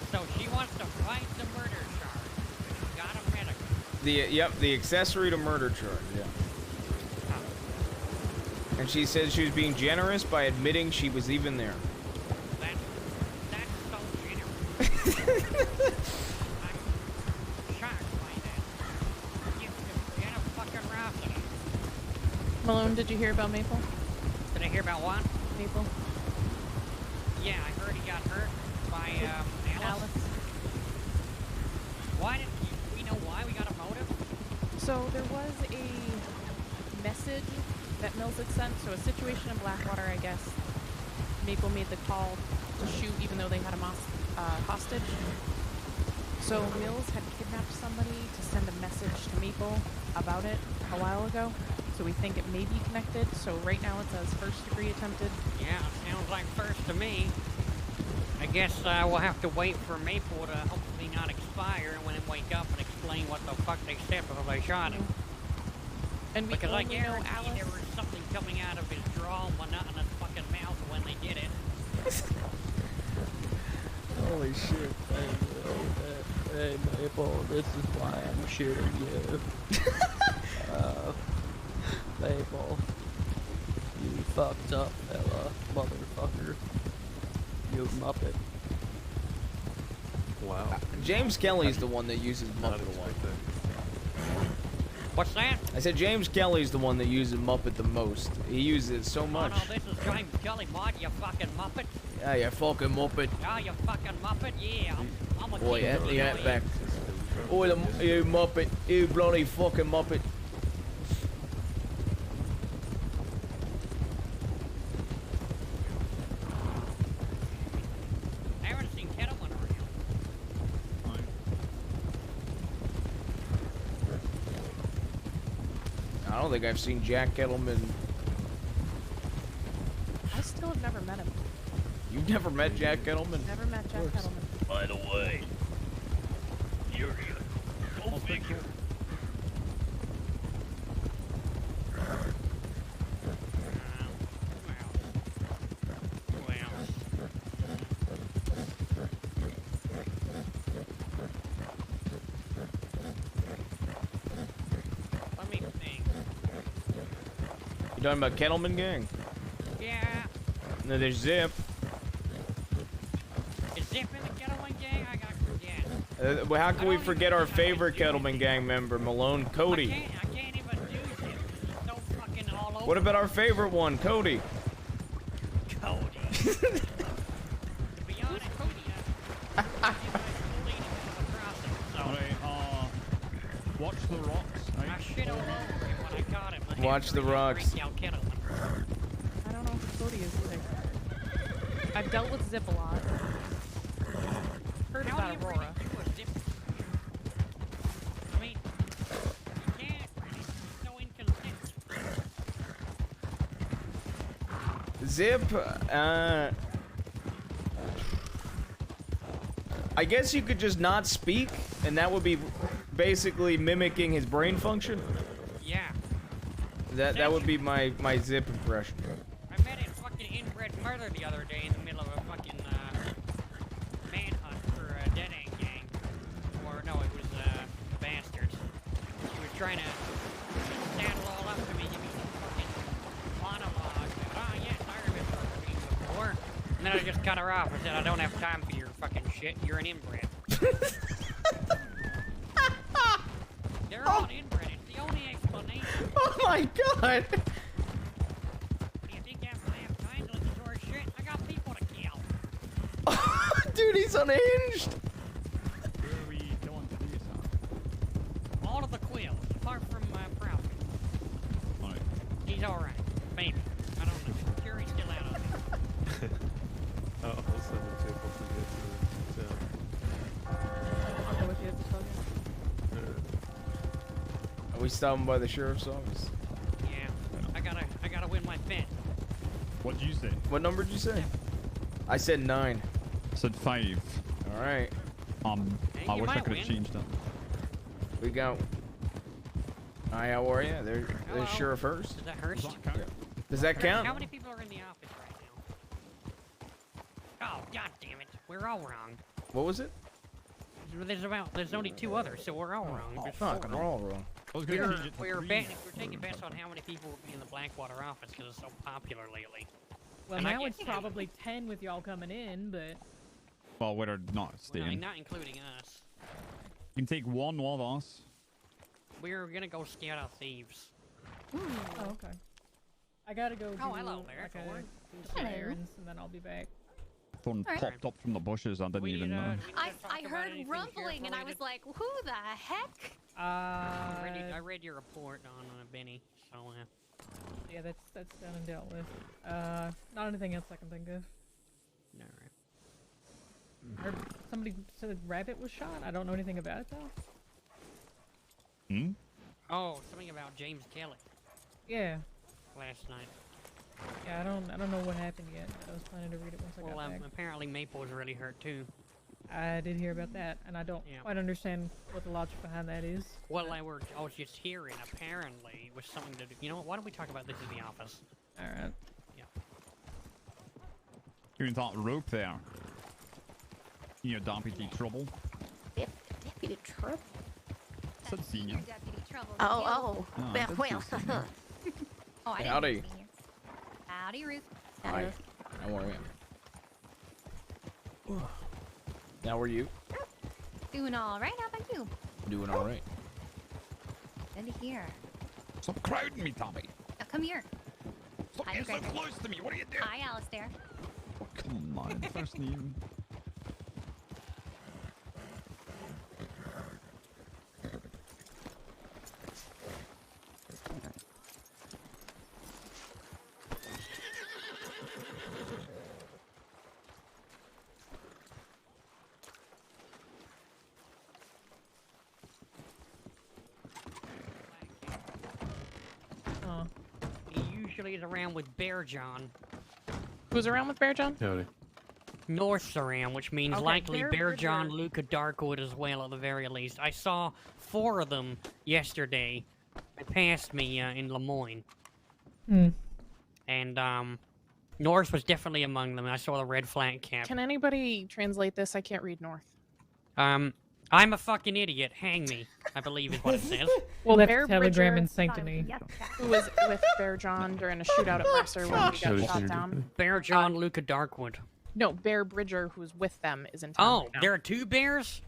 Speaker 16: So she wants to fight the murder charge. She got a medical.
Speaker 1: Yep, the accessory to murder charge. Yeah. And she said she was being generous by admitting she was even there.
Speaker 16: That's so generous. I'm shocked by that. You're a fucking rhapsody.
Speaker 11: Malone, did you hear about Maple?
Speaker 16: Did I hear about what?
Speaker 11: Maple?
Speaker 16: Yeah, I heard he got hurt by Alice. Why did we know why we got a motive?
Speaker 11: So there was a message that Mills had sent. So a situation in Blackwater, I guess. Maple made the call to shoot even though they had him hostage. So Mills had kidnapped somebody to send a message to Maple about it a while ago. So we think it may be connected. So right now it says first degree attempted.
Speaker 16: Yeah, sounds like first to me. I guess we'll have to wait for Maple to hopefully not expire and when him wake up and explain what the fuck they said before they shot him.
Speaker 11: And we
Speaker 16: Because I
Speaker 11: only know
Speaker 16: guarantee
Speaker 11: Alice.
Speaker 16: there was something coming out of his draw and whatnot in his fucking mouth when they did it.
Speaker 3: Holy shit. Hey, Maple, this is why I'm shooting you. Maple, you fucked up, fella, motherfucker. You muppet.
Speaker 12: Wow.
Speaker 1: James Kelly's the one that uses Muppet a lot.
Speaker 16: What's that?
Speaker 1: I said James Kelly's the one that uses Muppet the most. He uses it so much.
Speaker 16: Oh no, this is James Kelly, Mod, you fucking muppet.
Speaker 1: Yeah, you fucking Muppet.
Speaker 16: Oh, you fucking muppet, yeah. I'm a
Speaker 1: Boy,
Speaker 16: king.
Speaker 1: Anthony back. Oh, you Muppet. You bloody fucking Muppet.
Speaker 16: I haven't seen Kettleman around.
Speaker 1: I don't think I've seen Jack Kettleman.
Speaker 11: I still have never met him.
Speaker 1: You've never met Jack Kettleman?
Speaker 11: Never met Jack Kettleman.
Speaker 3: By the way, you're go figure.
Speaker 1: You talking about Kettleman Gang?
Speaker 16: Yeah.
Speaker 1: And then there's Zip.
Speaker 16: Is Zip in the Kettleman Gang? I got forget.
Speaker 1: Well, how can we forget our favorite Kettleman Gang member, Malone? Cody.
Speaker 16: I can't even do Zip. He's so fucking all over.
Speaker 1: What about our favorite one, Cody?
Speaker 16: Cody? To be honest, Cody,
Speaker 20: Watch the rocks.
Speaker 16: I shit all over him when I caught him.
Speaker 1: Watch the rocks.
Speaker 11: I don't know who Cody is either. I've dealt with Zip a lot. Heard
Speaker 16: How
Speaker 11: about
Speaker 16: do you
Speaker 11: Aurora.
Speaker 16: really do a Zip? I mean, you can't really. It's so inconsistent.
Speaker 1: Zip, I guess you could just not speak, and that would be basically mimicking his brain function.
Speaker 16: Yeah.
Speaker 1: That would be my Zip impression.
Speaker 16: I met a fucking inbred murder the other day in the middle of a fucking manhunt for a dead end gang. Or no, it was bastards. She was trying to saddle all up to me, give me some fucking monologue. Ah, yes, I remember me before. And then I just cut her off and said, I don't have time for your fucking shit. You're an inbred. They're all inbred. It's the only explanation.
Speaker 1: Oh my god!
Speaker 16: Do you think after they have time to listen to our shit? I got people to kill.
Speaker 1: Dude, he's unhinged!
Speaker 20: Where are we going to do this
Speaker 16: All of the quills, apart from Proud.
Speaker 20: Alright.
Speaker 16: He's alright. Maybe. I don't know. Jury's still out on him.
Speaker 12: I'll send it to you once we get to the
Speaker 11: I'll go with you at the token.
Speaker 1: Are we stopping by the sheriff's office?
Speaker 16: Yeah. I gotta win my bet.
Speaker 20: What'd you say?
Speaker 1: What number did you say? I said 9.
Speaker 20: I said 5.
Speaker 1: Alright.
Speaker 20: I
Speaker 16: you
Speaker 20: wish I
Speaker 16: might
Speaker 20: could have
Speaker 16: win.
Speaker 20: changed it.
Speaker 1: We got... Hi, how are you? There's
Speaker 16: Hello.
Speaker 1: Sheriff Hurst.
Speaker 16: Does that hurt?
Speaker 1: Does that count?
Speaker 16: How many people are in the office right now? Oh, god damn it. We're all wrong.
Speaker 1: What was it?
Speaker 16: There's only 2 others, so we're all wrong.
Speaker 1: Oh,
Speaker 16: There's
Speaker 1: fuck,
Speaker 16: 4.
Speaker 1: we're all wrong.
Speaker 16: We're taking bets on how many people will be in the Blackwater office because it's so popular lately.
Speaker 11: Well,
Speaker 16: And I
Speaker 11: now
Speaker 16: get-
Speaker 11: it's probably 10 with y'all coming in, but...
Speaker 20: Well, we're not
Speaker 16: Well,
Speaker 20: staying.
Speaker 16: not including us.
Speaker 20: You can take one with us.
Speaker 16: We're gonna go scout out thieves.
Speaker 11: Oh, okay. I gotta go do
Speaker 16: Oh, hello there,
Speaker 11: like
Speaker 16: Thor.
Speaker 11: some errands, and then I'll be back.
Speaker 20: Thorn
Speaker 18: Alright.
Speaker 20: popped up from the bushes. I didn't even know.
Speaker 18: I heard rumbling and I was like, who the heck?
Speaker 16: I read your report on Benny, so
Speaker 11: Yeah, that's done and dealt with. Not anything else I can think of.
Speaker 16: alright.
Speaker 11: Heard somebody said Rabbit was shot. I don't know anything about it though.
Speaker 20: Hmm?
Speaker 16: Oh, something about James Kelly
Speaker 11: Yeah.
Speaker 16: last night.
Speaker 11: Yeah, I don't know what happened yet. I was planning to read it once I
Speaker 16: Well,
Speaker 11: got back.
Speaker 16: apparently Maple was really hurt too.
Speaker 11: I did hear about that, and I don't quite understand what the logic behind that is.
Speaker 16: Well, I was just hearing, apparently, it was something to do. You know what? Why don't we talk about this in the office?
Speaker 11: Alright.
Speaker 16: Yeah.
Speaker 20: You that rope there. You know, deputy trouble.
Speaker 18: Deputy Trouble?
Speaker 20: Said senior.
Speaker 18: Deputy Trouble.
Speaker 20: Oh,
Speaker 18: Oh.
Speaker 20: I
Speaker 18: Well,
Speaker 20: did
Speaker 18: well.
Speaker 20: say senior.
Speaker 18: Oh, I didn't
Speaker 1: Howdy.
Speaker 18: know you were here. Howdy, Ruth.
Speaker 1: Hi. How are you? How are you?
Speaker 18: Doing all right. How about you?
Speaker 1: Doing alright.
Speaker 18: Good to hear.
Speaker 20: Stop crowding me, Tommy.
Speaker 18: Now come here.
Speaker 20: Stop
Speaker 18: Hi,
Speaker 20: getting so
Speaker 18: Gregor.
Speaker 20: close to me. What are you doing?
Speaker 18: Hi, Alistair.
Speaker 20: Oh, come on. First name.
Speaker 11: Oh.
Speaker 16: He usually is around with Bear John.
Speaker 11: Who's around with Bear John?
Speaker 12: Howdy.
Speaker 16: North's around, which means
Speaker 11: Okay,
Speaker 16: likely
Speaker 11: they're
Speaker 16: Bear
Speaker 11: with
Speaker 16: John,
Speaker 11: her.
Speaker 16: Luca Darkwood as well, at the very least. I saw 4 of them yesterday. They passed me in Lemoyne.
Speaker 11: Hmm.
Speaker 16: And, North was definitely among them. I saw the red flat cap.
Speaker 11: Can anybody translate this? I can't read North.
Speaker 16: I'm a fucking idiot. Hang me, I believe is what it says.
Speaker 11: Well,
Speaker 10: Left
Speaker 11: Bear
Speaker 10: telegram
Speaker 11: Bridger,
Speaker 10: in Sanctony.
Speaker 11: who was with Bear John during a shootout at Mercer when we got shot down.
Speaker 16: Bear John, Luca Darkwood.
Speaker 11: No, Bear Bridger, who's with them, is in town.
Speaker 16: Oh,
Speaker 11: right now.
Speaker 16: there are two bears?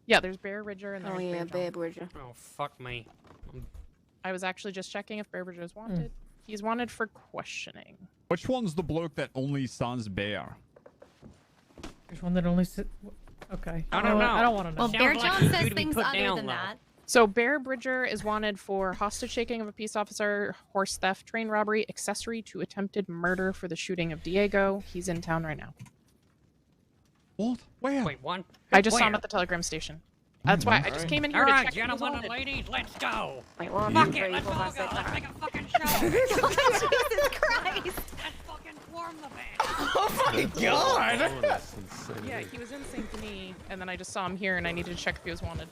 Speaker 11: Yeah, there's Bear Bridger and there's
Speaker 18: Oh yeah,
Speaker 11: Bear
Speaker 18: Bear Bridger.
Speaker 16: Oh, fuck me.
Speaker 11: I was actually just checking if Bear Bridger is wanted. He's wanted for questioning.
Speaker 20: Which one's the bloke that only sons bear?
Speaker 10: There's one that only Okay.
Speaker 16: I don't know.
Speaker 10: I don't want to know.
Speaker 2: Well, Bear
Speaker 16: Sounds like
Speaker 2: John
Speaker 16: it's
Speaker 2: says
Speaker 16: due to be
Speaker 2: things
Speaker 16: put
Speaker 2: other
Speaker 16: down,
Speaker 2: than
Speaker 16: though.
Speaker 2: that.
Speaker 11: So Bear Bridger is wanted for hostage taking of a peace officer, horse theft, train robbery, accessory to attempted murder for the shooting of Diego. He's in town right now.
Speaker 20: What? Where?
Speaker 16: Wait, one?
Speaker 11: I just saw him
Speaker 16: Where?
Speaker 11: at the telegram station. That's why I just came in here to
Speaker 16: Alright,
Speaker 11: check. if he was
Speaker 16: gentlemen and
Speaker 11: wanted.
Speaker 16: ladies, let's go.
Speaker 18: Wait, well,
Speaker 16: Fuck it, let's all go. Let's make a fucking show.
Speaker 2: Jesus Christ!
Speaker 16: Let's fucking swarm the band.
Speaker 1: Oh my god!
Speaker 12: That's insane.
Speaker 11: Yeah, he was in St. Denis, and then I just saw him here, and I needed to check if he was wanted.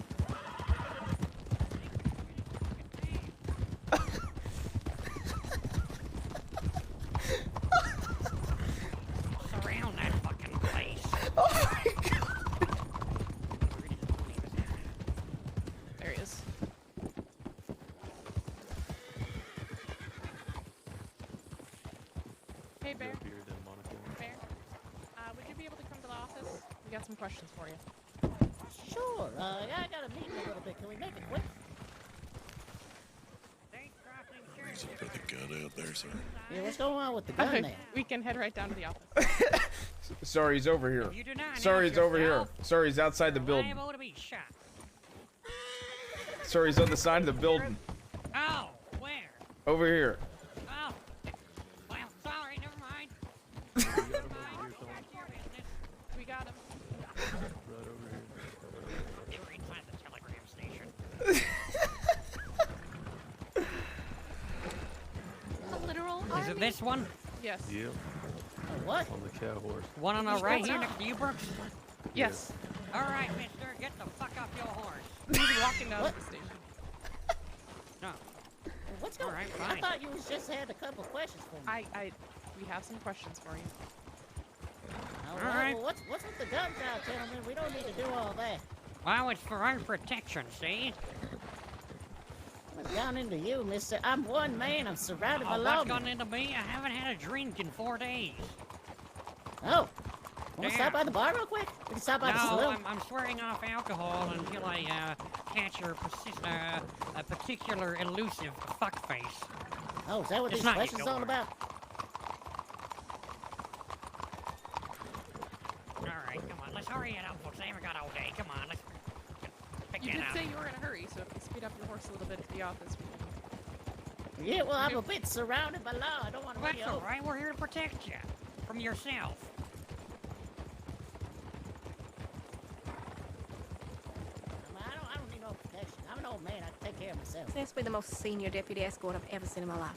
Speaker 16: Surround that fucking place.
Speaker 1: Oh my god!
Speaker 11: There he is. Hey, Bear. Bear. Would you be able to come to the office? We got some questions for you.
Speaker 22: Sure. Yeah, I got a meeting a little bit. Can we make it quick?
Speaker 23: Put the gun out there, sir.
Speaker 22: Yeah, what's going on with the gun
Speaker 11: Okay,
Speaker 22: there?
Speaker 11: we can head right down to the office.
Speaker 1: Sorry, he's over here.
Speaker 16: You do not
Speaker 1: Sorry, he's
Speaker 16: announce
Speaker 1: over here.
Speaker 16: yourself.
Speaker 1: Sorry, he's outside the building.
Speaker 16: Liable to be shot.
Speaker 1: Sorry, he's on the side of the building.
Speaker 16: Oh, where?
Speaker 1: Over here.
Speaker 16: Oh. Well, sorry, never mind.
Speaker 11: We got him.
Speaker 16: They were inside the telegram station.
Speaker 2: A literal
Speaker 16: Is it this one?
Speaker 11: Yes.
Speaker 12: Yep.
Speaker 22: What?
Speaker 12: On the cow horse.
Speaker 16: One on the right here next to you, Brooks?
Speaker 11: Yes.
Speaker 16: All right, mister, get the fuck off your horse.
Speaker 11: He's walking down to the station.
Speaker 16: No.
Speaker 22: What's going on?
Speaker 16: Alright,
Speaker 22: I
Speaker 16: fine.
Speaker 22: thought you was just had a couple questions for me.
Speaker 11: We have some questions for you.
Speaker 22: All
Speaker 16: right.
Speaker 22: Well, what's with the guns out, gentlemen? We don't need to do all that.
Speaker 16: Well, it's for our protection, see?
Speaker 22: What's gone into you, mister? I'm one man. I'm surrounded by
Speaker 16: Oh,
Speaker 22: law.
Speaker 16: what's gone into me? I haven't had a drink in 4 days.
Speaker 22: Oh. Want to
Speaker 16: Yeah.
Speaker 22: stop by the bar real quick? We can stop by the
Speaker 16: No,
Speaker 22: saloon.
Speaker 16: I'm swearing off alcohol until I catch your a particular elusive fuckface.
Speaker 22: Oh, is that what
Speaker 16: It's
Speaker 22: these
Speaker 16: not
Speaker 22: questions
Speaker 16: your
Speaker 22: all about?
Speaker 16: Alright, come on, let's hurry it up, folks. I haven't got all day. Come on, let's pick
Speaker 11: You
Speaker 16: it
Speaker 11: did
Speaker 16: up.
Speaker 11: say you were in a hurry, so if you speed up your horse a little bit at the office, we can...
Speaker 22: Yeah, well, I'm a bit surrounded by law. I don't want to run you
Speaker 16: That's
Speaker 22: over.
Speaker 16: alright, we're here to protect you from yourself.
Speaker 22: I don't need no protection. I'm an old man. I can take care of myself.
Speaker 18: This be the most senior deputy escort I've ever seen in my life.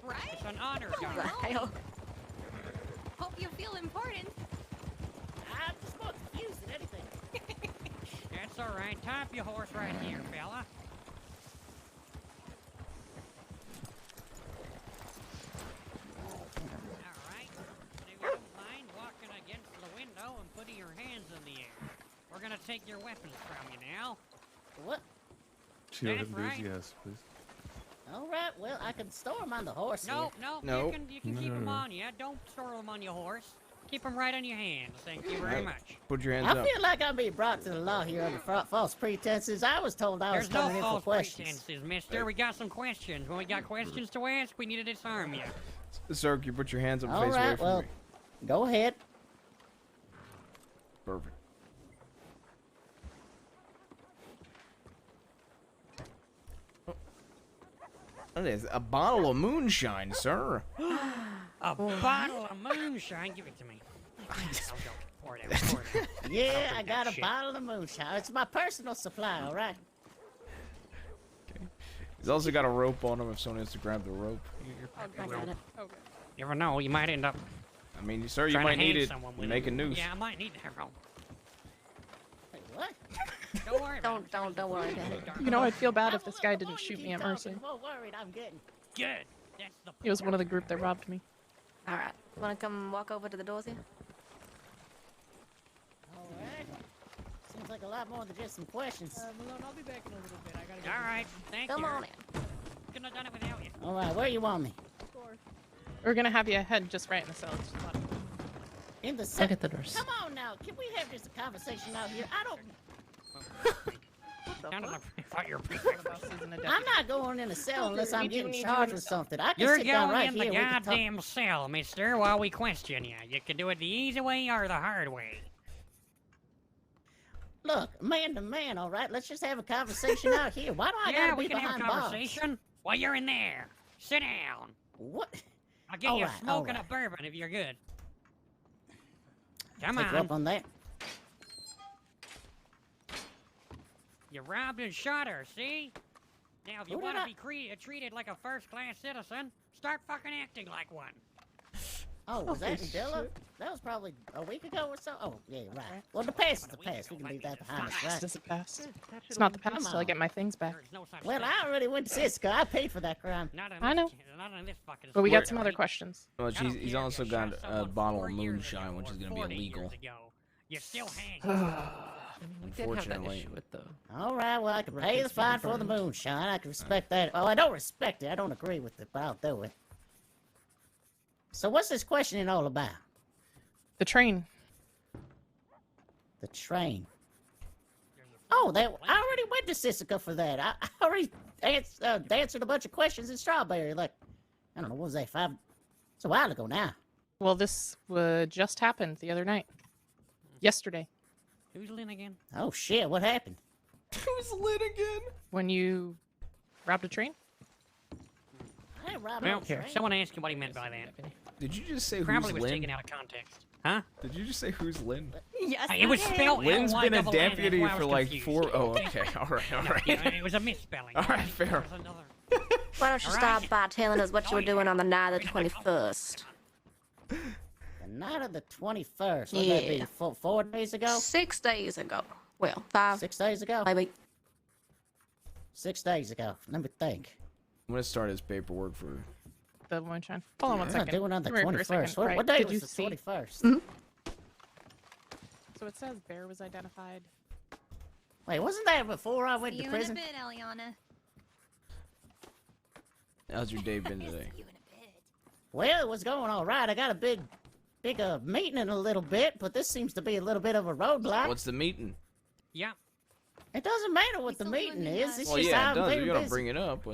Speaker 2: Right?
Speaker 16: It's an honor, guard.
Speaker 18: Right.
Speaker 2: Hope you feel important.
Speaker 22: I'm just more confused than anything.
Speaker 16: That's alright. Tie up your horse right here, fella. Alright. And if you don't mind walking against the window and putting your hands in the air. We're gonna take your weapons from you now.
Speaker 22: What?
Speaker 12: She don't have
Speaker 16: That's right.
Speaker 12: enthusiast, please.
Speaker 22: All right. Well, I can store them on the horse.
Speaker 16: No,
Speaker 22: here.
Speaker 16: no, you can keep them
Speaker 12: No.
Speaker 16: on you. Don't store them on your horse. Keep them right on your hands. Thank you very
Speaker 1: Right.
Speaker 16: much.
Speaker 1: Put your hands
Speaker 22: I
Speaker 1: up.
Speaker 22: feel like I'm being brought to the law here under false pretenses. I was told I was
Speaker 16: There's no
Speaker 22: coming in for
Speaker 16: false
Speaker 22: questions.
Speaker 16: pretenses, mister. We got some questions. When we got questions to ask, we need to disarm you.
Speaker 1: Sir, can you put your hands up and
Speaker 22: All
Speaker 1: face away
Speaker 22: right.
Speaker 1: from
Speaker 22: Well,
Speaker 1: me?
Speaker 22: go ahead.
Speaker 1: Perfect. That is a bottle of moonshine, sir.
Speaker 16: A bottle of moonshine. Give it to me. Pour it out, pour it out.
Speaker 22: Yeah,
Speaker 16: I'll
Speaker 22: I
Speaker 16: drink
Speaker 22: got
Speaker 16: that
Speaker 22: a
Speaker 16: shit.
Speaker 22: bottle of moonshine. It's my personal supply. All right.
Speaker 1: He's also got a rope on him if someone has to grab the rope.
Speaker 22: I got it.
Speaker 11: Okay.
Speaker 16: You never know. You might end up.
Speaker 1: I mean, sir, you
Speaker 16: trying to
Speaker 1: might need
Speaker 16: hang
Speaker 1: it.
Speaker 16: someone
Speaker 1: You
Speaker 16: with
Speaker 1: make a
Speaker 16: it.
Speaker 1: noose.
Speaker 16: Yeah, I might need that rope.
Speaker 22: Wait, what?
Speaker 16: Don't worry about it.
Speaker 18: Don't worry about it.
Speaker 11: You know, I'd feel bad if this guy didn't shoot me at Mercy.
Speaker 22: The more worried I'm getting.
Speaker 16: Good. That's the
Speaker 11: He was one of the group that robbed me.
Speaker 18: All right. Want to come walk over to the doors here?
Speaker 22: All right. gonna take a lot more than just some questions.
Speaker 15: Malone, I'll be back in a little bit. I gotta go.
Speaker 16: All right, thank you.
Speaker 22: Come on
Speaker 16: in. Couldn't have done it without you.
Speaker 22: All right, where you want me?
Speaker 11: We're gonna have you head just right in the cell. Just let him-
Speaker 22: In the
Speaker 10: Look
Speaker 22: cell.
Speaker 10: at the doors.
Speaker 22: Come on now, can we have just a conversation out here? I don't.
Speaker 16: Sounded like I thought you were prefect.
Speaker 22: I'm not going in a cell unless I'm
Speaker 11: We do
Speaker 22: getting
Speaker 11: need you
Speaker 22: charged
Speaker 11: in
Speaker 22: with
Speaker 11: the cell.
Speaker 22: something. I can
Speaker 16: You're
Speaker 22: sit down
Speaker 16: going
Speaker 22: right
Speaker 16: in
Speaker 22: here.
Speaker 16: the
Speaker 22: We can talk.
Speaker 16: goddamn cell, mister, while we question you. You can do it the easy way or the hard way.
Speaker 22: Look, man to man, all right. Let's just have a conversation out here. Why do I
Speaker 16: Yeah,
Speaker 22: gotta
Speaker 16: we
Speaker 22: be
Speaker 16: can have
Speaker 22: behind
Speaker 16: a
Speaker 22: bars?
Speaker 16: conversation while you're in there. Sit down.
Speaker 22: What?
Speaker 16: I'll get
Speaker 22: All
Speaker 16: you
Speaker 22: right,
Speaker 16: a smoke and a
Speaker 22: all
Speaker 16: bourbon if you're good. Come
Speaker 22: Take you up
Speaker 16: on.
Speaker 22: on that.
Speaker 16: You robbed and shot her, see? Now, if you
Speaker 22: Who did
Speaker 16: want to
Speaker 22: I-
Speaker 16: be treated like a first-class citizen, start fucking acting like one.
Speaker 22: Oh, was that in Dilla? That was probably a week ago or so. Oh, yeah, right. Well, the past is the past. We can leave that behind us, right?
Speaker 11: It's just a past. It's not the past till I get my things back.
Speaker 22: Well, I already went to Cisco. I paid for that crime.
Speaker 11: I know.
Speaker 16: Not in this fucking
Speaker 11: But we got
Speaker 16: story.
Speaker 11: some other questions.
Speaker 1: Well, he's also got a bottle of moonshine, which is going to be
Speaker 16: 40
Speaker 1: illegal.
Speaker 16: years ago. You're still hanging.
Speaker 10: We did have that
Speaker 1: Unfortunately.
Speaker 10: issue with the.
Speaker 22: All right, well, I can pay the
Speaker 10: Records
Speaker 22: fine
Speaker 10: being
Speaker 22: for the
Speaker 10: burned.
Speaker 22: moonshine. I can respect that. Well, I don't respect it. I don't agree with it, but I'll do it. So what's this questioning all about?
Speaker 11: The train.
Speaker 22: The train. Oh, I already went to Sisika for that. I already answered a bunch of questions in Strawberry. Like, I don't know, what was that, It's a while ago now.
Speaker 11: Well, this just happened the other night. Yesterday.
Speaker 16: Who's Lynn again?
Speaker 22: Oh, shit, what happened?
Speaker 1: Who's lit again?
Speaker 11: When you robbed a train?
Speaker 22: I ain't robbing
Speaker 16: Well,
Speaker 22: no train.
Speaker 16: someone asked you what he meant by that.
Speaker 1: Did you just say
Speaker 16: Probably
Speaker 1: who's
Speaker 16: was
Speaker 1: Lynn?
Speaker 16: taken out of context. Huh?
Speaker 1: Did you just say who's Lynn?
Speaker 2: Yes,
Speaker 16: It was spelled
Speaker 1: Lynn's been a
Speaker 16: L-Y-double-N, that's
Speaker 1: deputy
Speaker 16: why I
Speaker 1: for
Speaker 16: was
Speaker 1: like
Speaker 16: confused.
Speaker 1: 4. Oh, okay. All right. All
Speaker 16: No,
Speaker 1: right.
Speaker 16: yeah, it was a misspelling.
Speaker 1: All right, fair.
Speaker 16: There was another-
Speaker 4: Why don't you
Speaker 16: All
Speaker 4: start
Speaker 16: right.
Speaker 4: by telling us what you were doing on the night of the 21st?
Speaker 22: The night of the 21st. What would that be?
Speaker 4: Yeah.
Speaker 22: 4 days ago?
Speaker 4: 6 days ago. Well, 5.
Speaker 22: 6 days ago?
Speaker 4: Maybe.
Speaker 22: 6 days ago. Let me think.
Speaker 1: I'm gonna start his paperwork for.
Speaker 11: The moonshine. Hold on one
Speaker 22: I'm
Speaker 11: second.
Speaker 22: not doing on the
Speaker 11: Come here for a
Speaker 22: 21st.
Speaker 11: second.
Speaker 22: What,
Speaker 11: Right.
Speaker 22: what day
Speaker 11: Did
Speaker 22: was
Speaker 11: you
Speaker 22: the
Speaker 11: see?
Speaker 22: 21st?
Speaker 11: So it says Bear was identified.
Speaker 22: Wait, wasn't that before I went
Speaker 2: See
Speaker 22: to
Speaker 2: you in a
Speaker 22: prison?
Speaker 2: bit, Eliana.
Speaker 1: How's your day been today?
Speaker 22: Well, it was going all right. I got a big meeting in a little bit, but this seems to be a little bit of a roadblock.
Speaker 1: What's the meeting?
Speaker 16: Yeah.
Speaker 22: It doesn't matter what the meeting is. It's
Speaker 1: Well,
Speaker 22: just
Speaker 1: yeah, it
Speaker 22: I'm
Speaker 1: does.
Speaker 22: very
Speaker 1: You gotta
Speaker 22: busy.
Speaker 1: bring it up.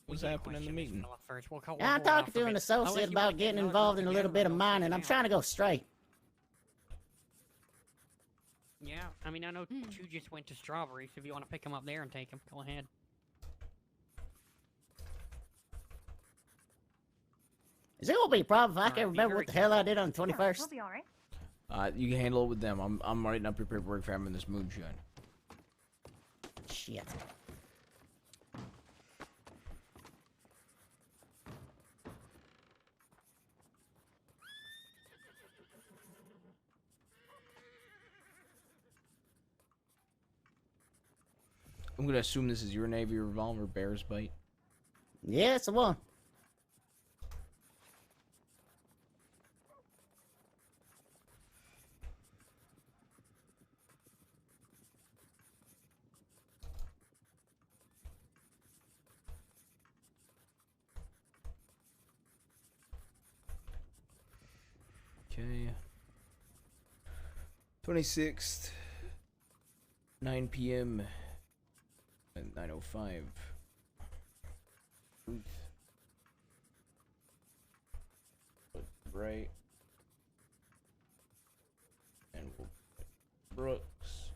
Speaker 1: What's happening in the meeting?
Speaker 22: Yeah, I'm talking to an associate about getting involved in a little bit of mining. I'm trying to go straight.
Speaker 16: Yeah, I mean, I know two just went to Strawberry, so if you want to pick them up there and take them, go ahead.
Speaker 22: Is it gonna be a problem if I
Speaker 16: Alright,
Speaker 22: can't
Speaker 16: be
Speaker 22: remember
Speaker 16: very
Speaker 22: what the hell I did on the 21st?
Speaker 2: We'll be alright.
Speaker 1: You can handle it with them. I'm writing up your paperwork for having this moonshine.
Speaker 22: Shit.
Speaker 1: I'm gonna assume this is your Navy revolver, Bear's Bite.
Speaker 22: Yeah, it's the one.
Speaker 1: Okay. 26th, 9 p.m. at 9:05. Ruth. Right. And we'll put Brooks.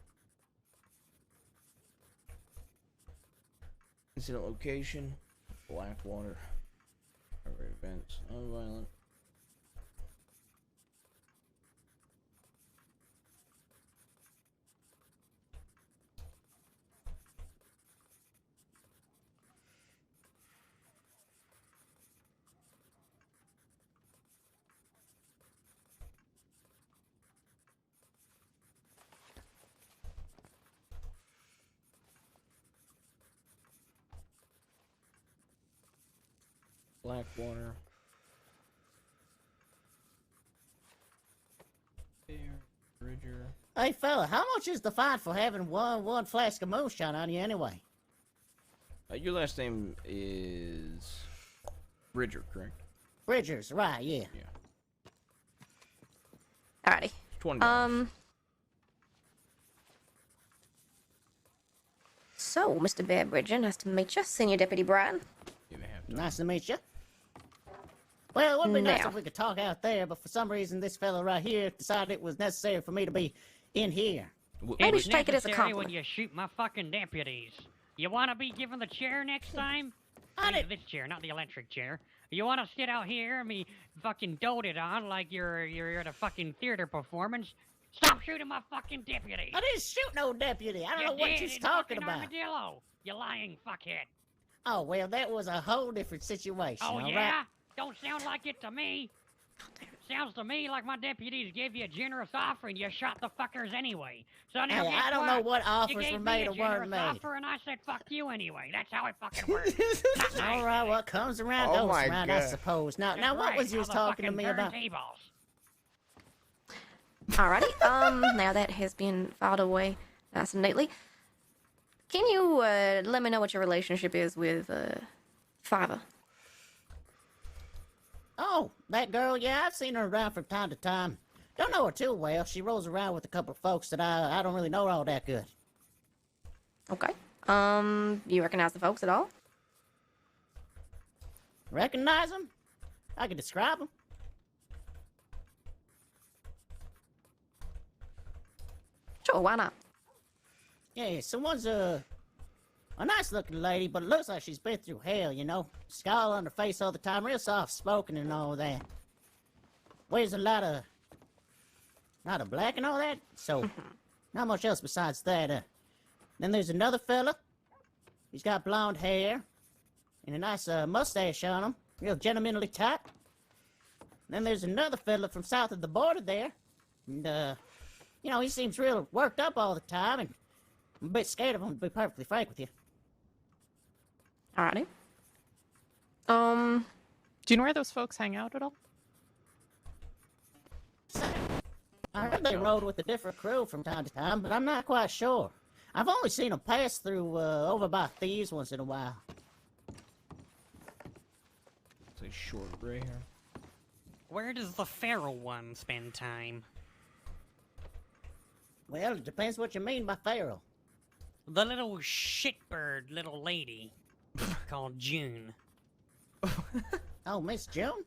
Speaker 1: Incident location, Blackwater. Other events, nonviolent. Blackwater. There. Bridger.
Speaker 22: Hey, fella, how much is the fine for having one flask of moonshine on you anyway?
Speaker 1: Your last name is Bridger, correct?
Speaker 22: Bridgers, right? Yeah.
Speaker 4: Alrighty.
Speaker 1: $20.
Speaker 4: So, Mr. Bear Bridger, nice to meet you. Senior Deputy Brian.
Speaker 22: Nice to meet you. Well, it would be nice
Speaker 4: Now.
Speaker 22: if we could talk out there, but for some reason this fella right here decided it was necessary for me to be in here.
Speaker 4: Maybe you should take it as a
Speaker 16: Necessary
Speaker 4: compliment.
Speaker 16: when you shoot my fucking deputies. You want to be given the chair next time? This chair, not the electric chair. You want to sit out here and be fucking doted on like you're at a fucking theater performance? Stop shooting my fucking deputy!
Speaker 22: I didn't shoot no deputy. I don't know what
Speaker 16: did
Speaker 22: you're
Speaker 16: in
Speaker 22: talking
Speaker 16: fucking
Speaker 22: about.
Speaker 16: Armadillo, you lying fuckhead.
Speaker 22: Oh, well, that was a whole different situation,
Speaker 16: Oh,
Speaker 22: all
Speaker 16: yeah?
Speaker 22: right?
Speaker 16: Don't sound like it to me. Sounds to me like my deputies gave you a generous offer and you shot the fuckers anyway. So now
Speaker 22: Hey,
Speaker 16: guess
Speaker 22: I don't know what offers
Speaker 16: you gave
Speaker 22: were
Speaker 16: me
Speaker 22: made
Speaker 16: a
Speaker 22: or weren't
Speaker 16: generous
Speaker 22: made.
Speaker 16: offer and I said fuck you anyway. That's how it fucking works.
Speaker 22: All right, what comes around
Speaker 7: Oh
Speaker 22: goes
Speaker 7: my
Speaker 22: around, I
Speaker 7: God.
Speaker 22: suppose. Now,
Speaker 16: That's
Speaker 22: what
Speaker 16: right,
Speaker 22: was you
Speaker 16: all the
Speaker 22: talking to
Speaker 16: fucking
Speaker 22: me
Speaker 16: burn
Speaker 22: about?
Speaker 16: tables.
Speaker 4: Alrighty. Now that has been filed away nice and neatly. Can you let me know what your relationship is with Fiverr?
Speaker 22: Oh, that girl, yeah, I've seen her around from time to time. Don't know her too well. She rolls around with a couple of folks that I don't really know all that good.
Speaker 4: Okay. You recognize the folks at all?
Speaker 22: Recognize them? I can describe them.
Speaker 4: Sure, why not?
Speaker 22: Yeah, someone's a nice-looking lady, but it looks like she's been through hell, you know? Scowl on her face all the time, real soft-spoken and all that. Wears a lot of black and all that, so not much else besides that. Then there's another fella. He's got blonde hair and a nice mustache on him, real gentlemanly type. Then there's another fella from south of the border there, and you know, he seems real worked up all the time, and I'm a bit scared of him, to be perfectly frank with you.
Speaker 11: Alrighty. Do you know where those folks hang out at all?
Speaker 22: I heard they rode with a different crew from time to time, but I'm not quite sure. I've only seen them pass through over by Thieves once in a while.
Speaker 1: It's a short gray hair.
Speaker 16: Where does the feral one spend time?
Speaker 22: Well, it depends what you mean by feral.
Speaker 16: The little shitbird little lady called June.
Speaker 22: Oh, Miss June?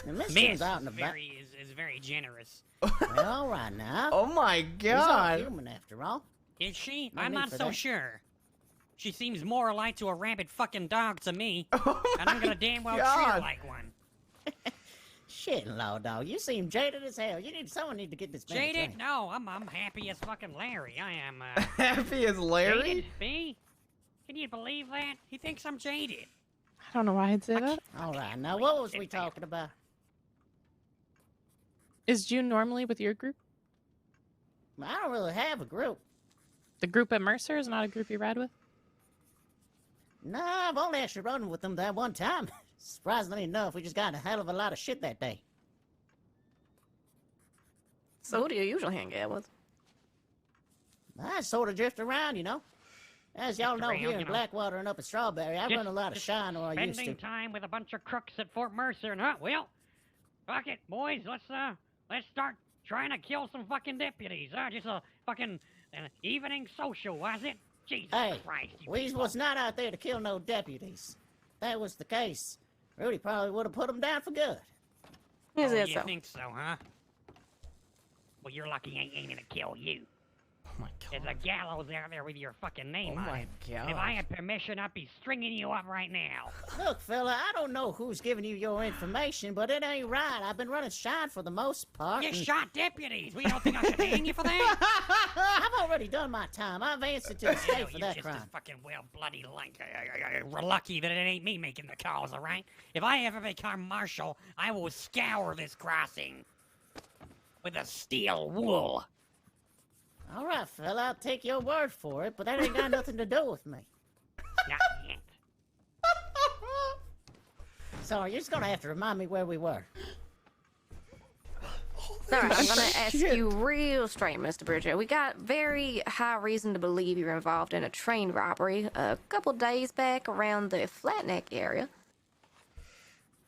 Speaker 22: Now, Miss
Speaker 16: Miss
Speaker 22: June's out and about.
Speaker 16: is very generous.
Speaker 22: Well, all right now.
Speaker 7: Oh my
Speaker 22: She's all
Speaker 7: God.
Speaker 22: human after all.
Speaker 16: Is she?
Speaker 22: No
Speaker 16: I'm
Speaker 22: need
Speaker 16: not
Speaker 22: for
Speaker 16: so
Speaker 22: that.
Speaker 16: sure. She seems more alike to a rabid fucking dog to me, and I'm gonna damn well treat her
Speaker 7: God.
Speaker 16: like one.
Speaker 22: Shit, law dog, you seem jaded as hell. Someone need to get this man
Speaker 16: Jaded?
Speaker 22: trained.
Speaker 16: No, I'm happy as fucking Larry. I am.
Speaker 7: Happy as Larry?
Speaker 16: Jaded? Me? Can you believe that? He thinks I'm jaded.
Speaker 11: I don't know why I'd say that.
Speaker 22: All right, now what was we talking about?
Speaker 11: Is June normally with your group?
Speaker 22: I don't really have a group.
Speaker 11: The group at Mercer is not a group you ride with?
Speaker 22: Nah, I've only actually run with them that one time. Surprisingly enough, we just got in a hell of a lot of shit that day.
Speaker 4: So who do you usually hang out with?
Speaker 22: I sort of drift around, you know. As y'all know,
Speaker 16: around,
Speaker 22: here in
Speaker 16: you know.
Speaker 22: Blackwater and up at Strawberry, I run a lot of shine, or I used to.
Speaker 16: Spending time with a bunch of crooks at Fort Mercer, and well, fuck it, boys. Let's start trying to kill some fucking deputies. Just a fucking evening social, was it? Jesus
Speaker 22: Hey,
Speaker 16: Christ, you
Speaker 22: we
Speaker 16: people.
Speaker 22: was not out there to kill no deputies. If that was the case, Rudy probably would have put them down for good.
Speaker 4: Is
Speaker 16: Oh,
Speaker 4: it
Speaker 16: you
Speaker 4: so?
Speaker 16: think so, huh? Well, you're lucky I ain't aiming to kill you.
Speaker 1: Oh my
Speaker 16: There's a gallows out there with your fucking name
Speaker 7: Oh
Speaker 16: on
Speaker 7: my
Speaker 16: it.
Speaker 7: God.
Speaker 16: If I had permission, I'd be stringing you up right now.
Speaker 22: Look, fella, I don't know who's giving you your information, but it ain't right. I've been running shine for the most part.
Speaker 16: You
Speaker 22: and
Speaker 16: shot deputies. We don't think I should hang you for that.
Speaker 22: I've already done my time. I've answered to the
Speaker 16: You know,
Speaker 22: state for
Speaker 16: you're
Speaker 22: that
Speaker 16: just
Speaker 22: crime.
Speaker 16: as fucking well bloody like. We're lucky that it ain't me making the calls, all right? If I ever become marshal, I will scour this crossing with a steel wool.
Speaker 22: All right, fella, I'll take your word for it, but that ain't got nothing to do with me.
Speaker 16: Not yet.
Speaker 22: Sorry, you're just gonna have to remind me where we were.
Speaker 4: Alright, I'm gonna ask you real straight, Mr. Bridger. We got very high reason to believe you're involved in a train robbery a couple days back around the Flatneck area.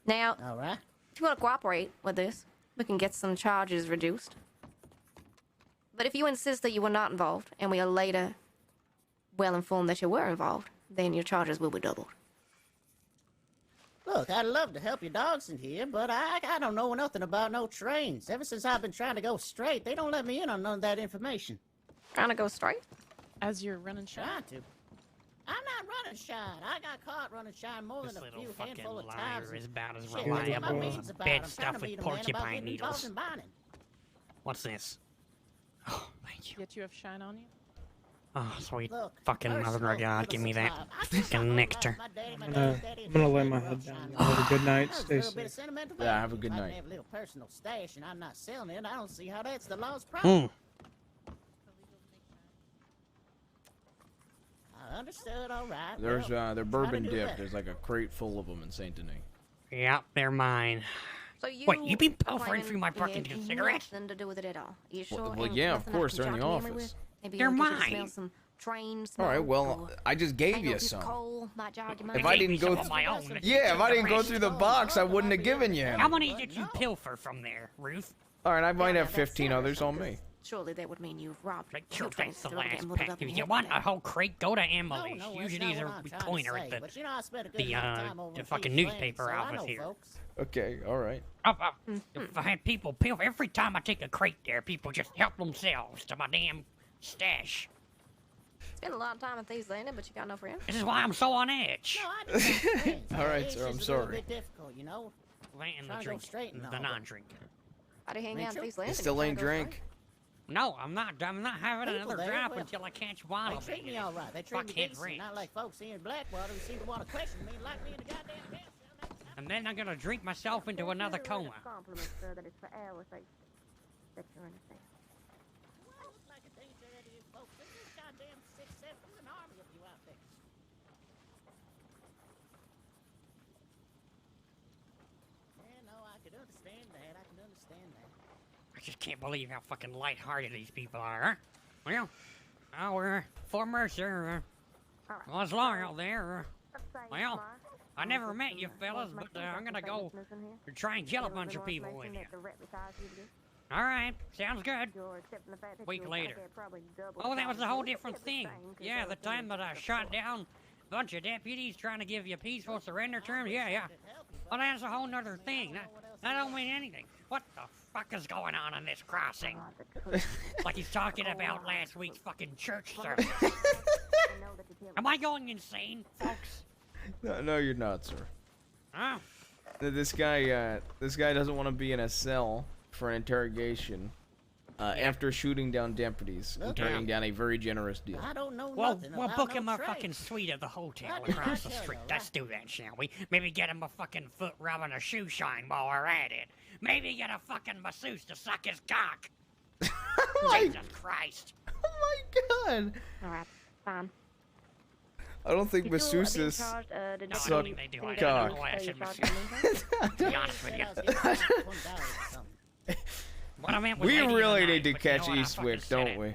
Speaker 4: Now,
Speaker 22: Alright.
Speaker 4: if you want to cooperate with this, we can get some charges reduced. But if you insist that you were not involved, and we are later well informed that you were involved, then your charges will be doubled.
Speaker 22: Look, I'd love to help your dogs in here, but I don't know nothing about no trains. Ever since I've been trying to go straight, they don't let me in on none of that information.
Speaker 4: Trying to go straight?
Speaker 11: As you're running shot?
Speaker 22: Trying to. I'm not running shine. I got caught running shine more than a few handful of times.
Speaker 16: Is about as
Speaker 22: Shit, that's what my
Speaker 16: reliable
Speaker 22: meeting's
Speaker 16: as
Speaker 22: about.
Speaker 16: bed
Speaker 22: I'm trying
Speaker 16: stuff
Speaker 22: to
Speaker 16: with
Speaker 22: meet a man about
Speaker 16: porcupine
Speaker 22: getting
Speaker 16: needles.
Speaker 22: involved in mining.
Speaker 16: What's this? Oh, thank you.
Speaker 11: Yet you have shine on you?
Speaker 16: Oh, sweet
Speaker 22: Look,
Speaker 16: fucking mother of God, give me that fucking nectar.
Speaker 3: I'm gonna lay my head down. Have a good night. Stay safe.
Speaker 1: Yeah, have a good
Speaker 22: If I
Speaker 1: night.
Speaker 22: have a little personal stash and I'm not selling it, I don't see how that's the law's problem. I understood, all right.
Speaker 1: There's
Speaker 22: well,
Speaker 1: they're
Speaker 22: try to
Speaker 1: bourbon
Speaker 22: do
Speaker 1: dipped.
Speaker 22: better.
Speaker 1: There's like a crate full of them in Saint Denis.
Speaker 16: Yep, they're mine.
Speaker 4: So you
Speaker 16: Wait, you been pilfering
Speaker 4: claiming
Speaker 16: through my
Speaker 4: you
Speaker 16: fucking
Speaker 4: had
Speaker 16: cigarettes?
Speaker 4: Nothing to do with it at all. You sure?
Speaker 1: Well,
Speaker 4: ain't
Speaker 1: yeah, of
Speaker 4: nothing I
Speaker 1: course,
Speaker 4: can
Speaker 1: they're in the
Speaker 4: shock your memory
Speaker 1: office.
Speaker 4: with? Maybe
Speaker 16: They're
Speaker 4: you can get you to smell
Speaker 16: mine.
Speaker 4: some train
Speaker 1: All right,
Speaker 4: smoke
Speaker 1: well,
Speaker 4: or
Speaker 1: I just gave you
Speaker 4: tangled
Speaker 1: some.
Speaker 4: coal, might jog your
Speaker 1: If
Speaker 4: mind.
Speaker 1: I didn't go, yeah, if I didn't go through the box, I wouldn't have given you
Speaker 16: How
Speaker 1: any.
Speaker 16: many did you pilfer from there, Ruth?
Speaker 1: All right, I might
Speaker 4: Yeah,
Speaker 1: have
Speaker 4: that's
Speaker 1: 15
Speaker 4: serious,
Speaker 1: others on
Speaker 4: because
Speaker 1: me.
Speaker 4: Surely that would mean you've robbed
Speaker 16: Like,
Speaker 4: two
Speaker 16: sure,
Speaker 4: trains
Speaker 16: that's the
Speaker 4: instead of getting
Speaker 16: last
Speaker 4: muddled
Speaker 16: pack.
Speaker 4: up in
Speaker 16: If
Speaker 4: your
Speaker 16: you
Speaker 4: head
Speaker 16: want
Speaker 4: there.
Speaker 16: a whole crate, go to Emily's.
Speaker 22: No,
Speaker 16: Usually
Speaker 22: that's
Speaker 16: there's
Speaker 22: not
Speaker 16: a
Speaker 22: what I'm trying to
Speaker 16: pointer
Speaker 22: say,
Speaker 16: at
Speaker 22: but, you know, I spent a good
Speaker 16: the
Speaker 22: amount of time over in
Speaker 16: fucking
Speaker 22: Peach Lane,
Speaker 16: newspaper
Speaker 22: so I
Speaker 16: office
Speaker 22: know
Speaker 16: here.
Speaker 22: folks.
Speaker 1: Okay, all right.
Speaker 16: If I had people pilfer, every time I take a crate there, people just help themselves to my damn stash.
Speaker 4: Spent a lot of time at Thieves Landing, but you got no friends.
Speaker 16: This is why I'm so on edge.
Speaker 22: No, I just got friends.
Speaker 1: All right,
Speaker 22: It's
Speaker 1: sir, I'm
Speaker 22: just a little
Speaker 1: sorry.
Speaker 22: bit difficult, you know.
Speaker 16: And the
Speaker 22: Trying to go
Speaker 16: drink,
Speaker 22: straight and all,
Speaker 16: the
Speaker 22: but-
Speaker 16: non-drink.
Speaker 4: Why do you hang
Speaker 22: Me
Speaker 4: out at
Speaker 22: too.
Speaker 4: Thieves
Speaker 1: You
Speaker 4: Landing?
Speaker 1: still
Speaker 4: Trying
Speaker 1: ain't
Speaker 4: to go
Speaker 1: drink?
Speaker 16: No, I'm not having
Speaker 22: People
Speaker 16: another
Speaker 22: there,
Speaker 16: drop
Speaker 22: well,
Speaker 16: until I catch
Speaker 22: They
Speaker 16: one of
Speaker 22: treat me all right. They treat me
Speaker 16: Fuckhead
Speaker 22: decent,
Speaker 16: rats.
Speaker 22: not like folks here in Blackwater who seem to want to question me and lock me in the goddamn house.
Speaker 16: And then I'm gonna drink myself into another coma.
Speaker 4: Compliment, sir, that it's for our sake that you understand.
Speaker 22: Well, looks like a danger that is, folks. There's this goddamn 6'7" an army of you out there. Yeah, no, I could understand that. I can understand that.
Speaker 16: I just can't believe how fucking lighthearted these people are. Well, we're for Mercer. Was loyal there. Well, I never met you fellas, but I'm gonna go try and kill a bunch of people with you. All right, sounds good. Week later. Oh, that was a whole different thing. Yeah, the time that I shot down a bunch of deputies trying to give you peaceful surrender terms. Yeah. Well, that's a whole nother thing. That don't mean anything. What the fuck is going on in this crossing? Like he's talking about last week's fucking church service. Am I going insane, folks?
Speaker 1: No, you're not, sir.
Speaker 16: Huh?
Speaker 1: This guy doesn't want to be in a cell for an interrogation after shooting down deputies and turning down a very generous deal.
Speaker 22: I don't know
Speaker 16: Well,
Speaker 22: nothing
Speaker 16: we'll
Speaker 22: about
Speaker 16: book
Speaker 22: no
Speaker 16: him a
Speaker 22: trade.
Speaker 16: fucking suite at the hotel
Speaker 22: That'd be
Speaker 16: across the
Speaker 22: nice,
Speaker 16: street.
Speaker 22: though,
Speaker 16: Let's do that, shall we? Maybe get him a fucking foot rub and a shoe shine while we're at it. Maybe get a fucking masseuse to suck his cock. Jesus Christ.
Speaker 1: Oh my god!
Speaker 4: Alright, fine.
Speaker 1: I don't think
Speaker 4: You still are being
Speaker 1: masseuses
Speaker 4: charged, did you
Speaker 1: suck
Speaker 16: don't think they do. I don't
Speaker 1: cock.
Speaker 16: know why I should
Speaker 4: charged
Speaker 16: massage. To be honest with you. What I meant was
Speaker 1: We
Speaker 16: lady of the
Speaker 1: really
Speaker 16: night,
Speaker 1: need to
Speaker 16: but you know
Speaker 1: catch
Speaker 16: what, I fucking
Speaker 1: Eastwick,
Speaker 16: said
Speaker 1: don't
Speaker 16: it.
Speaker 1: we?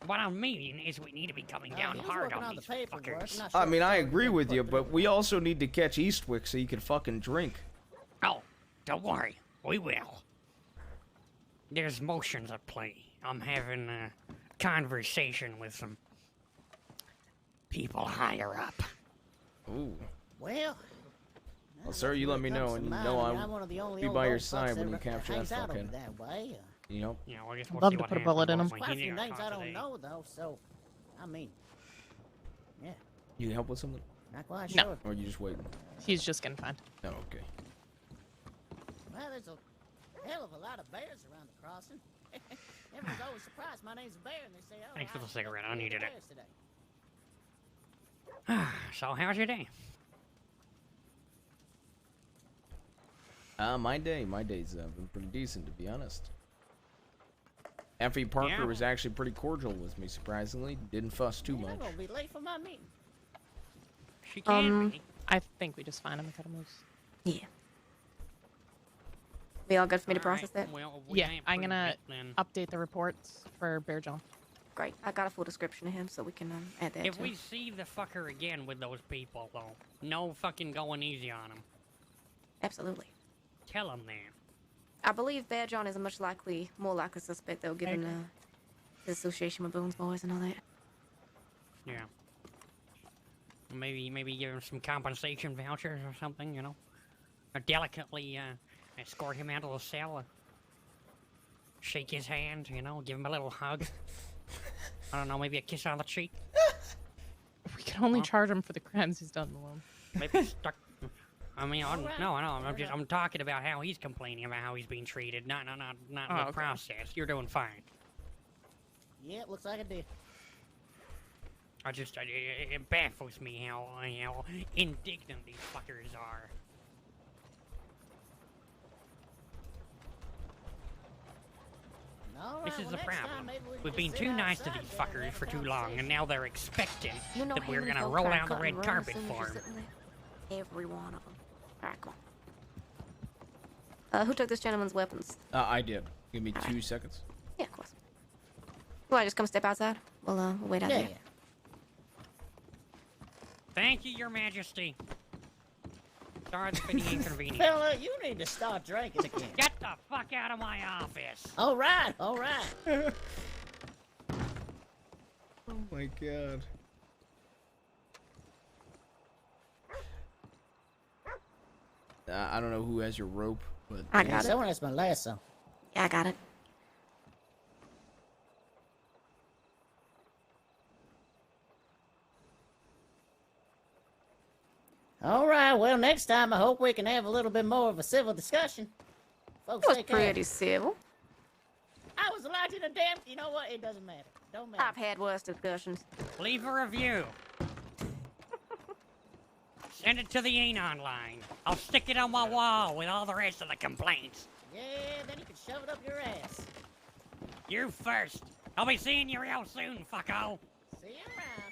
Speaker 16: What I mean is we need to be coming down
Speaker 22: he was
Speaker 16: hard
Speaker 22: working
Speaker 16: on
Speaker 22: on the
Speaker 16: these
Speaker 22: paperwork,
Speaker 16: fuckers.
Speaker 22: not
Speaker 1: I mean, I agree with you, but we also need to catch Eastwick so he can fucking drink.
Speaker 16: Oh, don't worry. We will. There's motions at play. I'm having a conversation with some people higher up.
Speaker 1: Ooh.
Speaker 22: Well,
Speaker 1: Well, sir, you let me know, and you know
Speaker 22: I'm one of the
Speaker 1: I'll
Speaker 22: only
Speaker 1: be
Speaker 22: old
Speaker 1: by your
Speaker 22: folks
Speaker 1: side when
Speaker 22: that
Speaker 1: you capture that
Speaker 22: hangs out over
Speaker 1: fuckhead.
Speaker 22: that way.
Speaker 1: You know?
Speaker 16: You know, I just
Speaker 11: I'd
Speaker 16: want
Speaker 11: love
Speaker 16: see
Speaker 11: to
Speaker 16: what
Speaker 11: put a
Speaker 16: happens
Speaker 11: bullet in
Speaker 16: once
Speaker 11: him.
Speaker 16: we
Speaker 22: Quite a
Speaker 16: hit
Speaker 22: few
Speaker 16: our
Speaker 22: names I don't
Speaker 16: today.
Speaker 22: know though, so I mean, yeah,
Speaker 1: You can help with something?
Speaker 22: not quite
Speaker 11: No.
Speaker 22: sure.
Speaker 1: Or are you just waiting?
Speaker 11: He's just gonna find.
Speaker 1: Oh, okay.
Speaker 22: Well, there's a hell of a lot of bears around the crossing. Everyone's always surprised my name's Bear, and they say, "Oh,
Speaker 16: Thanks for the
Speaker 22: I
Speaker 16: cigarette. I
Speaker 22: see
Speaker 16: needed it.
Speaker 22: bears today."
Speaker 16: So, how's your day?
Speaker 1: My day's been pretty decent, to be honest. Effie Parker
Speaker 16: Yeah.
Speaker 1: was actually pretty cordial with me, surprisingly. Didn't fuss too
Speaker 22: Man,
Speaker 1: much.
Speaker 22: I'm gonna be late for my meeting.
Speaker 16: She can be.
Speaker 11: I think we just find him and cut him loose.
Speaker 4: Yeah. Be all good for me to process that?
Speaker 16: Well, we
Speaker 11: Yeah,
Speaker 16: ain't
Speaker 11: I'm
Speaker 16: proved
Speaker 11: gonna
Speaker 16: it, then.
Speaker 11: update the reports for Bear John.
Speaker 4: Great. I got a full description of him, so we can add that
Speaker 16: If
Speaker 4: to
Speaker 16: we
Speaker 4: it.
Speaker 16: see the fucker again with those people, though, no fucking going easy on him.
Speaker 4: Absolutely.
Speaker 16: Tell him that.
Speaker 4: I believe Bear John is a more likely suspect, though, given his association with Boone's boys and all that.
Speaker 16: Yeah. Maybe give him some compensation vouchers or something, you know? Or delicately escort him out of the cell. Shake his hand, you know, give him a little hug. I don't know, maybe a kiss on the cheek.
Speaker 11: We can only charge him for the crimes he's done alone.
Speaker 16: Maybe stuck. I mean, I'm talking about how he's complaining about how he's being treated, not the process. You're doing fine.
Speaker 22: Yeah, it looks like it did.
Speaker 16: It baffles me how indignant these fuckers are. This is the problem. We've been too nice to these fuckers for too long, and now they're expecting that we're gonna roll out the red carpet for them.
Speaker 4: Every one of them. Alright, come on. Who took this gentleman's weapons?
Speaker 1: I did. Give me 2 seconds.
Speaker 4: Yeah, of course. You wanna just come step outside? We'll wait out there.
Speaker 16: Thank you, Your Majesty. Sorry for the inconvenience.
Speaker 22: Fella, you need to start drinking again.
Speaker 16: Get the fuck out of my office.
Speaker 22: All right, all right.
Speaker 1: Oh my god. I don't know who has your rope, but
Speaker 4: I got it.
Speaker 22: Someone has my lasso.
Speaker 4: Yeah, I got it.
Speaker 22: All right, well, next time I hope we can have a little bit more of a civil discussion. Folks,
Speaker 4: It was
Speaker 22: take care.
Speaker 4: pretty civil.
Speaker 22: I was elected a damn. You know what? It doesn't matter. Don't matter.
Speaker 4: I've had worse discussions.
Speaker 16: Leave a review. Send it to the Anon line. I'll stick it on my wall with all the rest of the complaints.
Speaker 22: Yeah, then you can shove it up your ass.
Speaker 16: You first. I'll be seeing you real soon, fucko.
Speaker 22: See you around.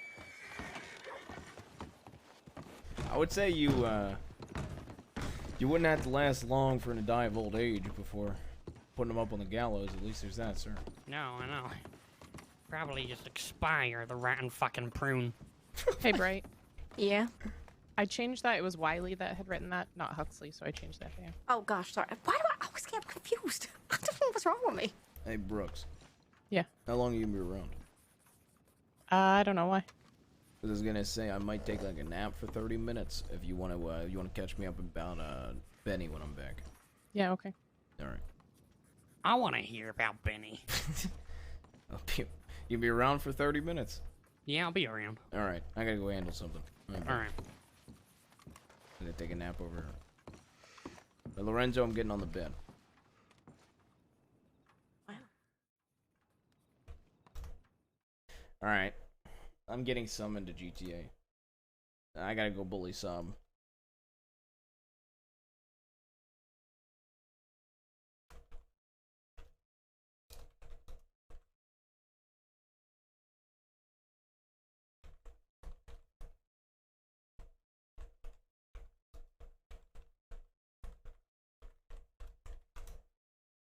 Speaker 1: I would say you wouldn't have to last long for him to die of old age before putting him up on the gallows. At least there's that, sir.
Speaker 16: No, I know. Probably just expire, the rotten fucking prune.
Speaker 11: Hey, Bright.
Speaker 4: Yeah?
Speaker 11: I changed that. It was Wiley that had written that, not Huxley, so I changed that for you.
Speaker 4: Oh gosh, sorry. Why do I always get confused? I don't know what's wrong with me.
Speaker 1: Hey, Brooks.
Speaker 11: Yeah.
Speaker 1: How long are you gonna be around?
Speaker 11: I don't know why.
Speaker 1: I was gonna say I might take like a nap for 30 minutes if you wanna catch me up about Benny when I'm back.
Speaker 11: Yeah, okay.
Speaker 1: All right.
Speaker 16: I want to hear about Benny.
Speaker 1: You'll be around for 30 minutes.
Speaker 16: Yeah, I'll be around.
Speaker 1: All right. I gotta go handle something.
Speaker 16: All right.
Speaker 1: I'm gonna take a nap over here. But Lorenzo, I'm getting on the bed.
Speaker 4: Wow.
Speaker 1: All right. I'm getting summoned to GTA. I gotta go bully some.